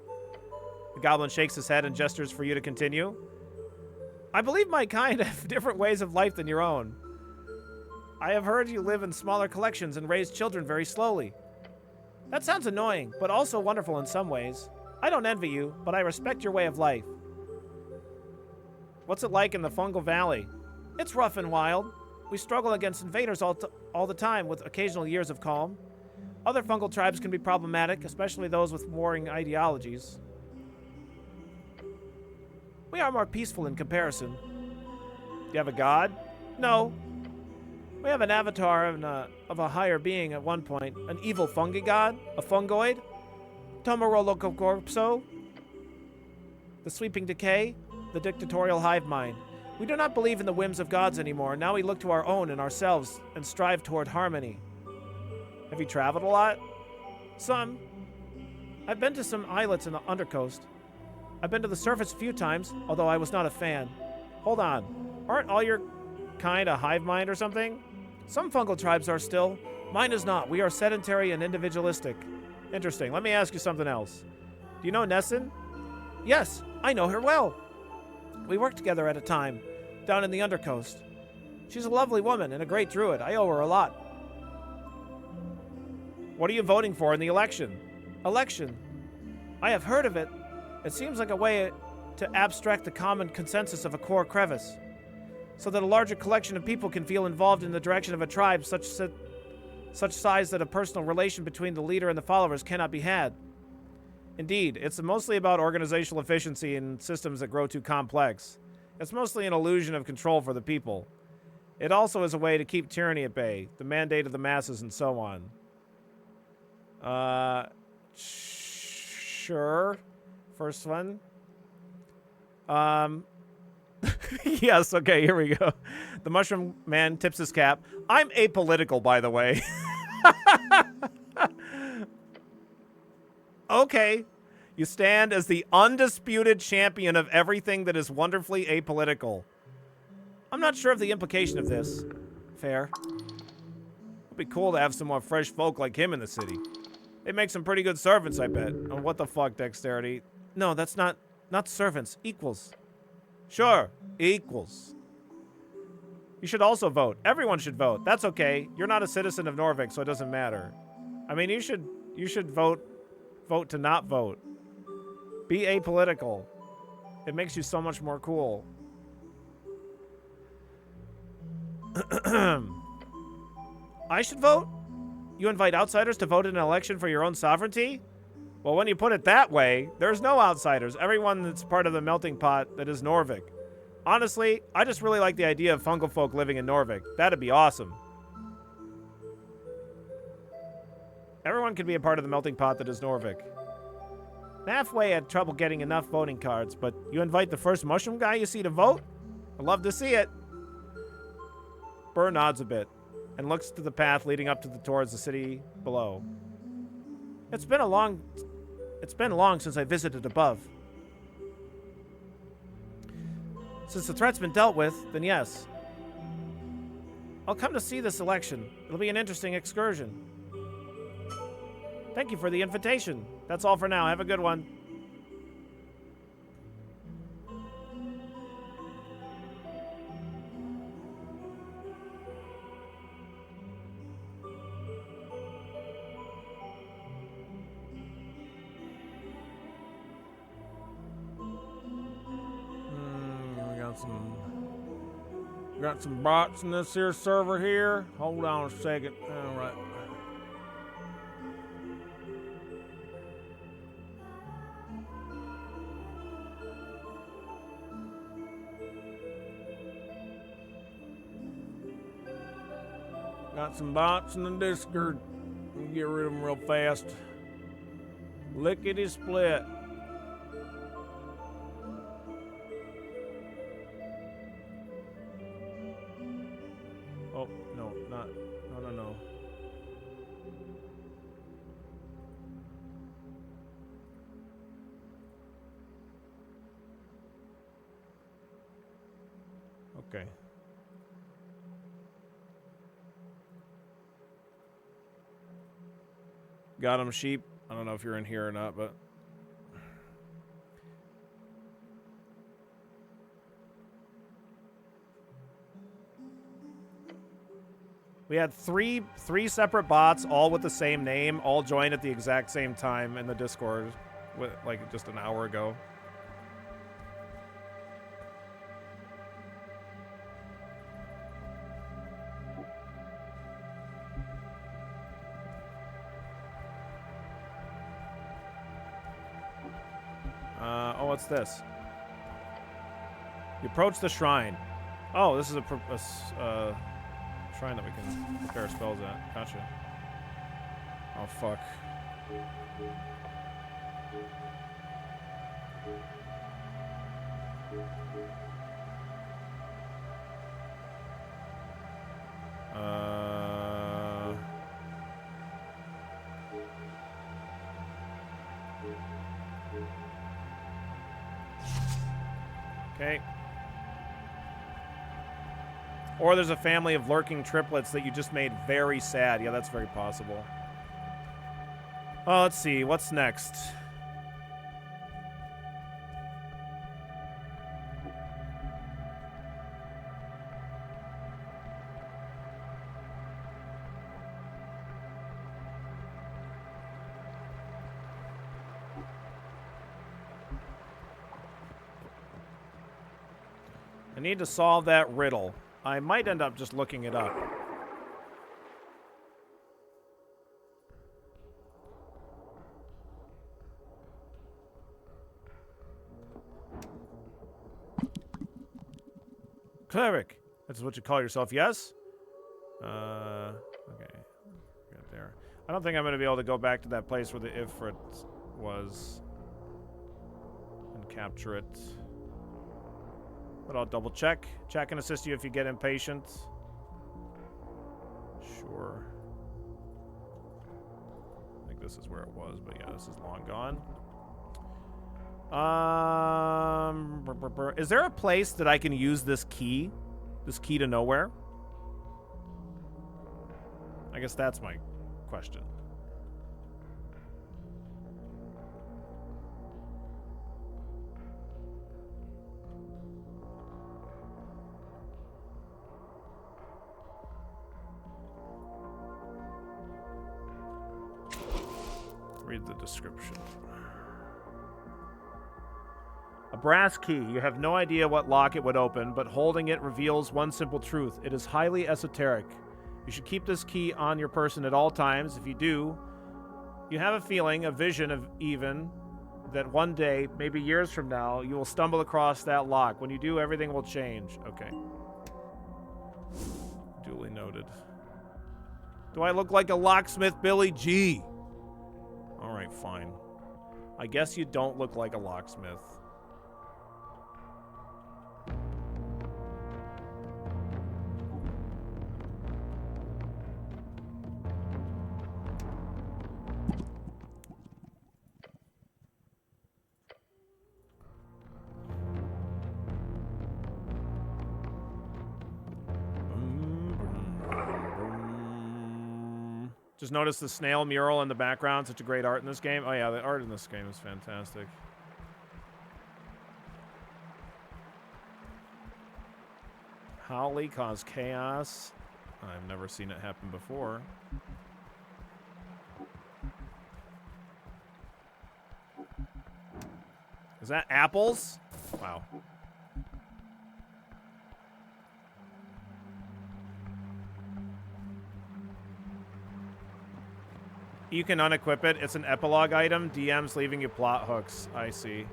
goblin shakes his head and gestures for you to continue. I believe my kind have different ways of life than your own. I have heard you live in smaller collections and raise children very slowly. That sounds annoying, but also wonderful in some ways. I don't envy you, but I respect your way of life. What's it like in the Fungal Valley? It's rough and wild. We struggle against invaders all the time, with occasional years of calm. Other fungal tribes can be problematic, especially those with warring ideologies. We are more peaceful in comparison. Do you have a god? No. We have an avatar of a higher being at one point. An evil fungi god? A fungoid? Tomorolocorpso? The sweeping decay? The dictatorial hive mind. We do not believe in the whims of gods anymore. Now we look to our own and ourselves and strive toward harmony. Have you traveled a lot? Some. I've been to some islets in the undercoast. I've been to the surface a few times, although I was not a fan. Hold on. Aren't all your kind a hive mind or something? Some fungal tribes are still. Mine is not. We are sedentary and individualistic. Interesting. Let me ask you something else. Do you know Nessun? Yes, I know her well. We worked together at a time, down in the undercoast. She's a lovely woman and a great druid. I owe her a lot. What are you voting for in the election? Election. I have heard of it. It seems like a way to abstract the common consensus of a core crevice, so that a larger collection of people can feel involved in the direction of a tribe such size that a personal relation between the leader and the followers cannot be had. Indeed, it's mostly about organizational efficiency in systems that grow too complex. It's mostly an illusion of control for the people. It also is a way to keep tyranny at bay, the mandate of the masses, and so on. Sure. First one. Yes, okay, here we go. The mushroom man tips his cap. I'm apolitical, by the way. Okay. You stand as the undisputed champion of everything that is wonderfully apolitical. I'm not sure of the implication of this. Fair. It'd be cool to have some more fresh folk like him in the city. They make some pretty good servants, I bet. Oh, what the fuck, dexterity? No, that's not servants. Equals. Sure, equals. You should also vote. Everyone should vote. That's okay. You're not a citizen of Norvik, so it doesn't matter. I mean, you should vote to not vote. Be apolitical. It makes you so much more cool. I should vote? You invite outsiders to vote in an election for your own sovereignty? Well, when you put it that way, there's no outsiders. Everyone that's part of the melting pot that is Norvik. Honestly, I just really like the idea of fungal folk living in Norvik. That'd be awesome. Everyone can be a part of the melting pot that is Norvik. Halfway had trouble getting enough voting cards, but you invite the first mushroom guy you see to vote? I'd love to see it. Burr nods a bit and looks to the path leading up towards the city below. It's been long since I visited above. Since the threat's been dealt with, then yes. I'll come to see this election. It'll be an interesting excursion. Thank you for the invitation. That's all for now. Have a good one. We got some bots in this here server here. Hold on a second. All right. Got some bots in the Discord. We'll get rid of them real fast. Lickety split. Oh, no, not. No. Okay. Got him, sheep. I don't know if you're in here or not, but we had three separate bots, all with the same name, all joined at the exact same time in the Discord, like just an hour ago. Oh, what's this? You approach the shrine. Oh, this is a shrine that we can prepare spells at. Gotcha. Oh, fuck. Okay. Or there's a family of lurking triplets that you just made very sad. Yeah, that's very possible. Oh, let's see. What's next? I need to solve that riddle. I might end up just looking it up. Cleric. That's what you call yourself, yes? Okay. Got there. I don't think I'm going to be able to go back to that place where the Ifrit was and capture it. But I'll double check. Chat can assist you if you get impatient. Sure. I think this is where it was, but yeah, this is long gone. Is there a place that I can use this key? This key to nowhere? I guess that's my question. Read the description. A brass key. You have no idea what lock it would open, but holding it reveals one simple truth. It is highly esoteric. You should keep this key on your person at all times. If you do, you have a feeling, a vision of even, that one day, maybe years from now, you will stumble across that lock. When you do, everything will change. Okay. Duly noted. Do I look like a locksmith, Billy G? Alright, fine. I guess you don't look like a locksmith. Just notice the snail mural in the background. Such a great art in this game. Oh yeah, the art in this game is fantastic. Howley cause chaos. I've never seen it happen before. Is that apples? Wow. You can unequip it. It's an epilogue item. DM's leaving you plot hooks. I see.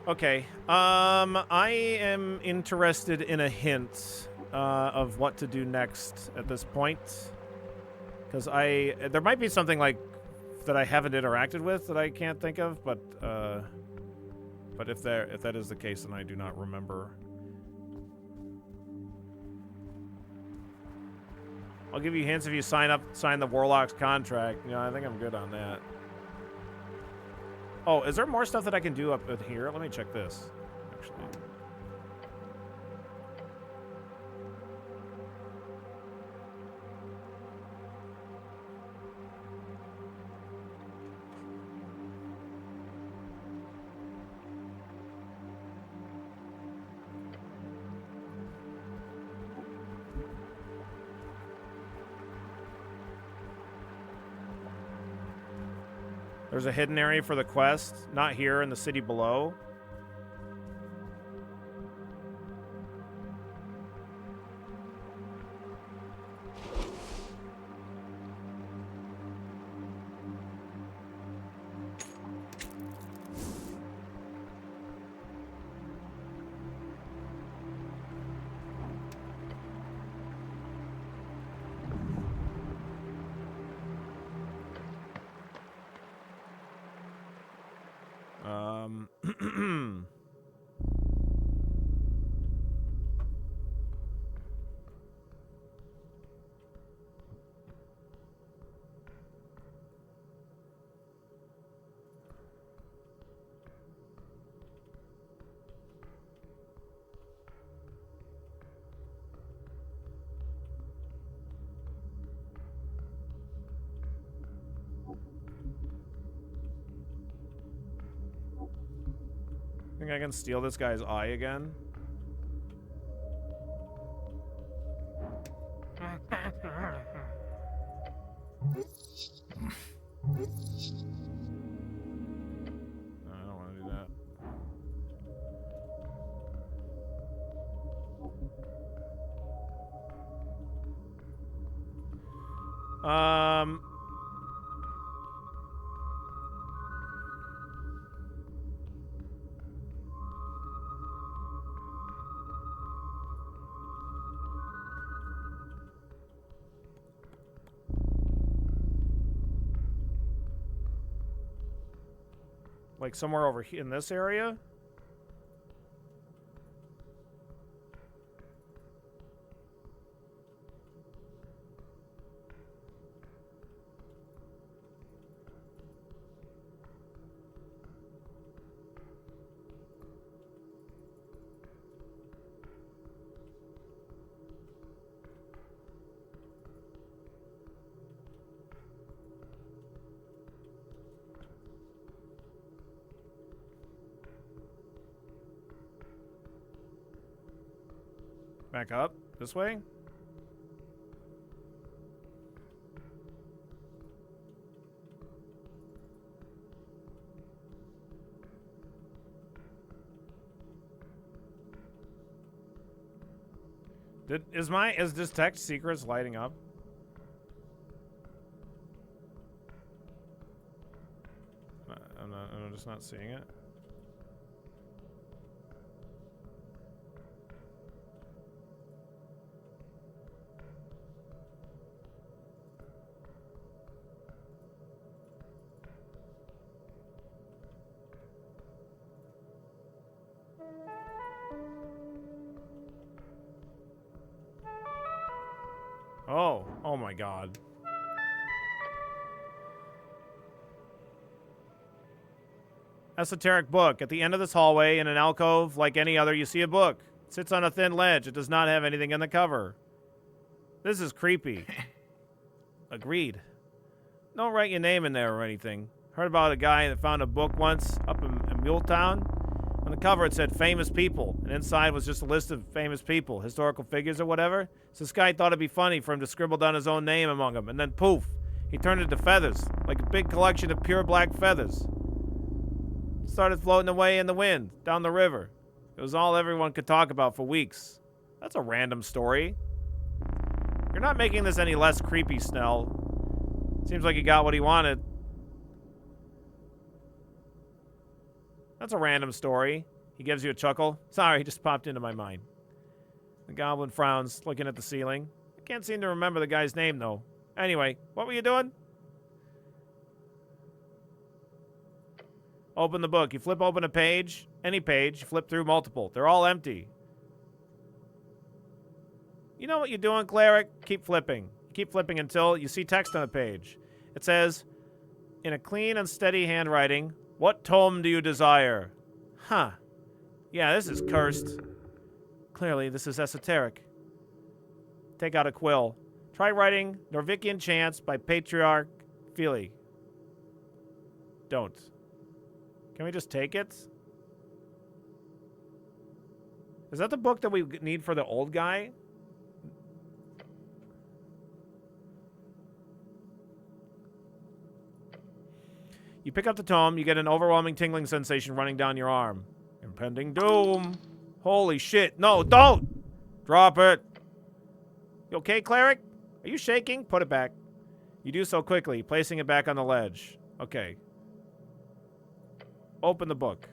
Okay. I am interested in a hint of what to do next at this point. Because there might be something like that I haven't interacted with that I can't think of, but if that is the case, then I do not remember. I'll give you hints if you sign the Warlock's contract. You know, I think I'm good on that. Oh, is there more stuff that I can do up in here? Let me check this, actually. There's a hidden area for the quest, not here, in the city below. Think I can steal this guy's eye again? No, I don't want to do that. Like somewhere over here in this area? Back up? This way? Is detect secrets lighting up? I'm just not seeing it. Oh my God. Esoteric book. At the end of this hallway, in an alcove like any other, you see a book. It sits on a thin ledge. It does not have anything in the cover. This is creepy. Agreed. Don't write your name in there or anything. Heard about a guy that found a book once up in Muletown. On the cover it said famous people, and inside was just a list of famous people, historical figures or whatever. So this guy thought it'd be funny for him to scribble down his own name among them, and then poof, he turned it into feathers, like a big collection of pure black feathers. Started floating away in the wind, down the river. It was all everyone could talk about for weeks. That's a random story. You're not making this any less creepy, Snell. Seems like he got what he wanted. That's a random story. He gives you a chuckle. Sorry, just popped into my mind. The goblin frowns, looking at the ceiling. I can't seem to remember the guy's name, though. Anyway, what were you doing? Open the book. You flip open a page. Any page. You flip through multiple. They're all empty. You know what you're doing, cleric? Keep flipping. Keep flipping until you see text on a page. It says, in a clean and steady handwriting, what tome do you desire? Huh. Yeah, this is cursed. Clearly, this is esoteric. Take out a quill. Try writing Norvikian Chants by Patriarch Philly. Don't. Can we just take it? Is that the book that we need for the old guy? You pick up the tome, you get an overwhelming tingling sensation running down your arm. Impending doom. Holy shit. No, don't! Drop it. You okay, cleric? Are you shaking? Put it back. You do so quickly, placing it back on the ledge. Okay. Open the book.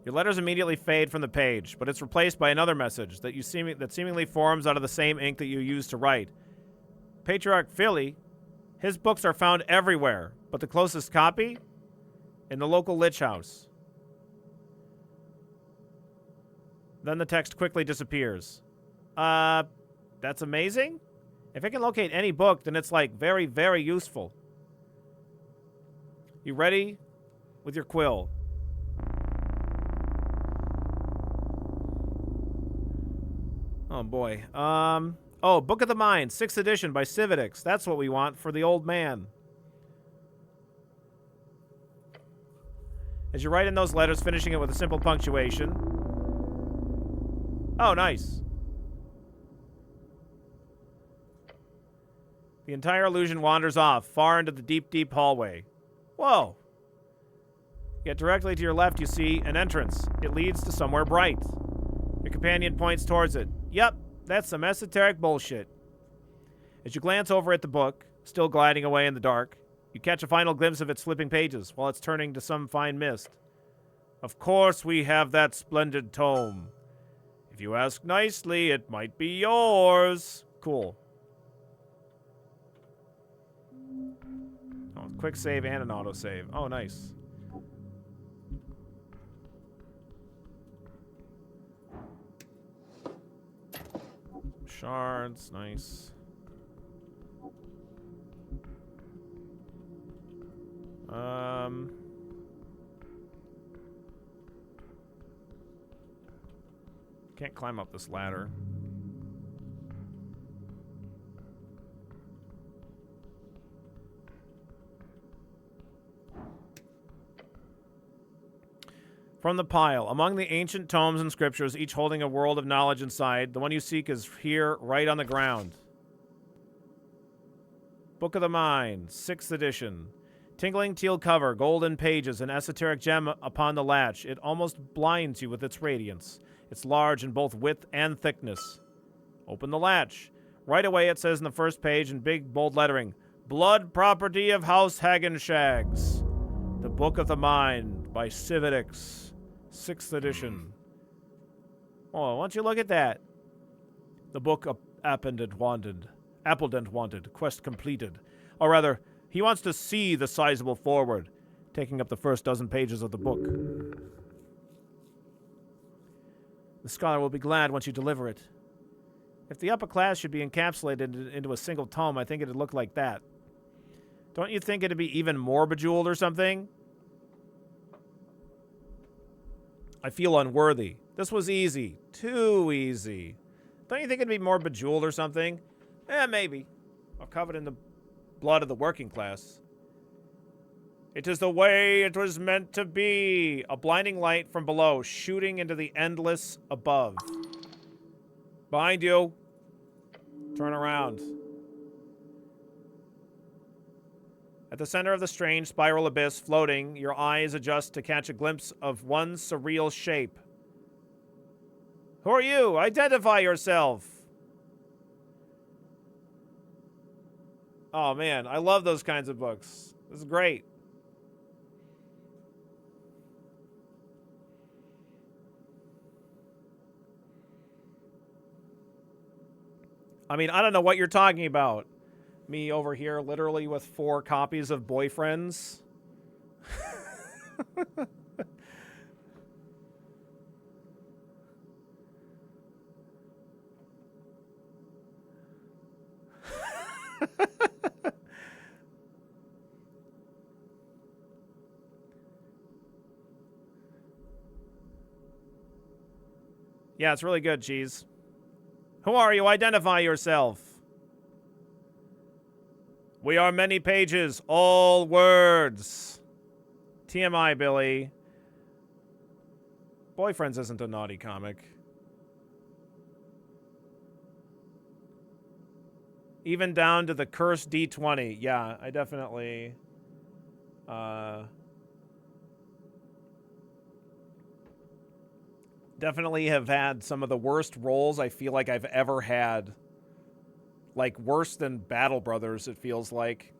Your letters immediately fade from the page, but it's replaced by another message that seemingly forms out of the same ink that you used to write. Patriarch Philly, his books are found everywhere, but the closest copy? In the local lich house. Then the text quickly disappears. That's amazing? If it can locate any book, then it's like very, very useful. You ready? With your quill. Oh boy. Book of the Mind, 6th edition by Civitix. That's what we want for the old man. As you write in those letters, finishing it with a simple punctuation. Oh, nice. The entire illusion wanders off, far into the deep, deep hallway. Whoa. Yet directly to your left, you see an entrance. It leads to somewhere bright. Your companion points towards it. Yep, that's some esoteric bullshit. As you glance over at the book, still gliding away in the dark, you catch a final glimpse of its slipping pages while it's turning to some fine mist. Of course we have that splendid tome. If you ask nicely, it might be yours. Cool. Oh, quick save and an autosave. Oh, nice. Shards, nice. Can't climb up this ladder. From the pile, among the ancient tomes and scriptures, each holding a world of knowledge inside, the one you seek is here, right on the ground. Book of the Mind, 6th edition. Tingling teal cover, golden pages, an esoteric gem upon the latch. It almost blinds you with its radiance. It's large in both width and thickness. Open the latch. Right away it says in the first page in big, bold lettering, Blood Property of House Hagenshags. The Book of the Mind by Civitix, 6th edition. Oh, why don't you look at that? The book of Appledent wanted, quest completed. Or rather, he wants to see the sizable forward, taking up the first dozen pages of the book. The scholar will be glad once you deliver it. If the upper class should be encapsulated into a single tome, I think it'd look like that. Don't you think it'd be even more Bejeweled or something? I feel unworthy. This was easy. Too easy. Don't you think it'd be more Bejeweled or something? Eh, maybe. Or covered in the blood of the working class. It is the way it was meant to be. A blinding light from below, shooting into the endless above. Behind you. Turn around. At the center of the strange spiral abyss floating, your eyes adjust to catch a glimpse of one surreal shape. Who are you? Identify yourself. Oh man, I love those kinds of books. This is great. I mean, I don't know what you're talking about. Me over here literally with 4 copies of Boyfriends. Yeah, it's really good, Cheese. Who are you? Identify yourself. We are many pages, all words. TMI, Billy. Boyfriends isn't a naughty comic. Even down to the cursed D20. Yeah, I definitely... definitely have had some of the worst rolls I feel like I've ever had. Like, worse than Battle Brothers, it feels like.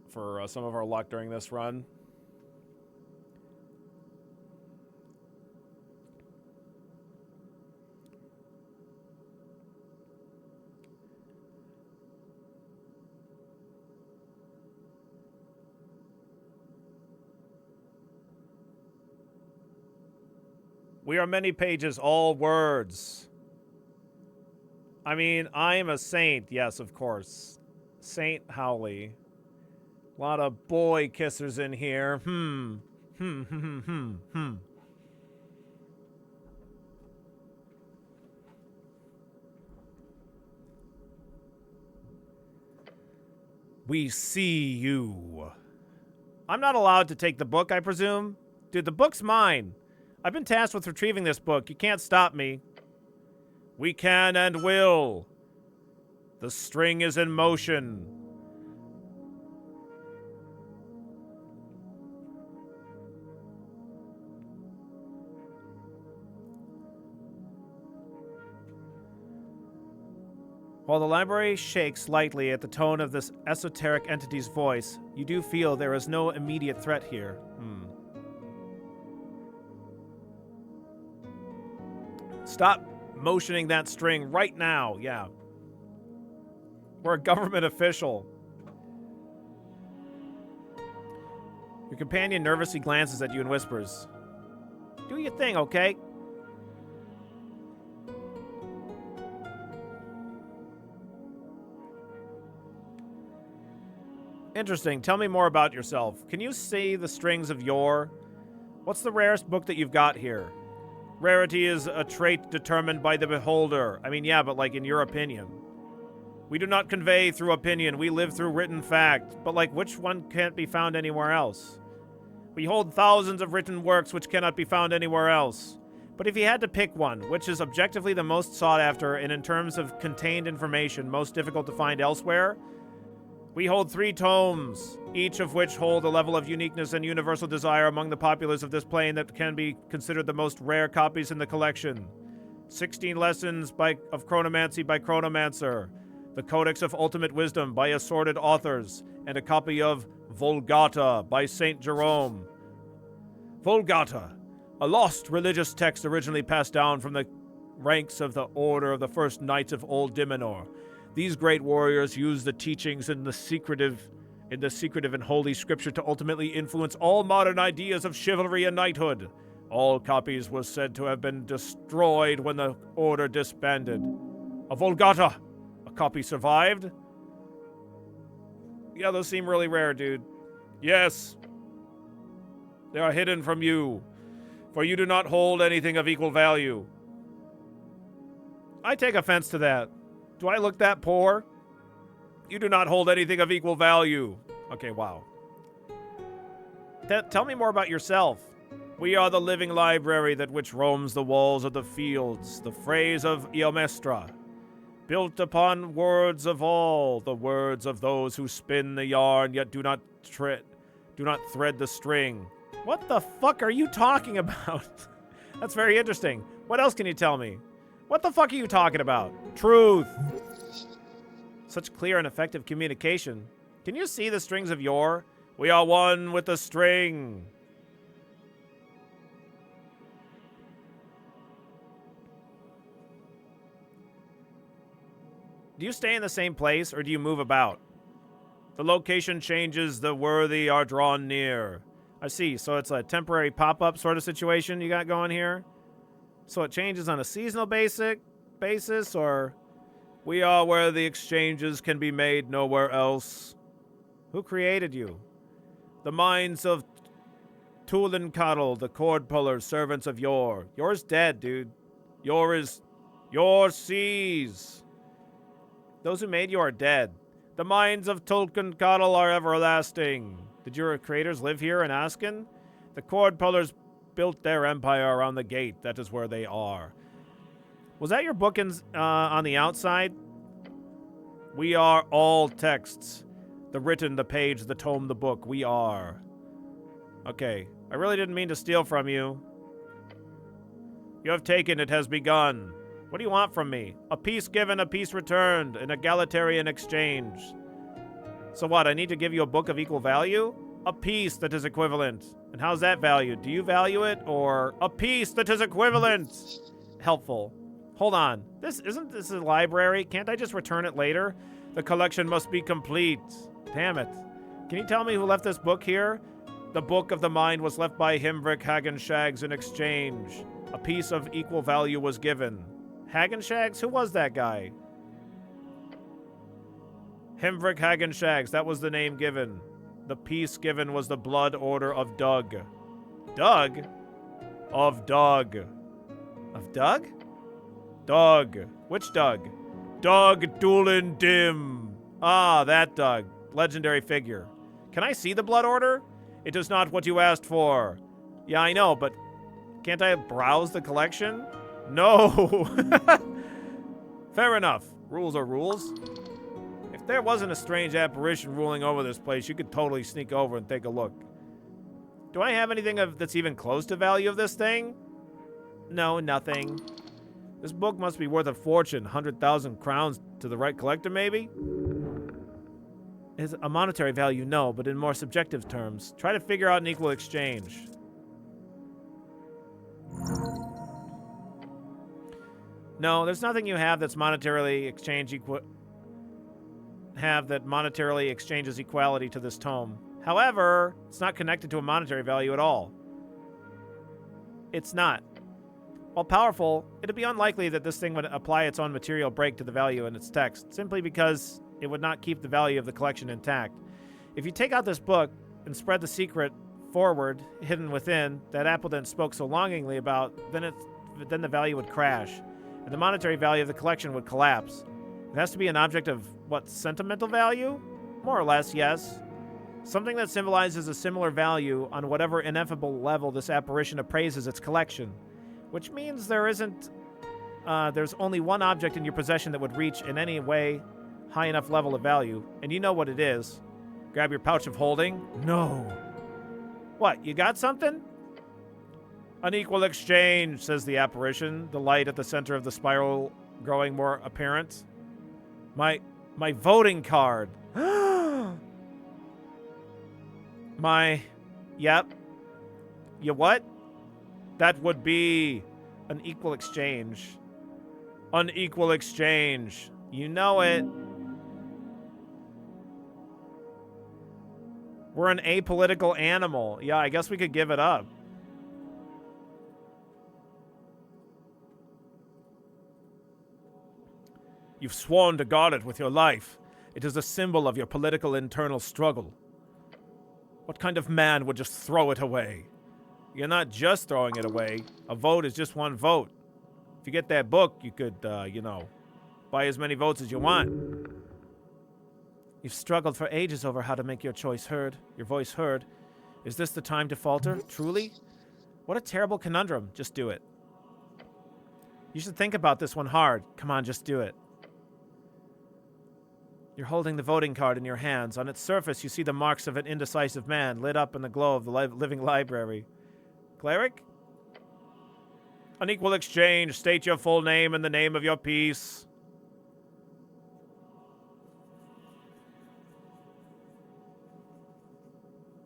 For some of our luck during this run. We are many pages, all words. I mean, I am a saint. Yes, of course. Saint Howley. A lot of boy kissers in here. We see you. I'm not allowed to take the book, I presume? Dude, the book's mine. I've been tasked with retrieving this book. You can't stop me. We can and will. The string is in motion. While the library shakes slightly at the tone of this esoteric entity's voice, you do feel there is no immediate threat here. Stop motioning that string right now. Yeah. We're a government official. Your companion nervously glances at you and whispers, "Do your thing, okay?" Interesting. Tell me more about yourself. Can you see the strings of yore? What's the rarest book that you've got here? Rarity is a trait determined by the beholder. I mean, yeah, but like in your opinion. We do not convey through opinion. We live through written fact. But like, which one can't be found anywhere else? We hold thousands of written works which cannot be found anywhere else. But if you had to pick one, which is objectively the most sought after and in terms of contained information most difficult to find elsewhere, we hold 3 tomes, each of which hold a level of uniqueness and universal desire among the populace of this plane that can be considered the most rare copies in the collection. 16 Lessons of Chronomancy by Chronomancer, the Codex of Ultimate Wisdom by assorted authors, and a copy of Vulgata by Saint Jerome. Vulgata, a lost religious text originally passed down from the ranks of the Order of the First Knights of Old Dimenor. These great warriors used the teachings in the secretive and holy scripture to ultimately influence all modern ideas of chivalry and knighthood. All copies were said to have been destroyed when the order disbanded. A Vulgata, a copy survived. Yeah, those seem really rare, dude. Yes. They are hidden from you, for you do not hold anything of equal value. I take offense to that. Do I look that poor? You do not hold anything of equal value. Okay, wow. Tell me more about yourself. We are the living library that which roams the walls of the fields, the phrase of Eomestra, built upon words of all, the words of those who spin the yarn yet do not thread the string. What the fuck are you talking about? That's very interesting. What else can you tell me? What the fuck are you talking about? Truth. Such clear and effective communication. Can you see the strings of yore? We are one with the string. Do you stay in the same place or do you move about? The location changes, the worthy are drawn near. I see, so it's a temporary pop-up sort of situation you got going here? So it changes on a seasonal basis, or we are where the exchanges can be made nowhere else? Who created you? The minds of Tulincuddle, the cord pullers, servants of yore. Yore's dead, dude. Yore sees. Those who made you are dead. The minds of Tulincuddle are everlasting. Did your creators live here in Asken? The cord pullers built their empire around the gate. That is where they are. Was that your book on the outside? We are all texts. The written, the page, the tome, the book. We are. Okay. I really didn't mean to steal from you. You have taken, it has begun. What do you want from me? A peace given, a peace returned, an egalitarian exchange. So what, I need to give you a book of equal value? A piece that is equivalent. And how's that valued? Do you value it, or a piece that is equivalent? Helpful. Hold on. Isn't this a library? Can't I just return it later? The collection must be complete. Damn it. Can you tell me who left this book here? The book of the mind was left by Himvric Hagenshags in exchange. A piece of equal value was given. Hagenshags? Who was that guy? Himvric Hagenshags, that was the name given. The piece given was the blood order of Doug. Doug? Of Doug. Of Doug? Doug. Which Doug? Doug Doolin Dim. Ah, that Doug. Legendary figure. Can I see the blood order? It is not what you asked for. Yeah, I know, but can't I browse the collection? No. Fair enough. Rules are rules. If there wasn't a strange apparition ruling over this place, you could totally sneak over and take a look. Do I have anything that's even close to value of this thing? No, nothing. This book must be worth a fortune, 100,000 crowns to the right collector, maybe? Is a monetary value? No, but in more subjective terms. Try to figure out an equal exchange. No, there's nothing you have that's monetarily exchanges equality to this tome. However, it's not connected to a monetary value at all. It's not. While powerful, it'd be unlikely that this thing would apply its own material break to the value in its text, simply because it would not keep the value of the collection intact. If you take out this book and spread the secret forward, hidden within, that Appleton spoke so longingly about, then the value would crash, and the monetary value of the collection would collapse. It has to be an object of, what, sentimental value? More or less, yes. Something that symbolizes a similar value on whatever ineffable level this apparition appraises its collection. Which means there's only one object in your possession that would reach in any way high enough level of value, and you know what it is. Grab your pouch of holding. No. What, you got something? An equal exchange, says the apparition, the light at the center of the spiral growing more apparent. My voting card. Yep. You what? That would be an equal exchange. An equal exchange. You know it. We're an apolitical animal. Yeah, I guess we could give it up. You've sworn to guard it with your life. It is a symbol of your political internal struggle. What kind of man would just throw it away? You're not just throwing it away. A vote is just one vote. If you get that book, you could, buy as many votes as you want. You've struggled for ages over how to make your voice heard. Is this the time to falter? Truly? What a terrible conundrum. Just do it. You should think about this one hard. Come on, just do it. You're holding the voting card in your hands. On its surface, you see the marks of an indecisive man lit up in the glow of the living library. Cleric? Unequal exchange. State your full name and the name of your piece.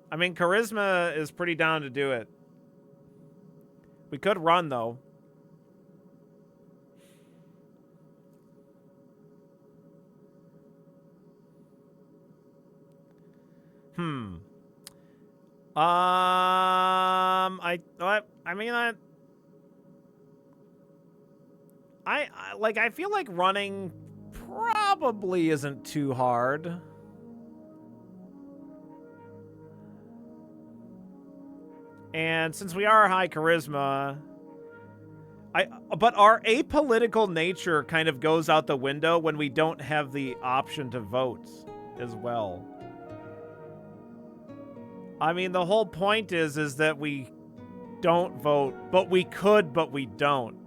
I mean, charisma is pretty down to do it. We could run, though. I feel like running probably isn't too hard. And since we are high charisma, but our apolitical nature kind of goes out the window when we don't have the option to vote as well. I mean, the whole point is that we don't vote, but we could, but we don't.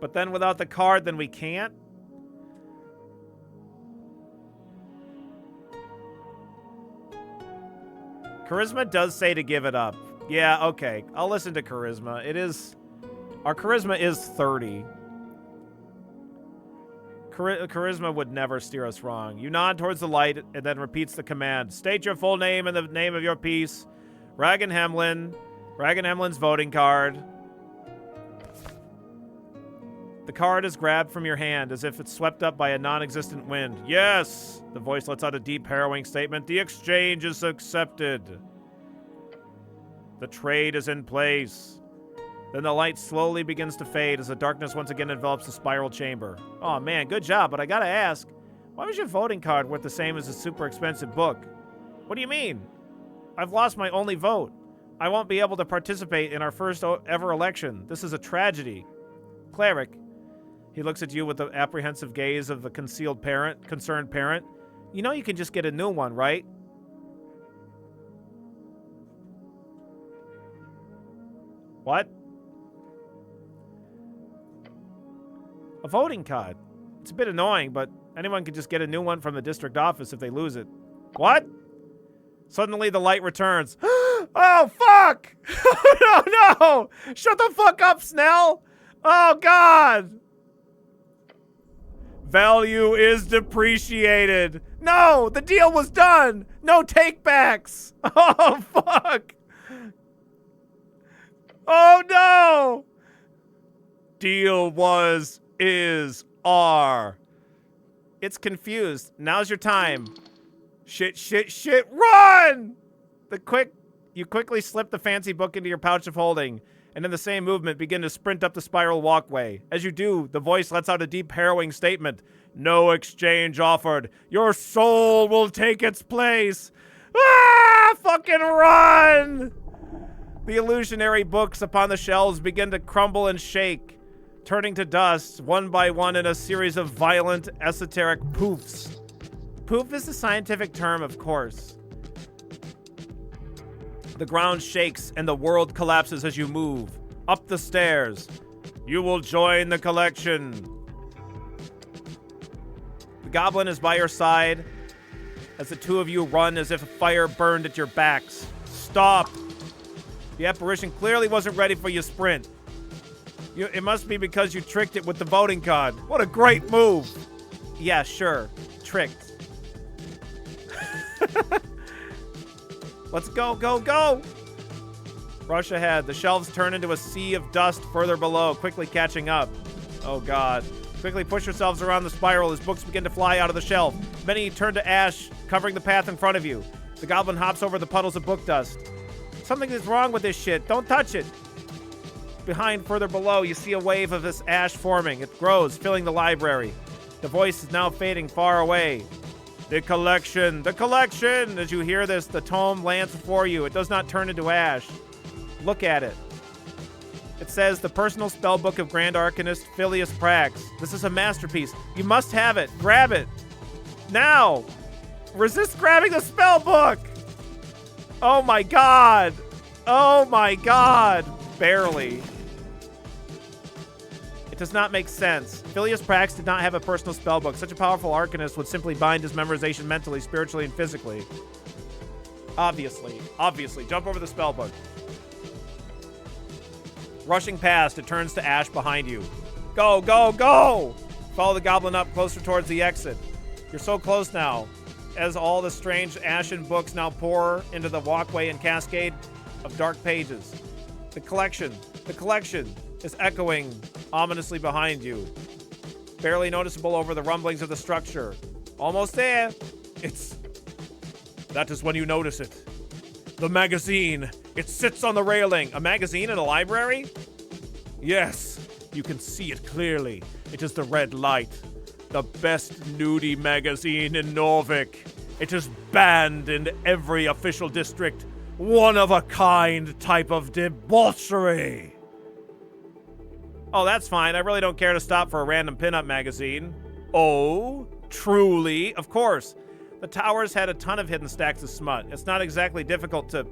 But then without the card, then we can't. Charisma does say to give it up. Yeah, okay. I'll listen to charisma. Our charisma is 30. Charisma would never steer us wrong. You nod towards the light and then repeats the command. State your full name and the name of your piece. Ragan Hemlin. Ragan Hemlin's voting card. The card is grabbed from your hand as if it's swept up by a non-existent wind. Yes! The voice lets out a deep, harrowing statement. The exchange is accepted. The trade is in place. Then the light slowly begins to fade as the darkness once again envelops the spiral chamber. Oh man, good job, but I gotta ask, why was your voting card worth the same as a super expensive book? What do you mean? I've lost my only vote. I won't be able to participate in our first ever election. This is a tragedy. Cleric. He looks at you with the apprehensive gaze of the concerned parent. You know you can just get a new one, right? What? A voting card. It's a bit annoying, but anyone can just get a new one from the district office if they lose it. What? Suddenly the light returns. Oh, fuck! No! Shut the fuck up, Snell! Oh, God! Value is depreciated. No! The deal was done! No takebacks! Oh, fuck! Oh, no! Deal was, is, are. It's confused. Now's your time. Shit, run! You quickly slip the fancy book into your pouch of holding, and in the same movement begin to sprint up the spiral walkway. As you do, the voice lets out a deep, harrowing statement. No exchange offered. Your soul will take its place. Ah! Fucking run! The illusionary books upon the shelves begin to crumble and shake, turning to dust one by one in a series of violent, esoteric poofs. Poof is the scientific term, of course. The ground shakes and the world collapses as you move up the stairs. You will join the collection. The goblin is by your side as the two of you run as if a fire burned at your backs. Stop! The apparition clearly wasn't ready for your sprint. It must be because you tricked it with the voting card. What a great move! Yeah, sure. Tricked. Let's go, go, go! Rush ahead. The shelves turn into a sea of dust further below, quickly catching up. Oh, God. Quickly push yourselves around the spiral as books begin to fly out of the shelf. Many turn to ash, covering the path in front of you. The goblin hops over the puddles of book dust. Something is wrong with this shit. Don't touch it. Behind, further below, you see a wave of this ash forming. It grows, filling the library. The voice is now fading far away. The collection! The collection! As you hear this, the tome lands before you. It does not turn into ash. Look at it. It says, the personal spellbook of Grand Arcanist Phileas Prax. This is a masterpiece. You must have it. Grab it. Now! Resist grabbing the spellbook! Oh my god! Oh my god! Barely. It does not make sense. Phileas Prax did not have a personal spellbook. Such a powerful arcanist would simply bind his memorization mentally, spiritually, and physically. Obviously. Obviously. Jump over the spellbook. Rushing past, it turns to ash behind you. Go, go, go! Follow the goblin up closer towards the exit. You're so close now. As all the strange ashen books now pour into the walkway and cascade of dark pages. The collection is echoing ominously behind you. Barely noticeable over the rumblings of the structure. Almost there. That is when you notice it. The magazine. It sits on the railing. A magazine in a library? Yes, you can see it clearly. It is the Red Light. The best nudie magazine in Norvik. It is banned in every official district. One-of-a-kind type of debauchery. Oh, that's fine. I really don't care to stop for a random pinup magazine. Oh, truly? Of course. The towers had a ton of hidden stacks of smut. It's not exactly difficult to...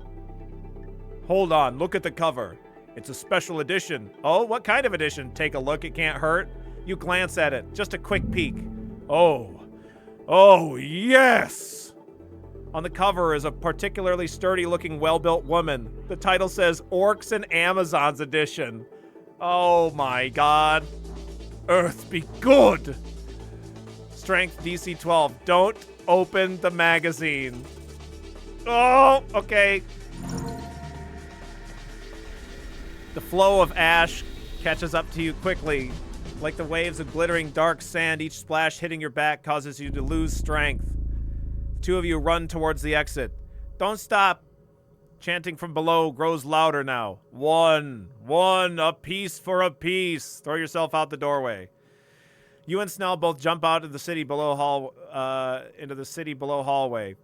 Hold on, look at the cover. It's a special edition. Oh, what kind of edition? Take a look, it can't hurt. You glance at it, just a quick peek. Oh, yes! On the cover is a particularly sturdy-looking, well-built woman. The title says Orcs and Amazons Edition. Oh my god. Earth be good! Strength DC 12. Don't open the magazine. Oh, okay. The flow of ash catches up to you quickly. Like the waves of glittering dark sand, each splash hitting your back causes you to lose strength. The two of you run towards the exit. Don't stop. Chanting from below grows louder now. One, a piece for a piece. Throw yourself out the doorway. You and Snell both jump out of the city below into the city below hallway.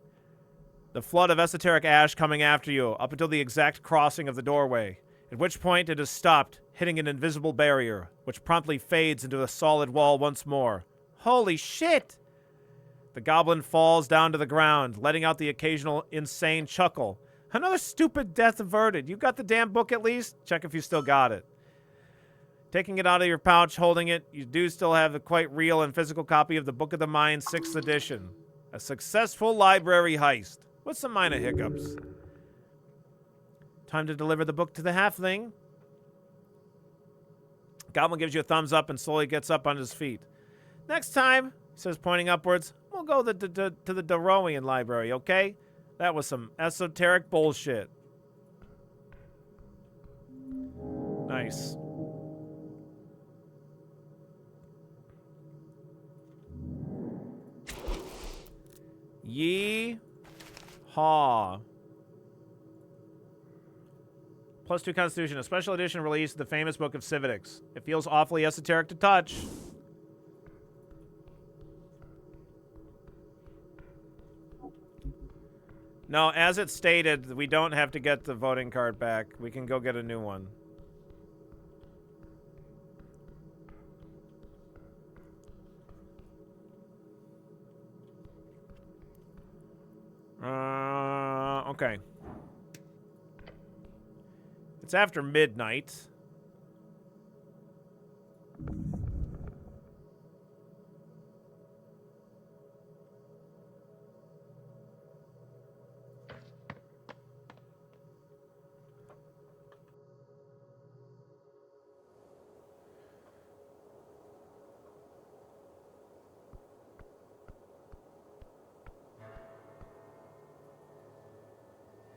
The flood of esoteric ash coming after you, up until the exact crossing of the doorway. At which point it is stopped, hitting an invisible barrier, which promptly fades into a solid wall once more. Holy shit! The goblin falls down to the ground, letting out the occasional insane chuckle. Another stupid death averted. You got the damn book at least? Check if you still got it. Taking it out of your pouch, holding it, you do still have the quite real and physical copy of the Book of the Mind 6th edition. A successful library heist. With some minor hiccups. Time to deliver the book to the halfling. Goblin gives you a thumbs up and slowly gets up on his feet. Next time, he says, pointing upwards, we'll go to the Darowian library, okay? That was some esoteric bullshit. Nice. Yee-haw. +2 Constitution, a special edition release of the famous Book of Civitics. It feels awfully esoteric to touch. No, as it stated, we don't have to get the voting card back. We can go get a new one. Okay. It's after midnight.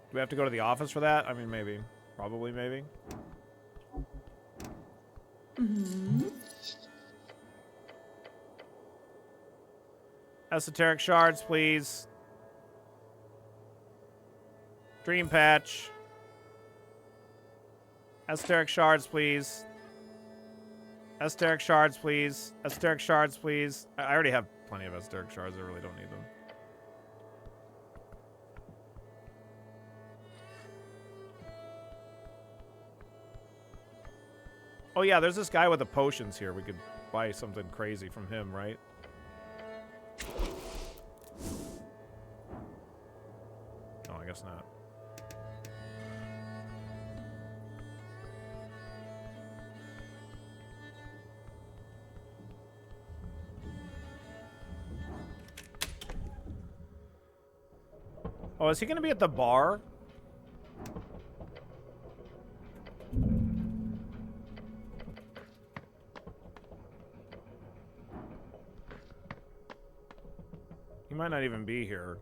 Do we have to go to the office for that? I mean, maybe. Probably, maybe. Esoteric shards, please. Dream patch. Esoteric shards, please. Esoteric shards, please. Esoteric shards, please. I already have plenty of esoteric shards. I really don't need them. Oh yeah, there's this guy with the potions here. We could buy something crazy from him, right? Oh, I guess not. Oh, is he gonna be at the bar? He might not even be here.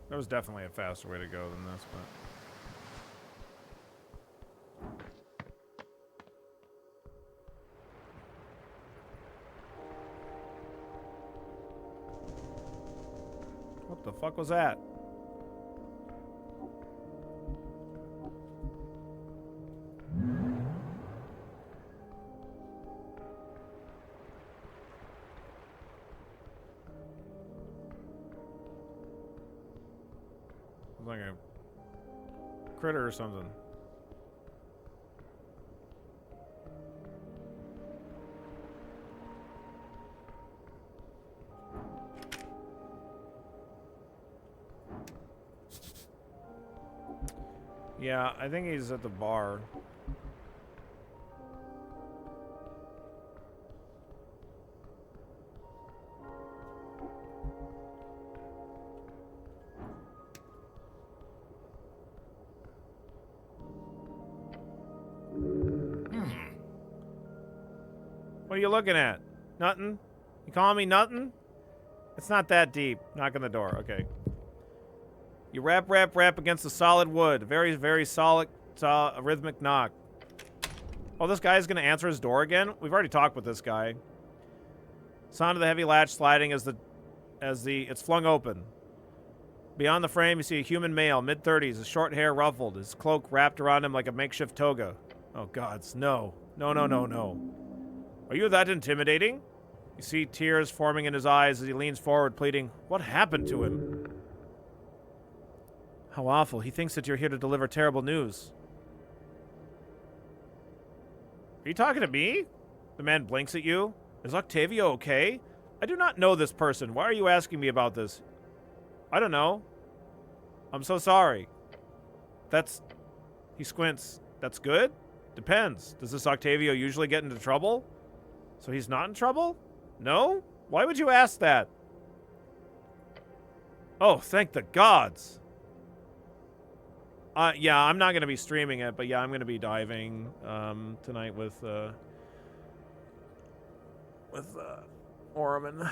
There was definitely a faster way to go than this, but... What the fuck was that? It's like a critter or something. Yeah, I think he's at the bar. What are you looking at? Nothing? You calling me nothing? It's not that deep. Knock on the door. Okay. You rap against the solid wood. Very, very solid, rhythmic knock. Oh, this guy's gonna answer his door again? We've already talked with this guy. Sound of the heavy latch sliding as it's flung open. Beyond the frame, you see a human male, mid-30s, his short hair ruffled, his cloak wrapped around him like a makeshift toga. Oh, gods, no. No, no, no, no. Are you that intimidating? You see tears forming in his eyes as he leans forward, pleading, what happened to him? How awful. He thinks that you're here to deliver terrible news. Are you talking to me? The man blinks at you. Is Octavio okay? I do not know this person. Why are you asking me about this? I don't know. I'm so sorry. He squints. That's good? Depends. Does this Octavio usually get into trouble? So he's not in trouble? No? Why would you ask that? Oh, thank the gods. Yeah, I'm not going to be streaming it, but yeah, I'm going to be diving tonight with Orman,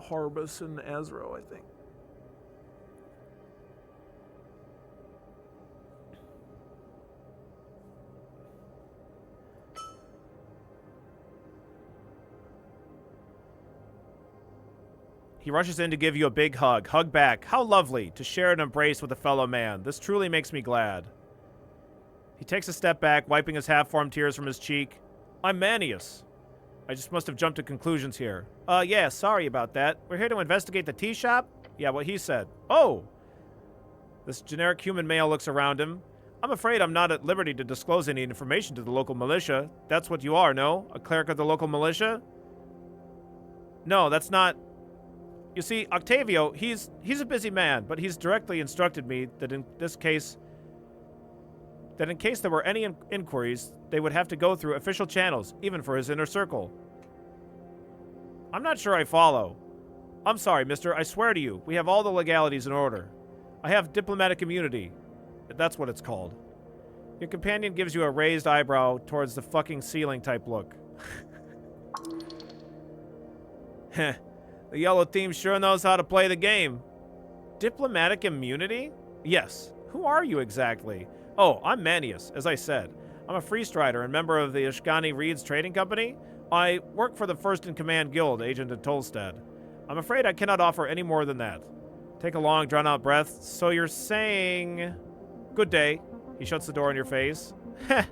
Harbus, and Ezro, I think. He rushes in to give you a big hug. Hug back. How lovely to share an embrace with a fellow man. This truly makes me glad. He takes a step back, wiping his half-formed tears from his cheek. I'm Manius. I just must have jumped to conclusions here. Yeah, sorry about that. We're here to investigate the tea shop? Yeah, what he said. Oh! This generic human male looks around him. I'm afraid I'm not at liberty to disclose any information to the local militia. That's what you are, no? A cleric of the local militia? No, that's not... You see, Octavio, he's a busy man, but he's directly instructed me that in case there were any inquiries, they would have to go through official channels, even for his inner circle. I'm not sure I follow. I'm sorry, mister, I swear to you, we have all the legalities in order. I have diplomatic immunity. That's what it's called. Your companion gives you a raised eyebrow towards the fucking ceiling type look. Heh. The yellow team sure knows how to play the game. Diplomatic immunity? Yes. Who are you exactly? Oh, I'm Manius, as I said. I'm a freestrider and member of the Ishgani Reeds Trading Company. I work for the first-in-command guild, Agent at Tolstad. I'm afraid I cannot offer any more than that. Take a long, drawn-out breath. So you're saying... Good day. He shuts the door in your face. Heh.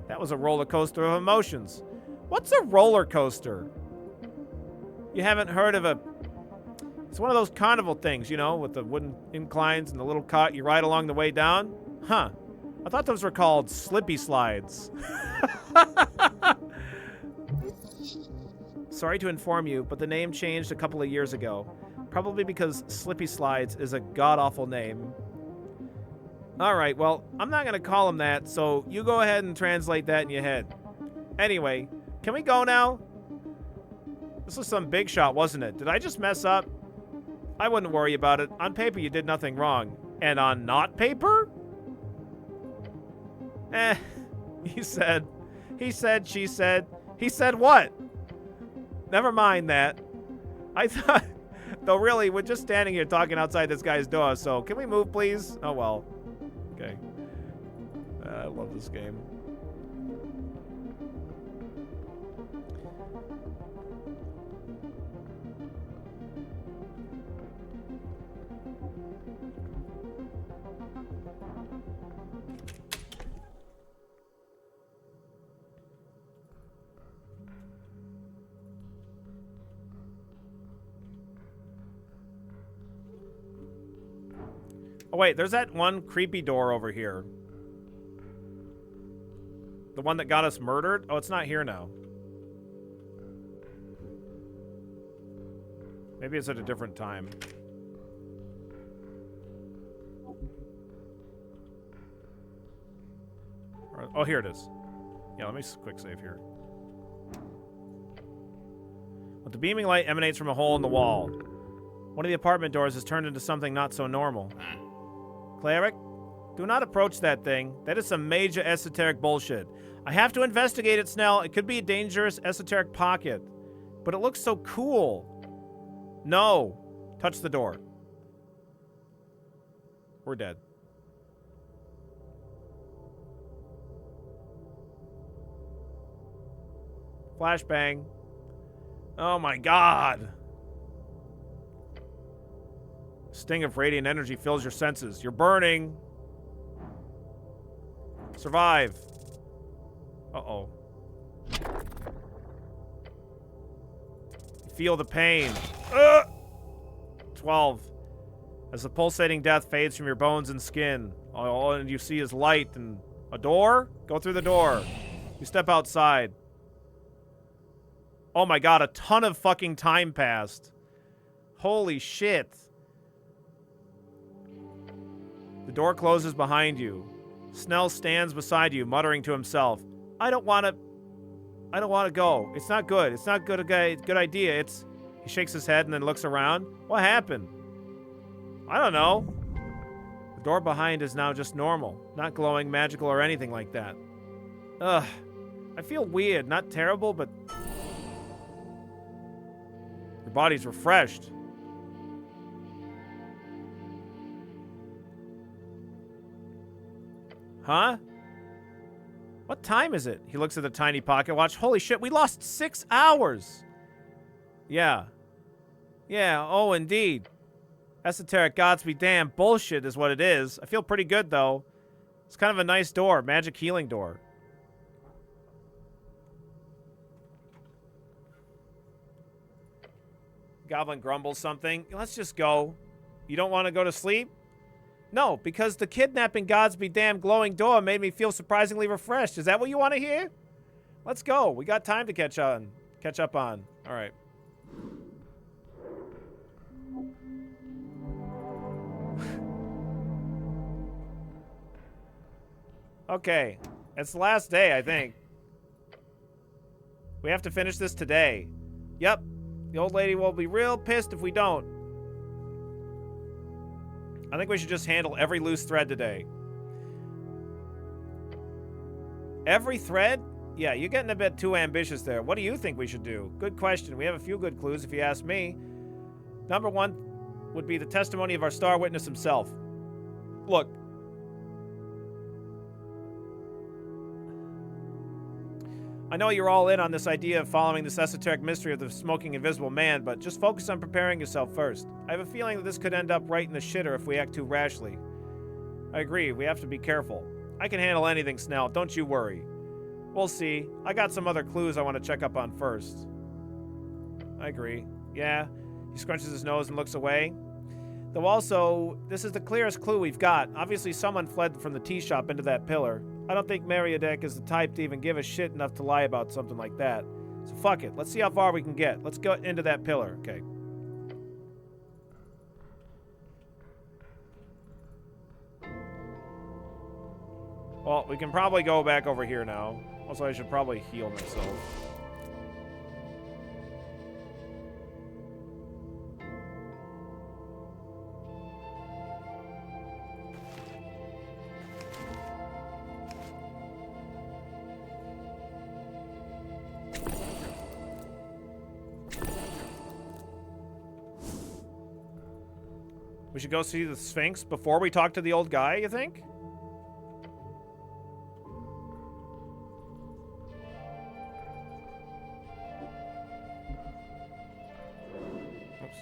That was a roller coaster of emotions. What's a roller coaster? You haven't heard of a... It's one of those carnival things, you know, with the wooden inclines and the little cart you ride along the way down? Huh. I thought those were called slippy slides. Sorry to inform you, but the name changed a couple of years ago. Probably because Slippy Slides is a god-awful name. Alright, well, I'm not gonna call him that, so you go ahead and translate that in your head. Anyway, can we go now? This was some big shot, wasn't it? Did I just mess up? I wouldn't worry about it. On paper, you did nothing wrong. And on not paper? He said, she said. He said what? Never mind that. I thought, though really, we're just standing here talking outside this guy's door, so can we move, please? Oh, well. Okay. I love this game. Oh, wait, there's that one creepy door over here. The one that got us murdered? Oh, it's not here now. Maybe it's at a different time. Oh, here it is. Yeah, let me quick save here. But the beaming light emanates from a hole in the wall. One of the apartment doors has turned into something not so normal. Cleric, do not approach that thing. That is some major esoteric bullshit. I have to investigate it, Snell. It could be a dangerous esoteric pocket. But it looks so cool. No. Touch the door. We're dead. Flashbang. Oh my god. Sting of radiant energy fills your senses. You're burning. Survive. Uh-oh. Feel the pain. 12. As the pulsating death fades from your bones and skin, all you see is light and a door? Go through the door. You step outside. Oh my god, a ton of fucking time passed. Holy shit. The door closes behind you. Snell stands beside you, muttering to himself, I don't want to go. It's not good. It's not good idea. He shakes his head and then looks around. What happened? I don't know. The door behind is now just normal. Not glowing, magical, or anything like that. Ugh. I feel weird. Not terrible, but... Your body's refreshed. Huh? What time is it? He looks at the tiny pocket watch. Holy shit, we lost 6 hours! Yeah. Yeah, oh indeed. Esoteric gods be damned bullshit is what it is. I feel pretty good, though. It's kind of a nice door. Magic healing door. Goblin grumbles something. Let's just go. You don't want to go to sleep? No, because the kidnapping gods be damned glowing door made me feel surprisingly refreshed. Is that what you want to hear? Let's go. We got time to catch up on. All right. Okay. It's the last day, I think. We have to finish this today. Yep. The old lady will be real pissed if we don't. I think we should just handle every loose thread today. Every thread? Yeah, you're getting a bit too ambitious there. What do you think we should do? Good question. We have a few good clues, if you ask me. Number one would be the testimony of our star witness himself. Look. I know you're all in on this idea of following this esoteric mystery of the smoking invisible man, but just focus on preparing yourself first. I have a feeling that this could end up right in the shitter if we act too rashly. I agree, we have to be careful. I can handle anything, Snell, don't you worry. We'll see. I got some other clues I want to check up on first. I agree. Yeah. He scrunches his nose and looks away. Though also, this is the clearest clue we've got. Obviously, someone fled from the tea shop into that pillar. I don't think Meriadec is the type to even give a shit enough to lie about something like that. So fuck it. Let's see how far we can get. Let's go into that pillar. Okay. Well, we can probably go back over here now. Also, I should probably heal myself. We should go see the Sphinx before we talk to the old guy, you think? Oops.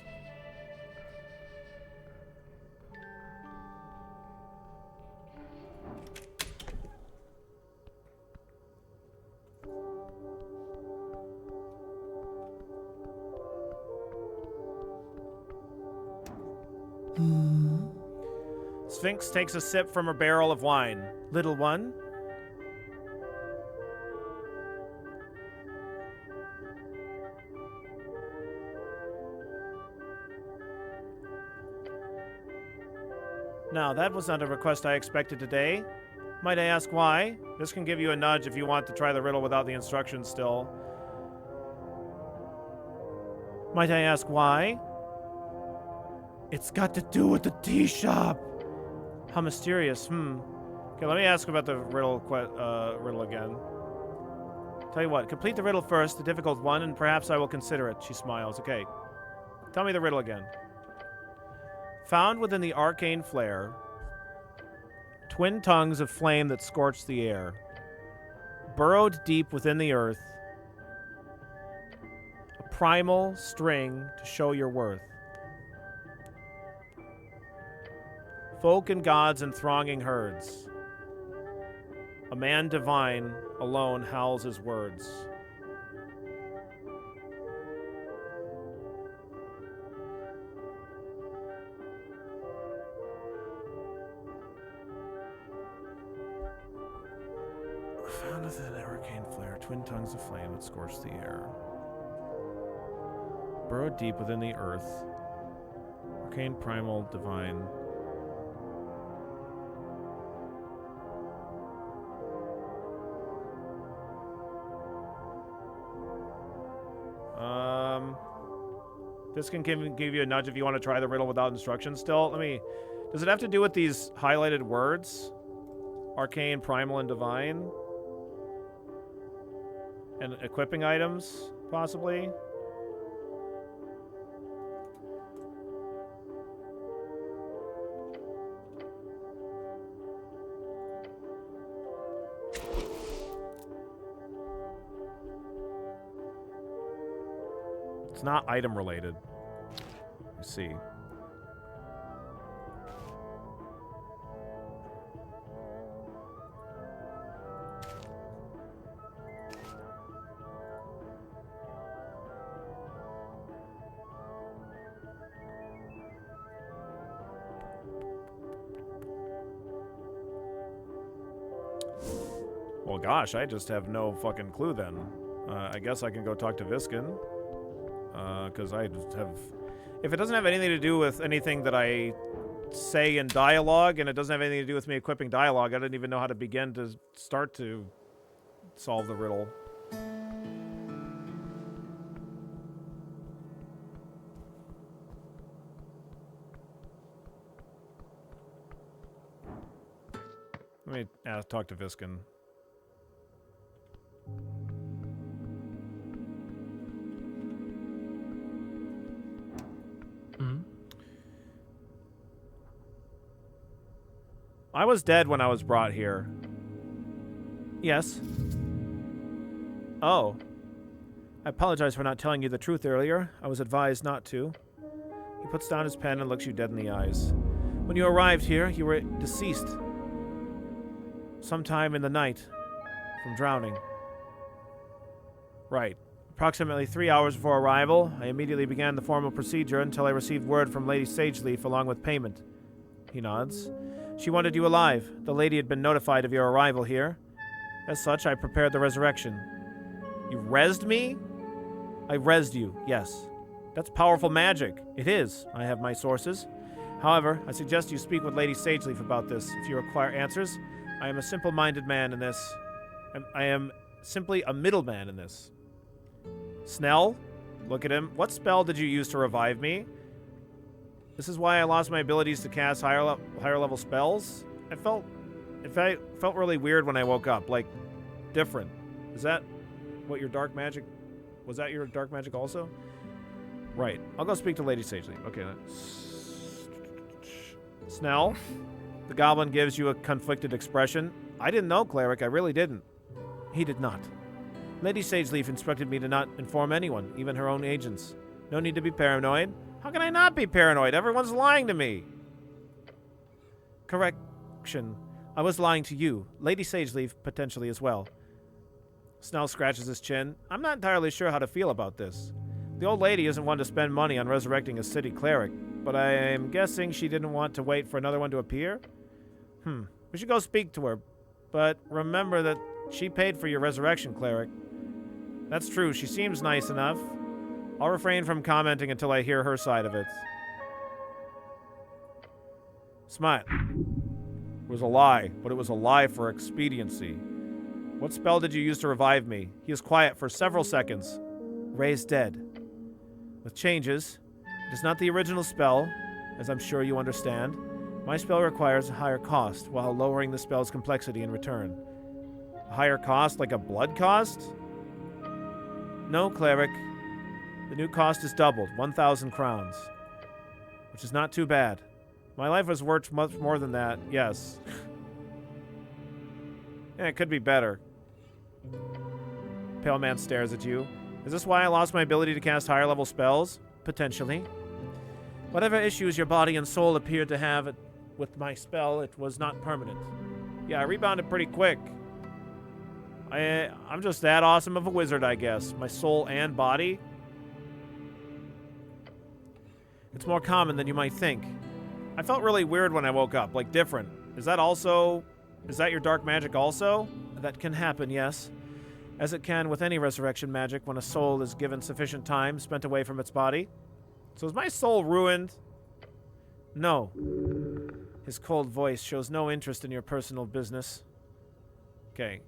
Sphinx takes a sip from her barrel of wine. Little one? Now, that was not a request I expected today. Might I ask why? This can give you a nudge if you want to try the riddle without the instructions still. Might I ask why? It's got to do with the tea shop. How mysterious. Okay, let me ask about the riddle again. Tell you what, complete the riddle first, the difficult one, and perhaps I will consider it. She smiles. Okay. Tell me the riddle again. Found within the arcane flare, twin tongues of flame that scorch the air, burrowed deep within the earth, a primal string to show your worth. Folk and gods and thronging herds. A man divine alone howls his words. Found within an arcane flare, twin tongues of flame that scorch the air. Burrowed deep within the earth. Arcane, primal, divine. This can give you a nudge if you want to try the riddle without instructions still. Does it have to do with these highlighted words? Arcane, primal, and divine? And equipping items, possibly? It's not item related. Let's see. Well, gosh, I just have no fucking clue then. I guess I can go talk to Viskin. Because I just have... If it doesn't have anything to do with anything that I say in dialogue, and it doesn't have anything to do with me equipping dialogue, I didn't even know how to begin to start to solve the riddle. Let me talk to Viskin. I was dead when I was brought here. Yes. Oh. I apologize for not telling you the truth earlier. I was advised not to. He puts down his pen and looks you dead in the eyes. When you arrived here, you were deceased. Sometime in the night. From drowning. Right. Approximately 3 hours before arrival, I immediately began the formal procedure until I received word from Lady Sageleaf along with payment. He nods. She wanted you alive. The lady had been notified of your arrival here. As such, I prepared the resurrection. You rezzed me? I rezzed you, yes. That's powerful magic. It is. I have my sources. However, I suggest you speak with Lady Sageleaf about this. If you require answers, I am a simple-minded man in this. I am simply a middleman in this. Snell? Look at him. What spell did you use to revive me? This is why I lost my abilities to cast higher level spells? It felt really weird when I woke up. Like, different. Is that what your dark magic... Was that your dark magic also? Right. I'll go speak to Lady Sageleaf. Okay. Snell? The goblin gives you a conflicted expression. I didn't know, Cleric. I really didn't. He did not. Lady Sageleaf instructed me to not inform anyone, even her own agents. No need to be paranoid. How can I not be paranoid? Everyone's lying to me. Correction. I was lying to you. Lady Sageleaf potentially as well. Snell scratches his chin. I'm not entirely sure how to feel about this. The old lady isn't one to spend money on resurrecting a city cleric, but I am guessing she didn't want to wait for another one to appear? We should go speak to her, but remember that she paid for your resurrection, Cleric. That's true, she seems nice enough. I'll refrain from commenting until I hear her side of it. Smite. It was a lie, but it was a lie for expediency. What spell did you use to revive me? He is quiet for several seconds. Raised dead. With changes, it is not the original spell, as I'm sure you understand. My spell requires a higher cost, while lowering the spell's complexity in return. A higher cost, like a blood cost? No, Cleric. The new cost is doubled, 1,000 crowns. Which is not too bad. My life was worth much more than that, yes. Yeah, it could be better. Pale Man stares at you. Is this why I lost my ability to cast higher level spells? Potentially. Whatever issues your body and soul appeared to have with my spell, it was not permanent. Yeah, I rebounded pretty quick. I'm just that awesome of a wizard, I guess. My soul and body. It's more common than you might think. I felt really weird when I woke up, like different. Is that your dark magic also? That can happen, yes. As it can with any resurrection magic when a soul is given sufficient time spent away from its body. So is my soul ruined? No. His cold voice shows no interest in your personal business. Okay.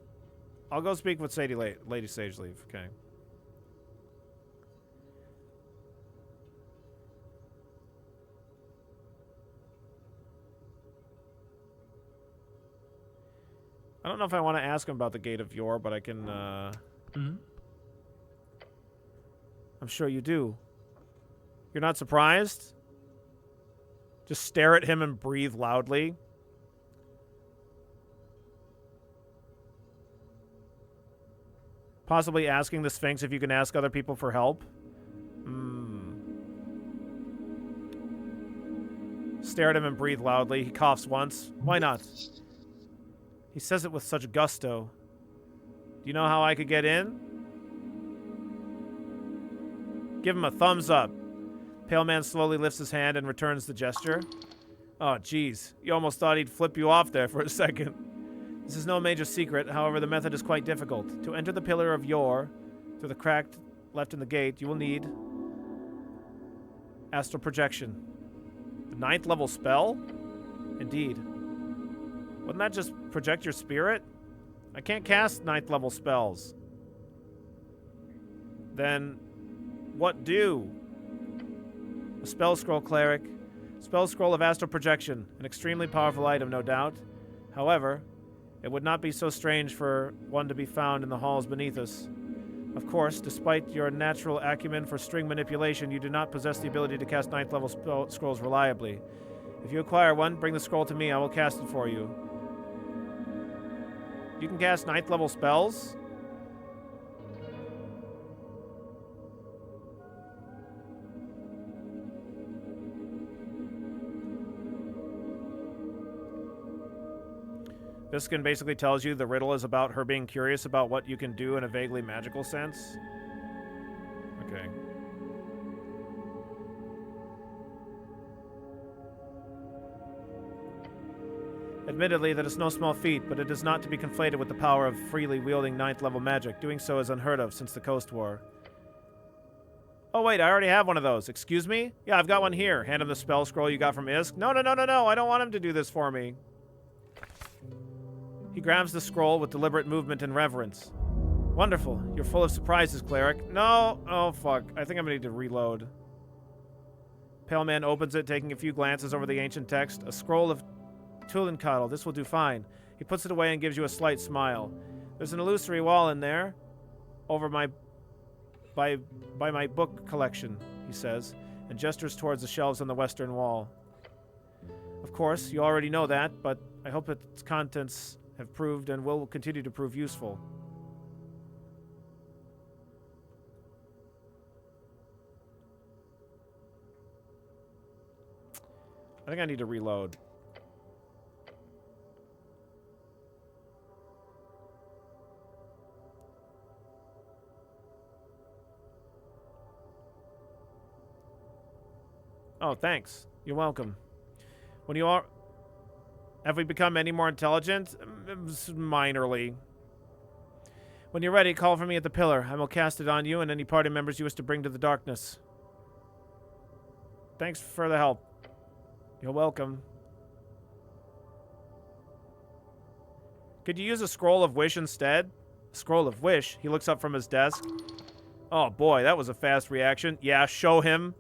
I'll go speak with Lady Sageleaf. Okay. I don't know if I want to ask him about the Gate of Yore, but I can, I'm sure you do. You're not surprised? Just stare at him and breathe loudly. Possibly asking the Sphinx if you can ask other people for help. Stare at him and breathe loudly. He coughs once. Why not? He says it with such gusto. Do you know how I could get in? Give him a thumbs up. Pale Man slowly lifts his hand and returns the gesture. Oh, jeez. You almost thought he'd flip you off there for a second. This is no major secret, however, the method is quite difficult. To enter the Pillar of Yore, through the crack left in the gate, you will need astral projection. The 9th level spell? Indeed. Wouldn't that just project your spirit? I can't cast 9th level spells. Then, what do? A spell scroll, Cleric. Spell scroll of astral projection. An extremely powerful item, no doubt. However, it would not be so strange for one to be found in the halls beneath us. Of course, despite your natural acumen for string manipulation, you do not possess the ability to cast 9th level scrolls reliably. If you acquire one, bring the scroll to me. I will cast it for you. You can cast 9th level spells? Viskin basically tells you the riddle is about her being curious about what you can do in a vaguely magical sense. Admittedly, that is no small feat, but it is not to be conflated with the power of freely wielding 9th level magic. Doing so is unheard of since the Coast War. Oh wait, I already have one of those. Excuse me? Yeah, I've got one here. Hand him the spell scroll you got from Isk. No, no, no, no, no. I don't want him to do this for me. He grabs the scroll with deliberate movement and reverence. Wonderful. You're full of surprises, cleric. No. Oh, fuck. I think I'm gonna need to reload. Pale Man opens it, taking a few glances over the ancient text. A scroll of Tulincatl. This will do fine. He puts it away and gives you a slight smile. There's an illusory wall in there. Over my... by my book collection, he says, and gestures towards the shelves on the western wall. Of course, you already know that, but I hope its contents have proved and will continue to prove useful. I think I need to reload. Oh, thanks. You're welcome. When you are... Have we become any more intelligent? Minorly. When you're ready, call for me at the pillar. I will cast it on you and any party members you wish to bring to the darkness. Thanks for the help. You're welcome. Could you use a scroll of wish instead? Scroll of wish? He looks up from his desk. Oh boy, that was a fast reaction. Yeah, show him.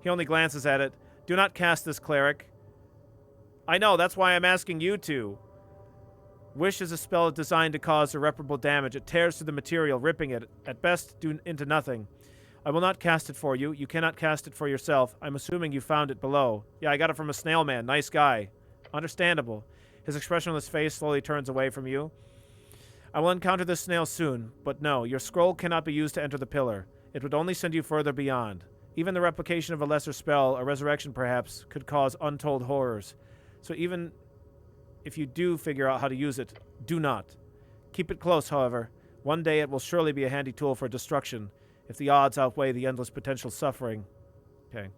He only glances at it. Do not cast this, cleric. I know, that's why I'm asking you to. Wish is a spell designed to cause irreparable damage. It tears through the material, ripping it, at best, into nothing. I will not cast it for you. You cannot cast it for yourself. I'm assuming you found it below. Yeah, I got it from a snail man. Nice guy. Understandable. His expressionless face slowly turns away from you. I will encounter this snail soon, but no, your scroll cannot be used to enter the pillar. It would only send you further beyond. Even the replication of a lesser spell, a resurrection perhaps, could cause untold horrors. So even if you do figure out how to use it, do not. Keep it close, however. One day it will surely be a handy tool for destruction, if the odds outweigh the endless potential suffering. Okay.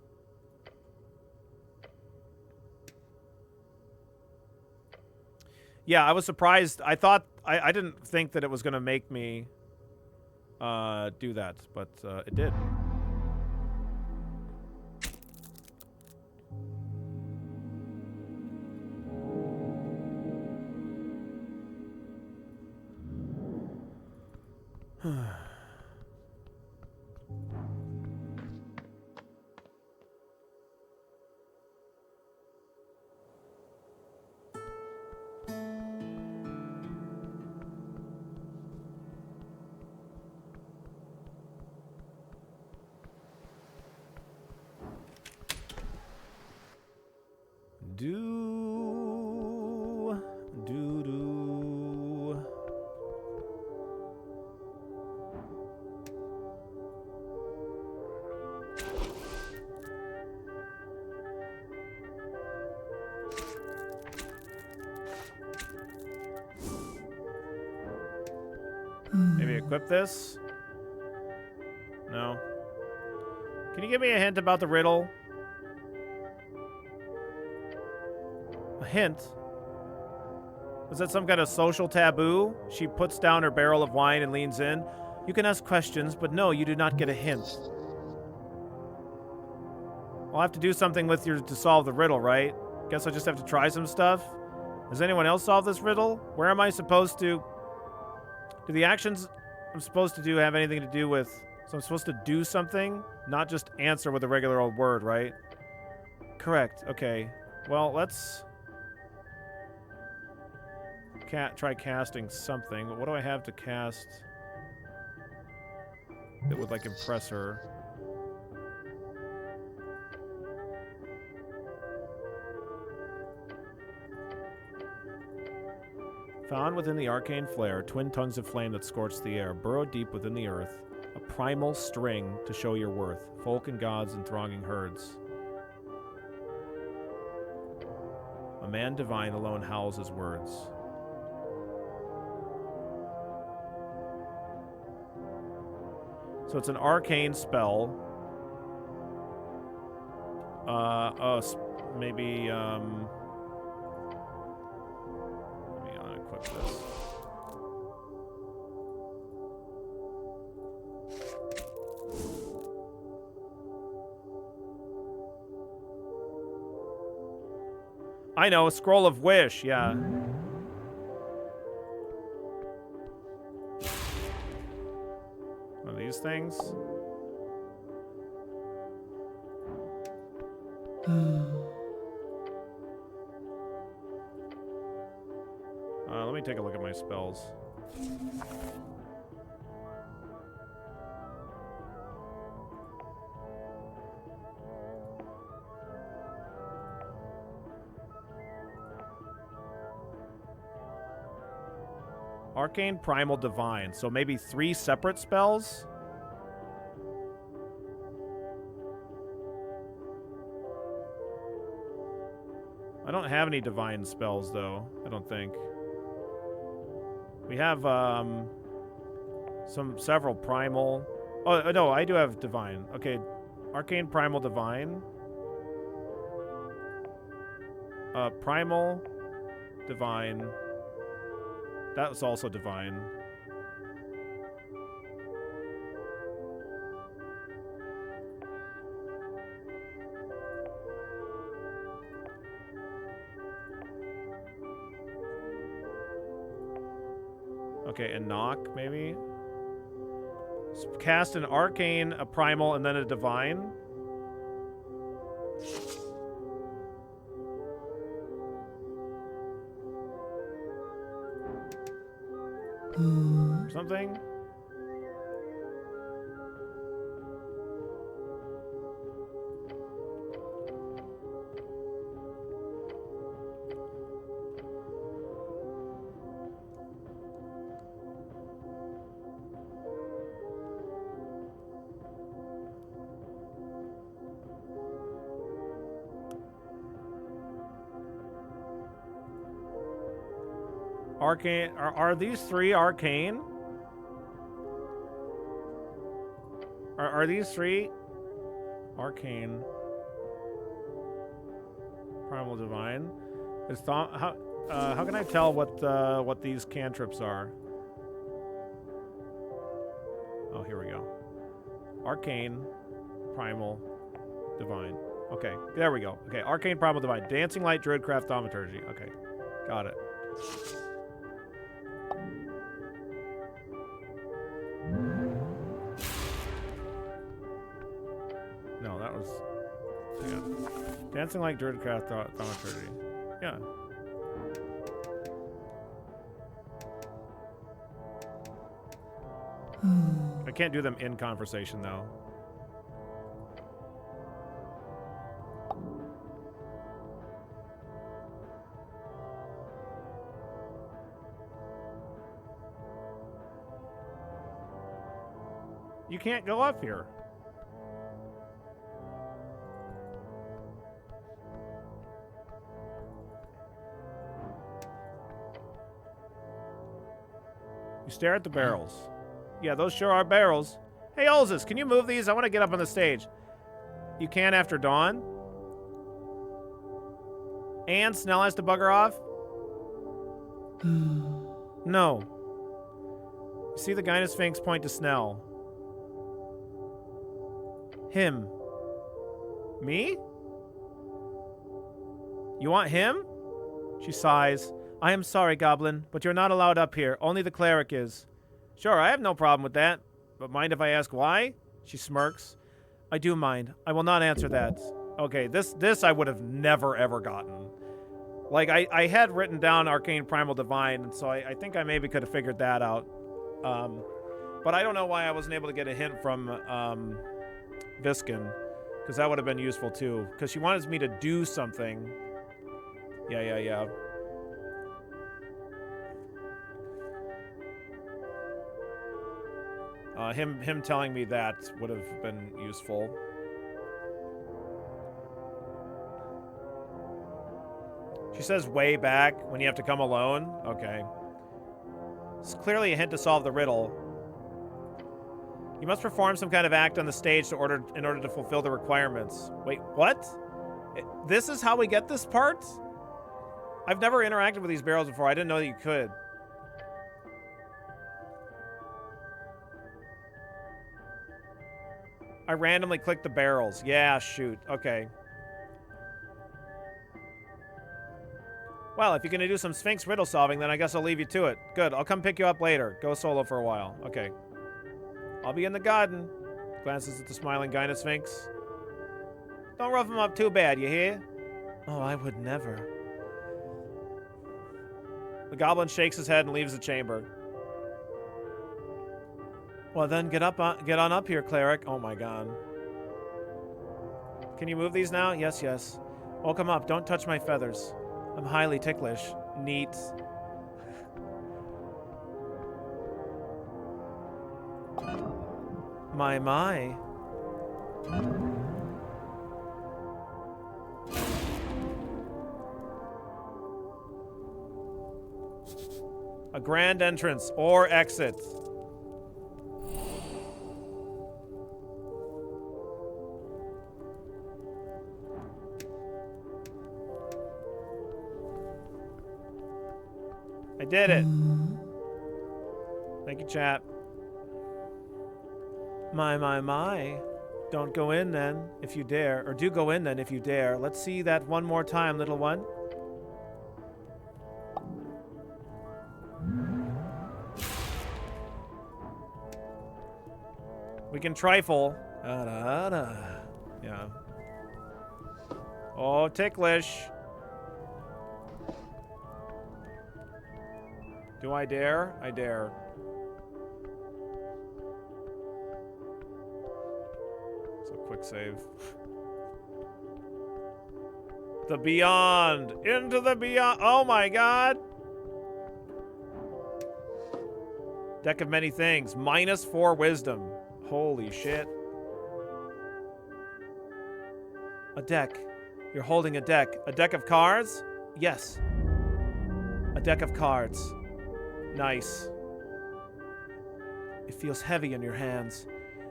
Yeah, I was surprised. I thought... I didn't think that it was going to make me do that, but it did. Maybe equip this? No. Can you give me a hint about the riddle? A hint? Is that some kind of social taboo? She puts down her barrel of wine and leans in. You can ask questions, but no, you do not get a hint. I'll have to do something with you to solve the riddle, right? Guess I'll just have to try some stuff. Has anyone else solved this riddle? Where am I supposed to... Do the actions I'm supposed to do have anything to do with... So I'm supposed to do something? Not just answer with a regular old word, right? Correct. Okay. Well, let's... try casting something. What do I have to cast that would, like, impress her? Found within the arcane flare, twin tongues of flame that scorch the air, burrow deep within the earth, a primal string to show your worth, folk and gods and thronging herds. A man divine alone howls his words. So it's an arcane spell. Maybe, equip this. I know, a scroll of wish, yeah. One of these things. Let me take a look at my spells. Arcane, Primal, Divine. So maybe 3 separate spells? I don't have any Divine spells, though. I don't think. We have, several Primal. Oh, no, I do have Divine. Okay, Arcane, Primal, Divine. Primal, Divine. That was also Divine. Okay, and knock, maybe? Cast an Arcane, a Primal, and then a Divine? Something? Arcane. Are these 3 arcane? Are these 3 arcane? Primal, Divine. Is how can I tell what these cantrips are? Oh, here we go. Arcane, Primal, Divine. Okay, there we go. Okay, Arcane, Primal, Divine. Dancing Light, Druidcraft, Thaumaturgy. Okay, got it. No, that was... Yeah. Dancing Light, Druidcraft, Thaumaturgy. Yeah. I can't do them in conversation, though. You can't go up here. You stare at the barrels. Yeah, those sure are barrels. Hey, Olzus, can you move these? I want to get up on the stage. You can after dawn? And Snell has to bugger off? No. You see the guy in his Sphinx point to Snell. Him. Me? You want him? She sighs. I am sorry, Goblin, but you're not allowed up here. Only the cleric is. Sure, I have no problem with that. But mind if I ask why? She smirks. I do mind. I will not answer that. Okay, this I would have never, ever gotten. Like, I had written down Arcane, Primal, Divine, and so I think I maybe could have figured that out. But I don't know why I wasn't able to get a hint from Viskin, because that would have been useful too. Because she wanted me to do something. Yeah. Him telling me that would have been useful. She says way back when you have to come alone. Okay. It's clearly a hint to solve the riddle. You must perform some kind of act on the stage in order to fulfill the requirements. Wait, what? This is how we get this part? I've never interacted with these barrels before. I didn't know that you could. I randomly clicked the barrels. Yeah, shoot. Okay. Well, if you're going to do some Sphinx riddle solving, then I guess I'll leave you to it. Good. I'll come pick you up later. Go solo for a while. Okay. I'll be in the garden. Glances at the smiling guy in a Sphinx. Don't rough him up too bad, you hear? Oh, I would never. The goblin shakes his head and leaves the chamber. Well, then get on up here, cleric. Oh my god. Can you move these now? Yes, yes. Oh, come up. Don't touch my feathers. I'm highly ticklish. Neat. My. A grand entrance or exit. I did it. Thank you, chat. My. Don't go in then, if you dare. Or do go in then, if you dare. Let's see that one more time, little one. We can trifle. Yeah. Oh, ticklish. Do I dare? I dare. So quick save. The beyond. Into the beyond. Oh my god. Deck of many things. -4 wisdom. Holy shit. A deck. You're holding a deck. A deck of cards? Yes. A deck of cards. Nice. It feels heavy in your hands.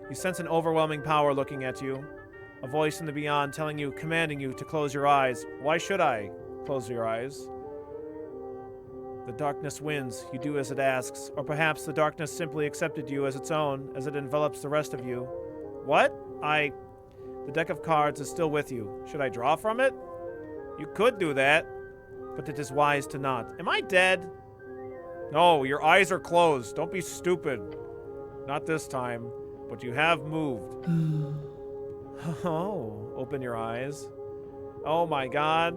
You sense an overwhelming power looking at you. A voice in the beyond telling you, commanding you to close your eyes. Why should I close your eyes? The darkness wins. You do as it asks. Or perhaps the darkness simply accepted you as its own, as it envelops the rest of you. What? The deck of cards is still with you. Should I draw from it? You could do that. But it is wise to not. Am I dead? No, your eyes are closed. Don't be stupid. Not this time. But you have moved. Oh, open your eyes. Oh my god.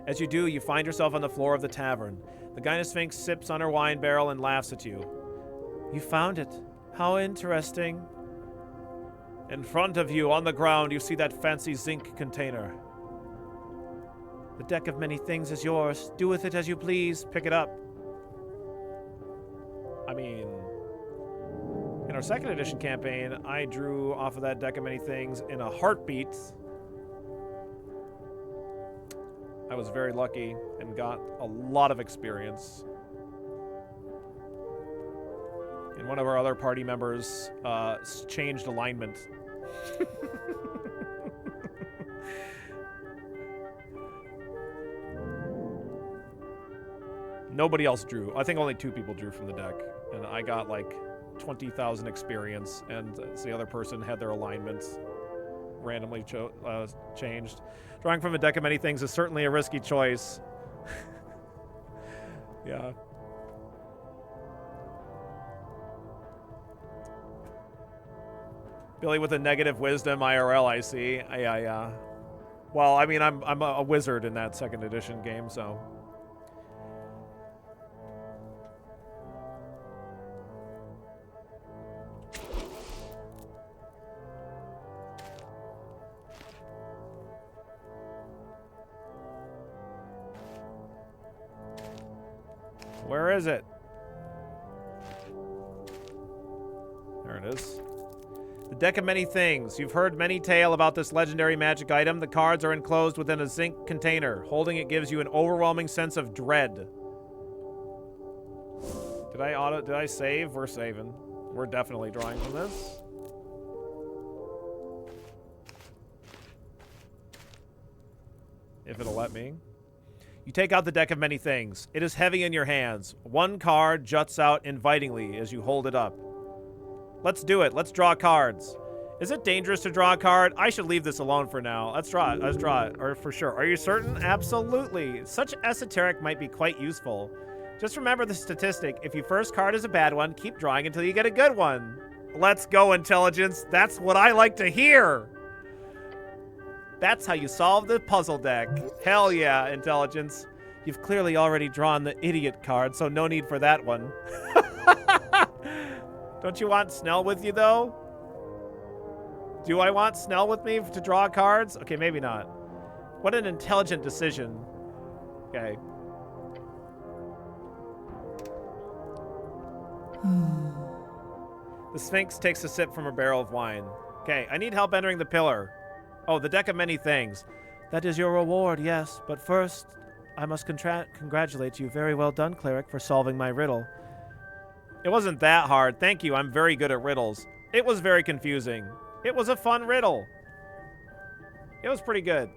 As you do, you find yourself on the floor of the tavern. The Gyna Sphinx sips on her wine barrel and laughs at you. You found it. How interesting. In front of you, on the ground, you see that fancy zinc container. The deck of many things is yours. Do with it as you please. Pick it up. I mean, in our 2nd edition campaign, I drew off of that deck of many things in a heartbeat. I was very lucky and got a lot of experience. And one of our other party members changed alignment. Nobody else drew. I think only 2 people drew from the deck. And I got like 20,000 experience, and the other person had their alignments randomly changed. Drawing from a deck of many things is certainly a risky choice. Yeah. Billy with a negative wisdom IRL, I see. Yeah. Well, I mean, I'm a wizard in that 2nd edition game, so. Where is it? There it is. The deck of many things. You've heard many tale about this legendary magic item. The cards are enclosed within a zinc container. Holding it gives you an overwhelming sense of dread. Did I save? We're saving. We're definitely drawing from this. If it'll let me. You take out the deck of many things. It is heavy in your hands. One card juts out invitingly as you hold it up. Let's do it. Let's draw cards. Is it dangerous to draw a card? I should leave this alone for now. Let's draw it. Let's draw it. Or for sure. Are you certain? Absolutely. Such esoteric might be quite useful. Just remember the statistic. If your first card is a bad one, keep drawing until you get a good one. Let's go, intelligence. That's what I like to hear. That's how you solve the puzzle deck. Hell yeah, intelligence. You've clearly already drawn the idiot card, so no need for that one. Don't you want Snell with you, though? Do I want Snell with me to draw cards? Okay, maybe not. What an intelligent decision. Okay. The Sphinx takes a sip from her barrel of wine. Okay, I need help entering the pillar. Oh, the deck of many things. That is your reward, yes. But first, I must congratulate you. Very well done, cleric, for solving my riddle. It wasn't that hard. Thank you. I'm very good at riddles. It was very confusing. It was a fun riddle. It was pretty good.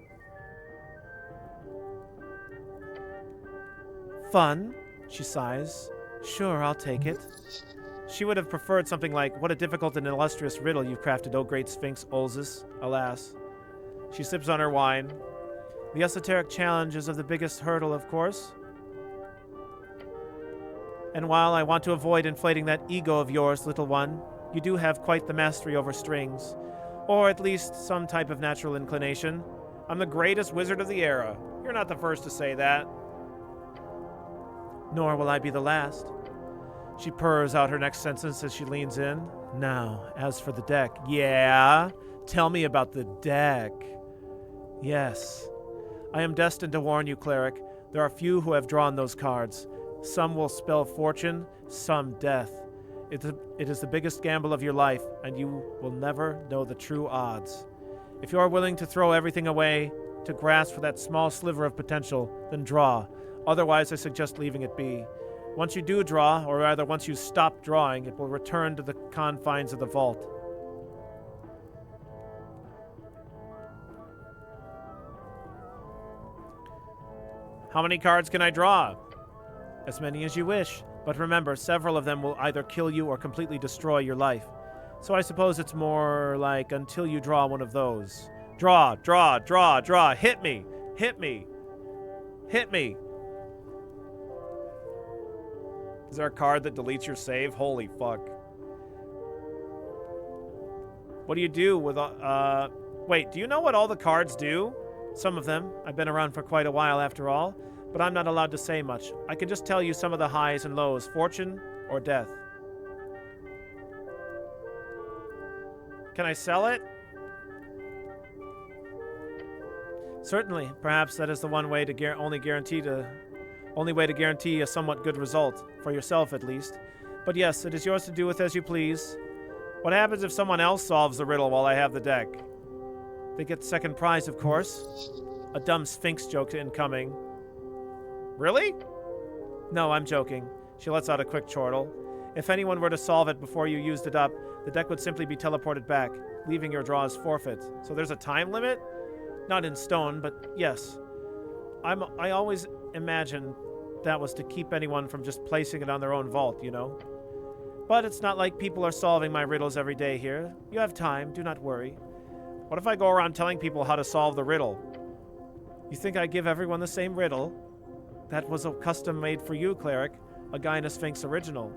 Fun? She sighs. Sure, I'll take it. She would have preferred something like, what a difficult and illustrious riddle you've crafted, O great Sphinx Olzus. Alas. She sips on her wine. The esoteric challenge is of the biggest hurdle, of course. And while I want to avoid inflating that ego of yours, little one, you do have quite the mastery over strings. Or at least some type of natural inclination. I'm the greatest wizard of the era. You're not the first to say that. Nor will I be the last. She purrs out her next sentence as she leans in. Now, as for the deck. Yeah? Tell me about the deck. Yes. I am destined to warn you, cleric. There are few who have drawn those cards. Some will spell fortune, some death. It is the biggest gamble of your life, and you will never know the true odds. If you are willing to throw everything away, to grasp for that small sliver of potential, then draw. Otherwise, I suggest leaving it be. Once you do draw, or rather once you stop drawing, it will return to the confines of the vault. How many cards can I draw? As many as you wish. But remember, several of them will either kill you or completely destroy your life. So I suppose it's more like until you draw one of those. Draw, draw, draw, draw. Hit me. Hit me. Hit me. Is there a card that deletes your save? Holy fuck. What do you do with... Wait, do you know what all the cards do? Some of them. I've been around for quite a while after all. But I'm not allowed to say much. I can just tell you some of the highs and lows, fortune or death. Can I sell it? Certainly. Perhaps that is the one way to only way to guarantee a somewhat good result, for yourself at least. But yes, it is yours to do with as you please. What happens if someone else solves the riddle while I have the deck? They get second prize, of course. A dumb Sphinx joke incoming. Really? No, I'm joking. She lets out a quick chortle. If anyone were to solve it before you used it up, the deck would simply be teleported back, leaving your draw as forfeit. So there's a time limit? Not in stone, but yes. I always imagined that was to keep anyone from just placing it on their own vault, you know? But it's not like people are solving my riddles every day here. You have time, do not worry. What if I go around telling people how to solve the riddle? You think I give everyone the same riddle? That was a custom made for you, cleric. A guy in a Sphinx original.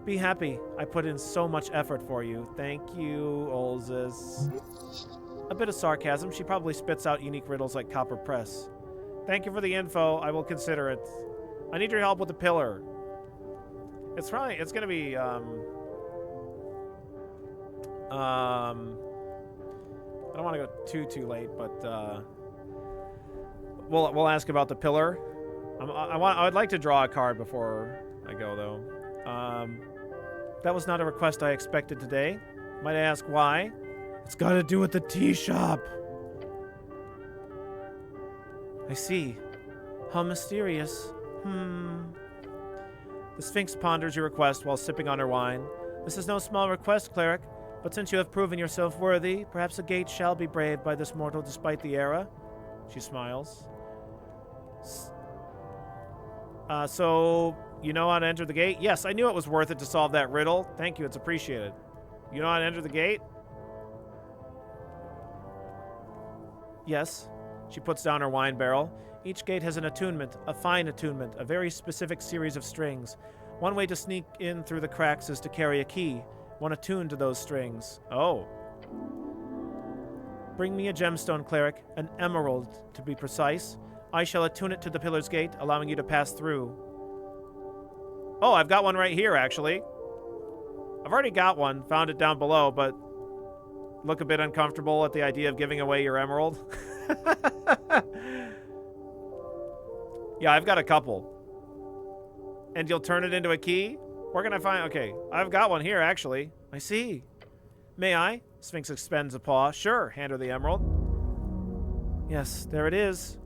Be happy. I put in so much effort for you. Thank you, Olzus. A bit of sarcasm. She probably spits out unique riddles like Copper Press. Thank you for the info. I will consider it. I need your help with the pillar. It's gonna be, I don't want to go too late, but, we'll ask about the pillar. I'd like to draw a card before I go, though. That was not a request I expected today. Might I ask why? It's got to do with the tea shop. I see. How mysterious. The Sphinx ponders your request while sipping on her wine. This is no small request, cleric, but since you have proven yourself worthy, perhaps a gate shall be braved by this mortal despite the era. She smiles. So You know how to enter the gate? Yes, I knew it was worth it to solve that riddle. Thank you, it's appreciated. You know how to enter the gate? Yes. She puts down her wine barrel. Each gate has an attunement, a fine attunement, a very specific series of strings. One way to sneak in through the cracks is to carry a key, one attuned to those strings. Oh. Bring me a gemstone, cleric, an emerald, to be precise. I shall attune it to the pillar's gate, allowing you to pass through. Oh, I've got one right here, actually. I've already got one, found it down below, but look a bit uncomfortable at the idea of giving away your emerald. Yeah, I've got a couple. And you'll turn it into a key? Where can I find... Okay, I've got one here, actually. I see. May I? Sphinx expends a paw. Sure, hand her the emerald. Yes, there it is.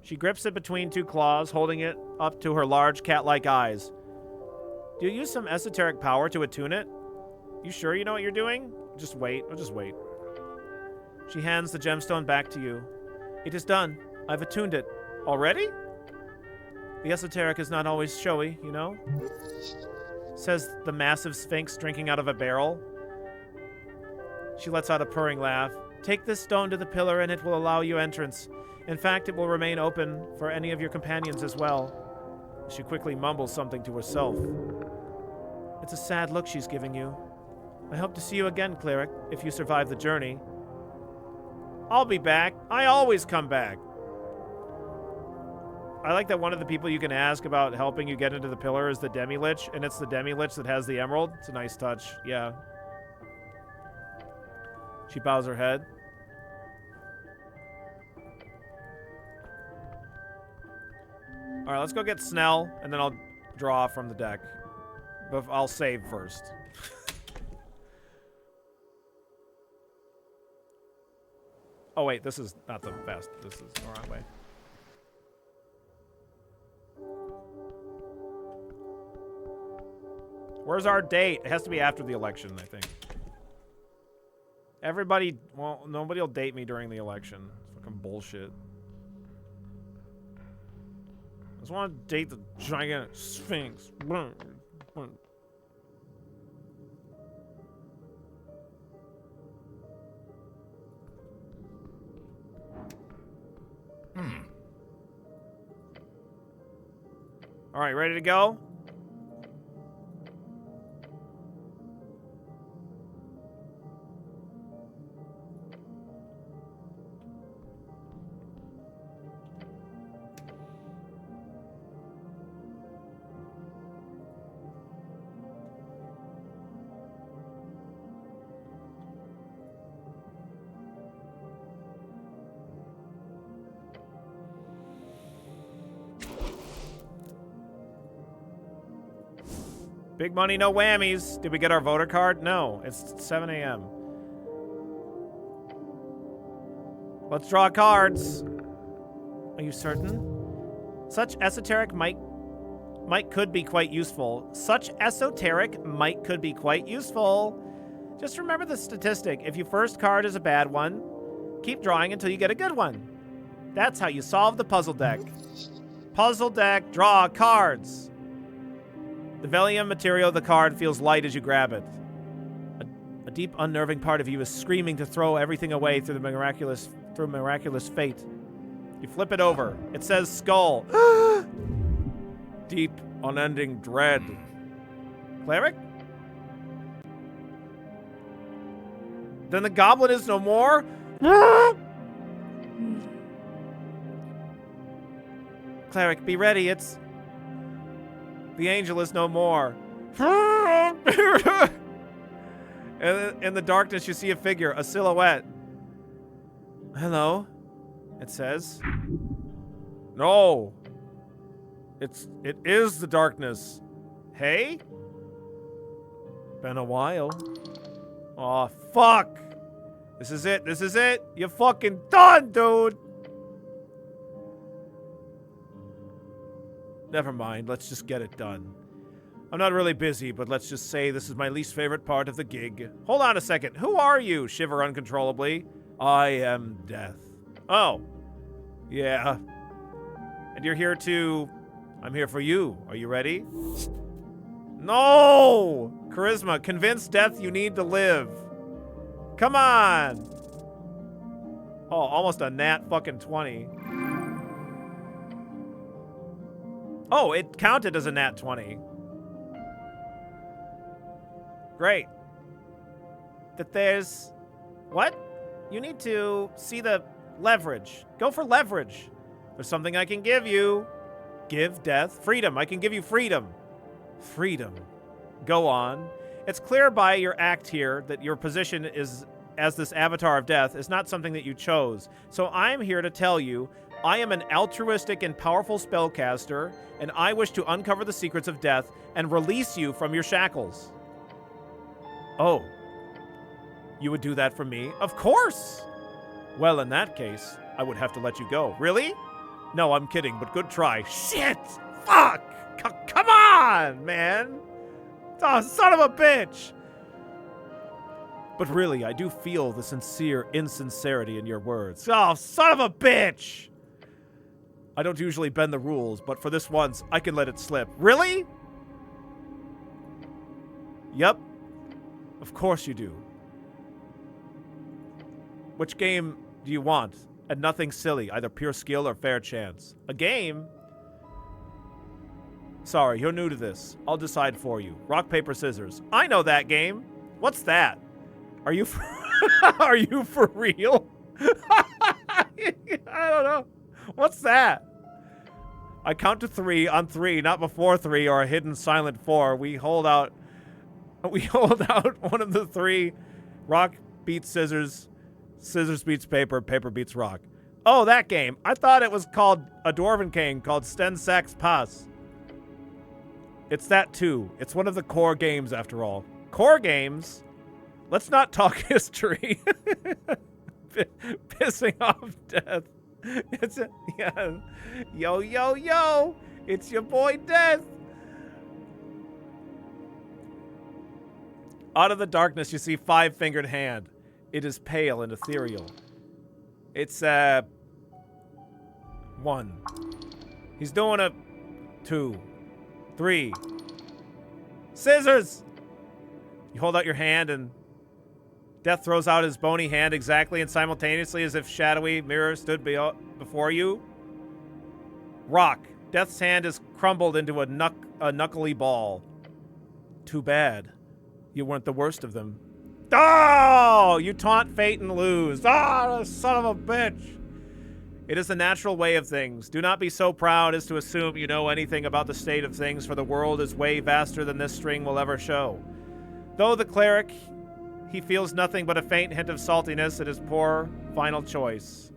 She grips it between two claws, holding it up to her large cat-like eyes. Do you use some esoteric power to attune it? You sure you know what you're doing? Just wait. I'll just wait. She hands the gemstone back to you. It is done. I've attuned it. Already? The esoteric is not always showy, you know? Says the massive sphinx drinking out of a barrel. She lets out a purring laugh. Take this stone to the pillar and it will allow you entrance. In fact, it will remain open for any of your companions as well. She quickly mumbles something to herself. It's a sad look she's giving you. I hope to see you again, cleric, if you survive the journey. I'll be back. I always come back. I like that one of the people you can ask about helping you get into the pillar is the demi-lich, and it's the demi-lich that has the emerald. It's a nice touch. Yeah. She bows her head. All right, let's go get Snell, and then I'll draw from the deck. But I'll save first. Oh, wait, this is not the best. This is the wrong way. Where's our date? It has to be after the election, I think. Everybody, well, nobody will date me during the election. It's fucking bullshit. I just want to date the gigantic sphinx. All right, ready to go? Big money, no whammies. Did we get our voter card? No, it's 7 a.m. Let's draw cards. Are you certain? Such esoteric might could be quite useful. Such esoteric might could be quite useful. Just remember the statistic. If your first card is a bad one, keep drawing until you get a good one. That's how you solve the puzzle deck. Puzzle deck, draw cards. The Velium material of the card feels light as you grab it. A deep, unnerving part of you is screaming to throw everything away through miraculous fate. You flip it over. It says skull. Deep, unending dread. Cleric? Then the goblin is no more? Cleric, be ready. It's... The angel is no more. And in the darkness, you see a figure, a silhouette. Hello, it says. No. It is the darkness. Hey? Been a while. Aw, fuck. This is it. This is it. You're fucking done, dude. Never mind, let's just get it done. I'm not really busy, but let's just say this is my least favorite part of the gig. Hold on a second. Who are you? Shiver uncontrollably. I am death. Oh. Yeah. And you're here to I'm here for you. Are you ready? No! Charisma, convince death you need to live. Come on! Oh, almost a nat fucking 20. Oh, it counted as a nat 20. Great. That there's... What? You need to see the leverage. Go for leverage. There's something I can give you. Give death freedom. I can give you freedom. Freedom. Go on. It's clear by your act here that your position is as this avatar of death is not something that you chose. So I'm here to tell you, I am an altruistic and powerful spellcaster, and I wish to uncover the secrets of death and release you from your shackles. Oh. You would do that for me? Of course! Well, in that case, I would have to let you go. Really? No, I'm kidding, but good try. Shit! Fuck! Come on, man! Oh, son of a bitch! But really, I do feel the sincere insincerity in your words. Oh, son of a bitch! I don't usually bend the rules, but for this once, I can let it slip. Really? Yep. Of course you do. Which game do you want? And nothing silly, either pure skill or fair chance. A game? Sorry, you're new to this. I'll decide for you. Rock, paper, scissors. I know that game. What's that? Are you are you for real? I don't know. What's that? I count to 3 on 3, not before 3 or a hidden silent 4. We hold out one of the 3. Rock beats scissors. Scissors beats paper. Paper beats rock. Oh, that game. I thought it was called a Dwarven game called Sten Sax Pass. It's that too. It's one of the core games after all. Core games? Let's not talk history. Pissing off death. Yeah. Yo, yo, yo. It's your boy Death. Out of the darkness, you see 5-fingered hand. It is pale and ethereal. It's, 1. He's doing a 2. 3. Scissors! You hold out your hand and Death throws out his bony hand exactly and simultaneously as if shadowy mirror stood before you. Rock. Death's hand is crumbled into a knuckly ball. Too bad. You weren't the worst of them. Oh! You taunt fate and lose. Ah, son of a bitch! It is the natural way of things. Do not be so proud as to assume you know anything about the state of things, for the world is way vaster than this string will ever show. Though the cleric, he feels nothing but a faint hint of saltiness at his poor final choice.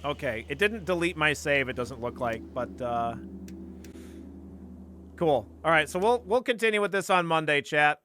Okay, it didn't delete my save, it doesn't look like, but, cool. All right, so we'll continue with this on Monday, chat.